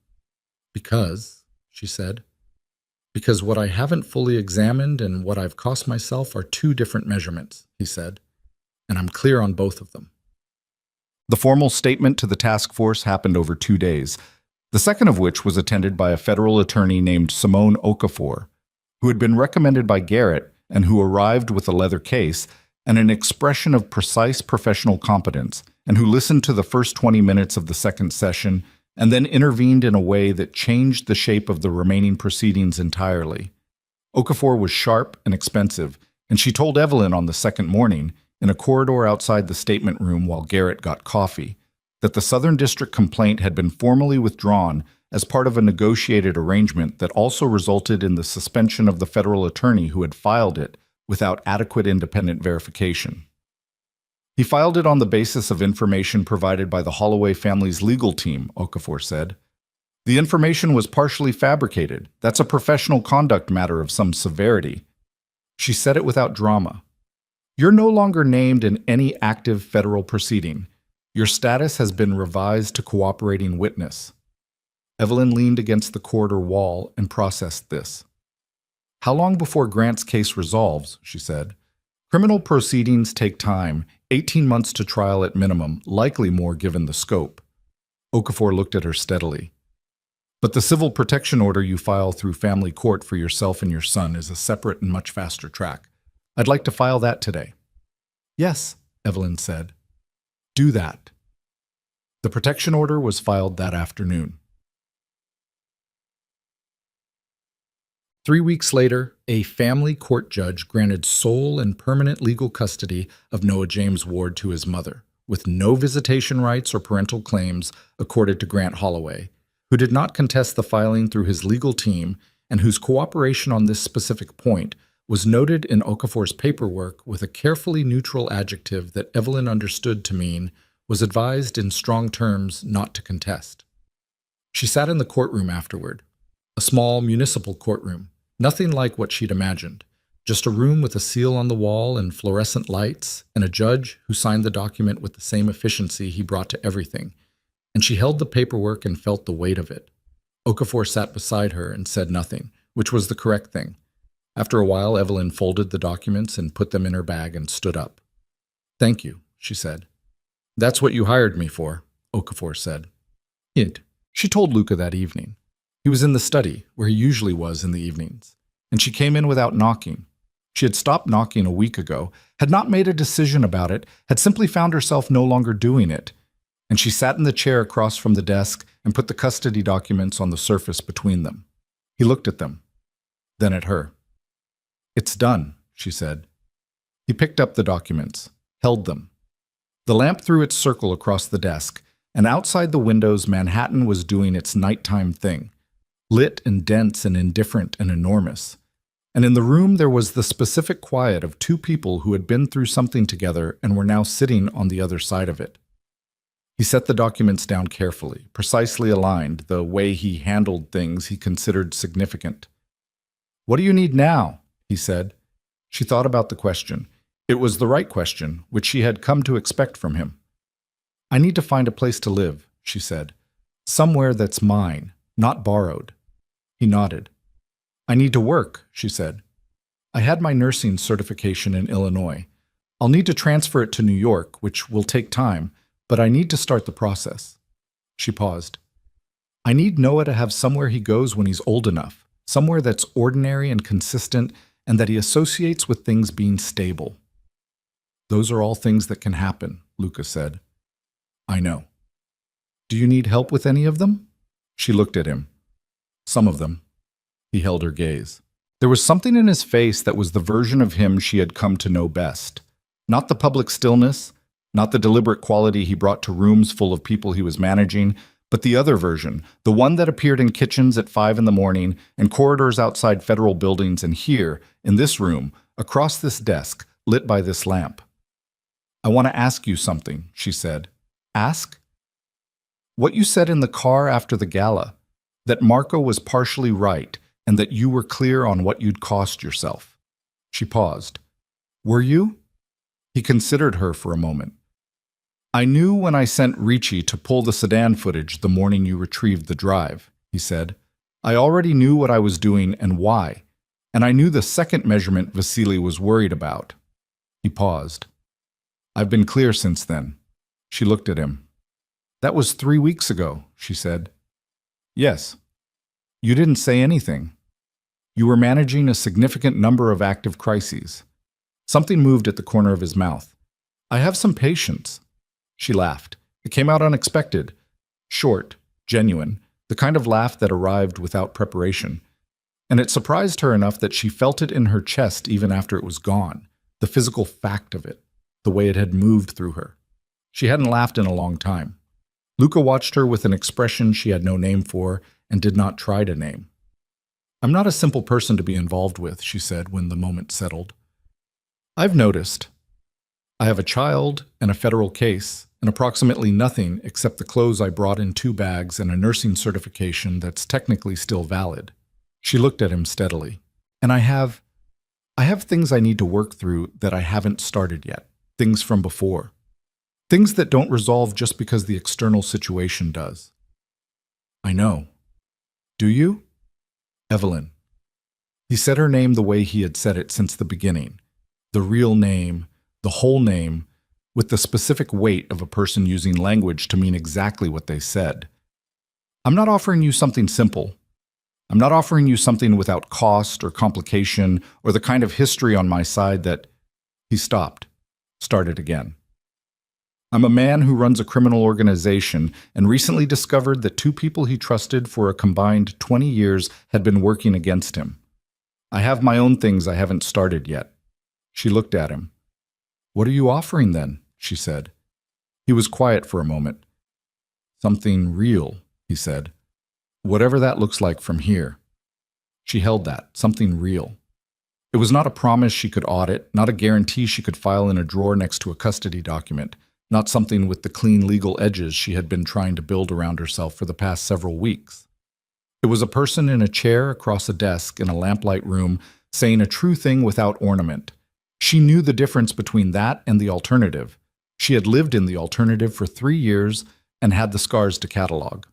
Because, she said, because what I haven't fully examined and what I've cost myself are 2 different measurements, he said, and I'm clear on both of them. The formal statement to the task force happened over 2 days, the second of which was attended by a federal attorney named Simone Okafor, who had been recommended by Garrett and who arrived with a leather case and an expression of precise professional competence, and who listened to the first 20 minutes of the second session and then intervened in a way that changed the shape of the remaining proceedings entirely. Okafor was sharp and expensive, and she told Evelyn on the second morning, in a corridor outside the statement room while Garrett got coffee, that the Southern District complaint had been formally withdrawn as part of a negotiated arrangement that also resulted in the suspension of the federal attorney who had filed it without adequate independent verification. He filed it on the basis of information provided by the Holloway family's legal team, Okafor said. The information was partially fabricated. That's a professional conduct matter of some severity. She said it without drama. You're no longer named in any active federal proceeding. Your status has been revised to cooperating witness. Evelyn leaned against the corridor wall and processed this. How long before Grant's case resolves, she said. Criminal proceedings take time, 18 months to trial at minimum, likely more given the scope. Okafor looked at her steadily. But the civil protection order you file through family court for yourself and your son is a separate and much faster track. I'd like to file that today. Yes, Evelyn said. Do that. The protection order was filed that afternoon. 3 weeks later, a family court judge granted sole and permanent legal custody of Noah James Ward to his mother, with no visitation rights or parental claims accorded to Grant Holloway, who did not contest the filing through his legal team and whose cooperation on this specific point was noted in Okafor's paperwork with a carefully neutral adjective that Evelyn understood to mean was advised in strong terms not to contest. She sat in the courtroom afterward, a small municipal courtroom, nothing like what she'd imagined, just a room with a seal on the wall and fluorescent lights, and a judge who signed the document with the same efficiency he brought to everything, and she held the paperwork and felt the weight of it. Okafor sat beside her and said nothing, which was the correct thing. After a while, Evelyn folded the documents and put them in her bag and stood up. Thank you, she said. That's what you hired me for, Okafor said. Hint. She told Luca that evening. He was in the study, where he usually was in the evenings, and she came in without knocking. She had stopped knocking a week ago, had not made a decision about it, had simply found herself no longer doing it, and she sat in the chair across from the desk and put the custody documents on the surface between them. He looked at them, then at her. It's done, she said. He picked up the documents, held them. The lamp threw its circle across the desk, and outside the windows Manhattan was doing its nighttime thing, lit and dense and indifferent and enormous. And in the room there was the specific quiet of two people who had been through something together and were now sitting on the other side of it. He set the documents down carefully, precisely aligned, the way he handled things he considered significant. "What do you need now?" he said. She thought about the question. It was the right question, which she had come to expect from him. "I need to find a place to live," she said. "Somewhere that's mine, not borrowed." He nodded. "I need to work," she said. "I had my nursing certification in Illinois. I'll need to transfer it to New York, which will take time, but I need to start the process." She paused. "I need Noah to have somewhere he goes when he's old enough, somewhere that's ordinary and consistent and that he associates with things being stable." "Those are all things that can happen," Luca said. "I know." "Do you need help with any of them?" She looked at him. "Some of them." He held her gaze. There was something in his face that was the version of him she had come to know best. Not the public stillness, not the deliberate quality he brought to rooms full of people he was managing, but the other version, the one that appeared in kitchens at 5 in the morning and corridors outside federal buildings and here, in this room, across this desk, lit by this lamp. "I want to ask you something," she said. "Ask?" "What you said in the car after the gala, that Marco was partially right and that you were clear on what you'd cost yourself." She paused. "Were you?" He considered her for a moment. "I knew when I sent Ricci to pull the sedan footage the morning you retrieved the drive," he said. "I already knew what I was doing and why, and I knew the second measurement Vasily was worried about." He paused. "I've been clear since then." She looked at him. "That was 3 weeks ago," she said. "Yes." "You didn't say anything." "You were managing a significant number of active crises." Something moved at the corner of his mouth. "I have some patience." She laughed. It came out unexpected. Short, genuine, the kind of laugh that arrived without preparation. And it surprised her enough that she felt it in her chest even after it was gone, the physical fact of it, the way it had moved through her. She hadn't laughed in a long time. Luca watched her with an expression she had no name for and did not try to name. "I'm not a simple person to be involved with," she said when the moment settled. "I've noticed. I have a child and a federal case and approximately nothing except the clothes I brought in 2 bags and a nursing certification that's technically still valid." She looked at him steadily. "And I have things I need to work through that I haven't started yet, things from before. Things that don't resolve just because the external situation does." "I know." "Do you?" "Evelyn." He said her name the way he had said it since the beginning. The real name, the whole name, with the specific weight of a person using language to mean exactly what they said. "I'm not offering you something simple. I'm not offering you something without cost or complication or the kind of history on my side that—" He stopped, started again. "I'm a man who runs a criminal organization and recently discovered that 2 people he trusted for a combined 20 years had been working against him. I have my own things I haven't started yet." She looked at him. "What are you offering then?" she said. He was quiet for a moment. "Something real," he said. "Whatever that looks like from here." She held that, something real. It was not a promise she could audit, not a guarantee she could file in a drawer next to a custody document, not something with the clean legal edges she had been trying to build around herself for the past several weeks. It was a person in a chair across a desk in a lamplight room saying a true thing without ornament. She knew the difference between that and the alternative. She had lived in the alternative for 3 years and had the scars to catalog.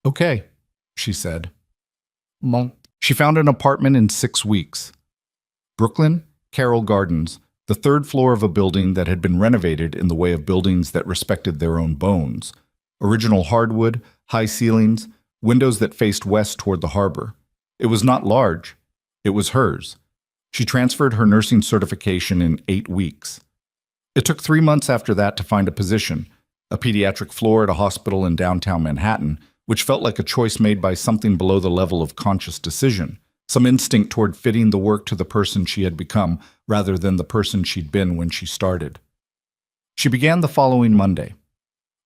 "Okay," she said. She found an apartment in 6 weeks. Brooklyn, Carroll Gardens, the 3rd floor of a building that had been renovated in the way of buildings that respected their own bones. Original hardwood, high ceilings, windows that faced west toward the harbor. It was not large. It was hers. She transferred her nursing certification in 8 weeks. It took 3 months after that to find a position, a pediatric floor at a hospital in downtown Manhattan, which felt like a choice made by something below the level of conscious decision, some instinct toward fitting the work to the person she had become rather than the person she'd been when she started. She began the following Monday.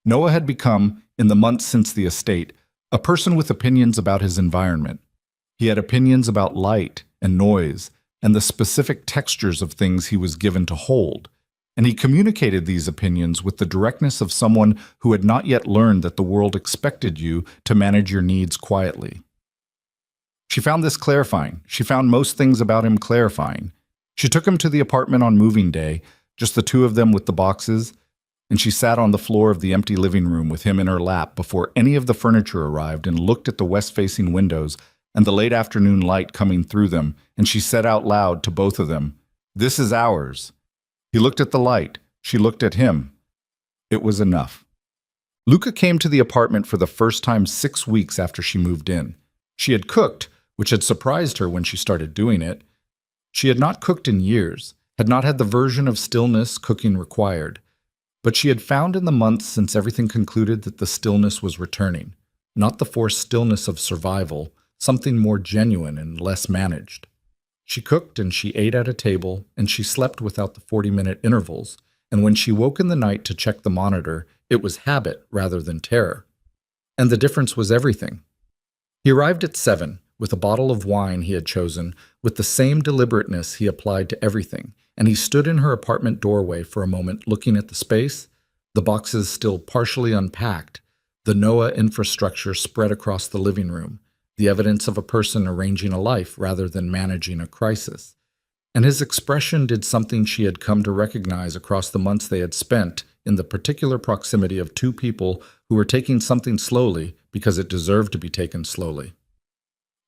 Noah had become, in the months since the estate, a person with opinions about his environment. He had opinions about light, and noise and the specific textures of things he was given to hold, and he communicated these opinions with the directness of someone who had not yet learned that the world expected you to manage your needs quietly. She found this clarifying. She found most things about him clarifying. She took him to the apartment on moving day, just the two of them with the boxes, and she sat on the floor of the empty living room with him in her lap before any of the furniture arrived and looked at the west-facing windows and the late afternoon light coming through them, and she said out loud to both of them, "This is ours." He looked at the light. She looked at him. It was enough. Luca came to the apartment for the first time 6 weeks after she moved in. She had cooked, which had surprised her when she started doing it. She had not cooked in years, had not had the version of stillness cooking required, but she had found in the months since everything concluded that the stillness was returning, not the forced stillness of survival, something more genuine and less managed. She cooked and she ate at a table, and she slept without the 40-minute intervals, and when she woke in the night to check the monitor, it was habit rather than terror. And the difference was everything. He arrived at 7, with a bottle of wine he had chosen, with the same deliberateness he applied to everything, and he stood in her apartment doorway for a moment looking at the space, the boxes still partially unpacked, the Noah infrastructure spread across the living room, the evidence of a person arranging a life rather than managing a crisis. And his expression did something she had come to recognize across the months they had spent in the particular proximity of two people who were taking something slowly because it deserved to be taken slowly.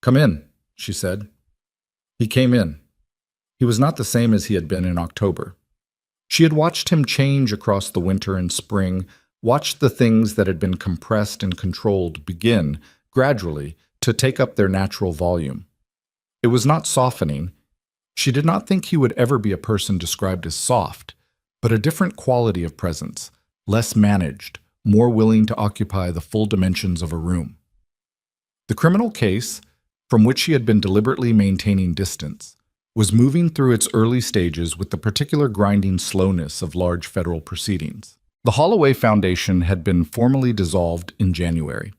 "Come in," she said. He came in. He was not the same as he had been in October. She had watched him change across the winter and spring, watched the things that had been compressed and controlled begin, gradually, to take up their natural volume. It was not softening. She did not think he would ever be a person described as soft, but a different quality of presence, less managed, more willing to occupy the full dimensions of a room. The criminal case, from which she had been deliberately maintaining distance, was moving through its early stages with the particular grinding slowness of large federal proceedings. The Holloway Foundation had been formally dissolved in January.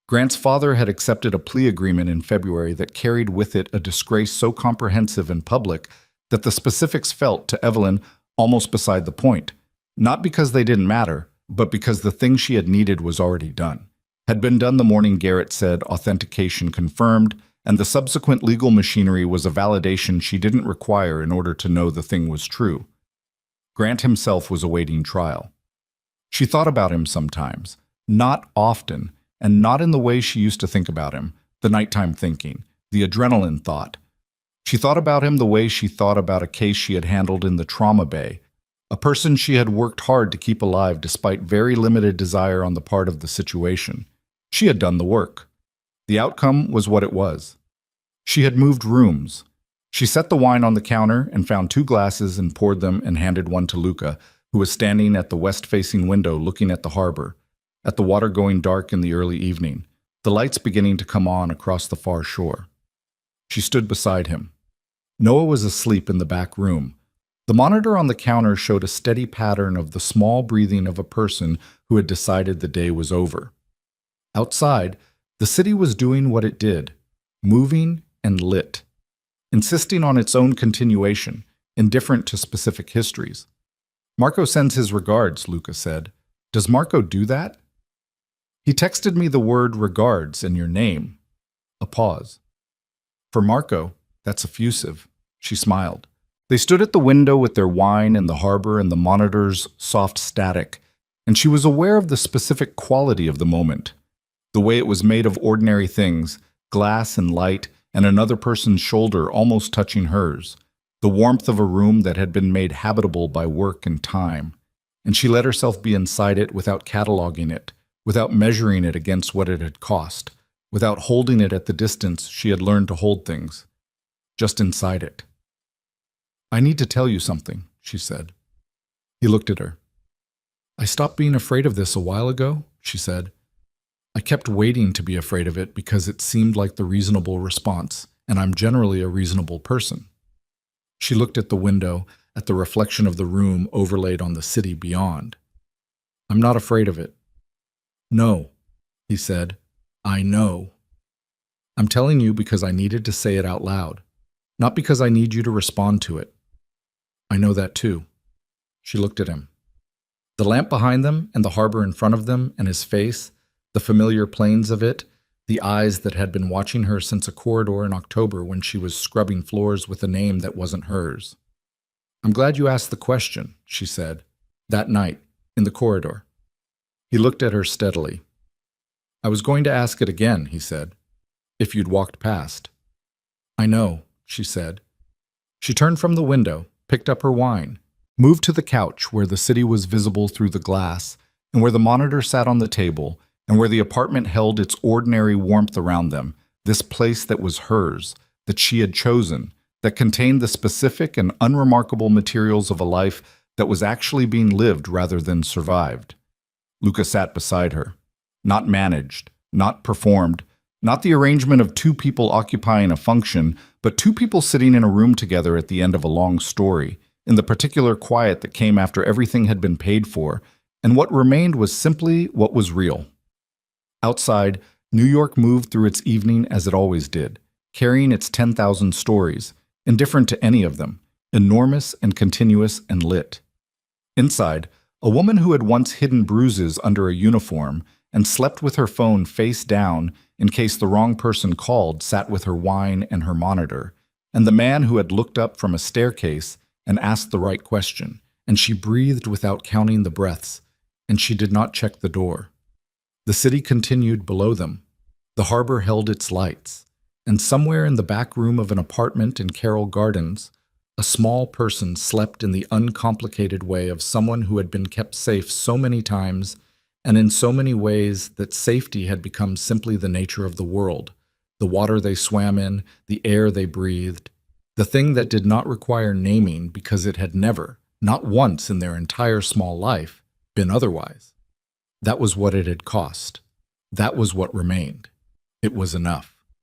Grant's father had accepted a plea agreement in February that carried with it a disgrace so comprehensive and public that the specifics felt, to Evelyn, almost beside the point, not because they didn't matter, but because the thing she had needed was already done. Had been done the morning Garrett said authentication confirmed, and the subsequent legal machinery was a validation she didn't require in order to know the thing was true. Grant himself was awaiting trial. She thought about him sometimes, not often, and not in the way she used to think about him, the nighttime thinking, the adrenaline thought. She thought about him the way she thought about a case she had handled in the trauma bay, a person she had worked hard to keep alive despite very limited desire on the part of the situation. She had done the work. The outcome was what it was. She had moved rooms. She set the wine on the counter and found 2 glasses and poured them and handed one to Luca, who was standing at the west-facing window looking at the harbor, at the water going dark in the early evening, the lights beginning to come on across the far shore. She stood beside him. Noah was asleep in the back room. The monitor on the counter showed a steady pattern of the small breathing of a person who had decided the day was over. Outside, the city was doing what it did, moving and lit, insisting on its own continuation, indifferent to specific histories. "Marco sends his regards," Luca said. "Does Marco do that?" "He texted me the word regards and your name." A pause. "For Marco, that's effusive." She smiled. They stood at the window with their wine and the harbor and the monitor's soft static, and she was aware of the specific quality of the moment, the way it was made of ordinary things, glass and light, and another person's shoulder almost touching hers, the warmth of a room that had been made habitable by work and time, and she let herself be inside it without cataloging it, without measuring it against what it had cost, without holding it at the distance she had learned to hold things, just inside it. "I need to tell you something," she said. He looked at her. "I stopped being afraid of this a while ago," she said. "I kept waiting to be afraid of it because it seemed like the reasonable response, and I'm generally a reasonable person." She looked at the window, at the reflection of the room overlaid on the city beyond. "I'm not afraid of it." "No," he said. "I know. I'm telling you because I needed to say it out loud. Not because I need you to respond to it. I know that too. She looked at him. The lamp behind them and the harbor in front of them and his face, the familiar planes of it, the eyes that had been watching her since a corridor in October when she was scrubbing floors with a name that wasn't hers. I'm glad you asked the question, she said, that night, in the corridor. He looked at her steadily. I was going to ask it again, he said, if you'd walked past. I know, she said. She turned from the window, picked up her wine, moved to the couch where the city was visible through the glass, and where the monitor sat on the table, and where the apartment held its ordinary warmth around them, this place that was hers, that she had chosen, that contained the specific and unremarkable materials of a life that was actually being lived rather than survived. Luca sat beside her. Not managed, not performed, not the arrangement of two people occupying a function, but two people sitting in a room together at the end of a long story, in the particular quiet that came after everything had been paid for, and what remained was simply what was real. Outside, New York moved through its evening as it always did, carrying its 10,000 stories, indifferent to any of them, enormous and continuous and lit. Inside, a woman who had once hidden bruises under a uniform and slept with her phone face down in case the wrong person called sat with her wine and her monitor, and the man who had looked up from a staircase and asked the right question, and she breathed without counting the breaths, and she did not check the door. The city continued below them. The harbor held its lights, and somewhere in the back room of an apartment in Carroll Gardens, a small person slept in the uncomplicated way of someone who had been kept safe so many times and in so many ways that safety had become simply the nature of the world, the water they swam in, the air they breathed, the thing that did not require naming because it had never, not once in their entire small life, been otherwise. That was what it had cost. That was what remained. It was enough.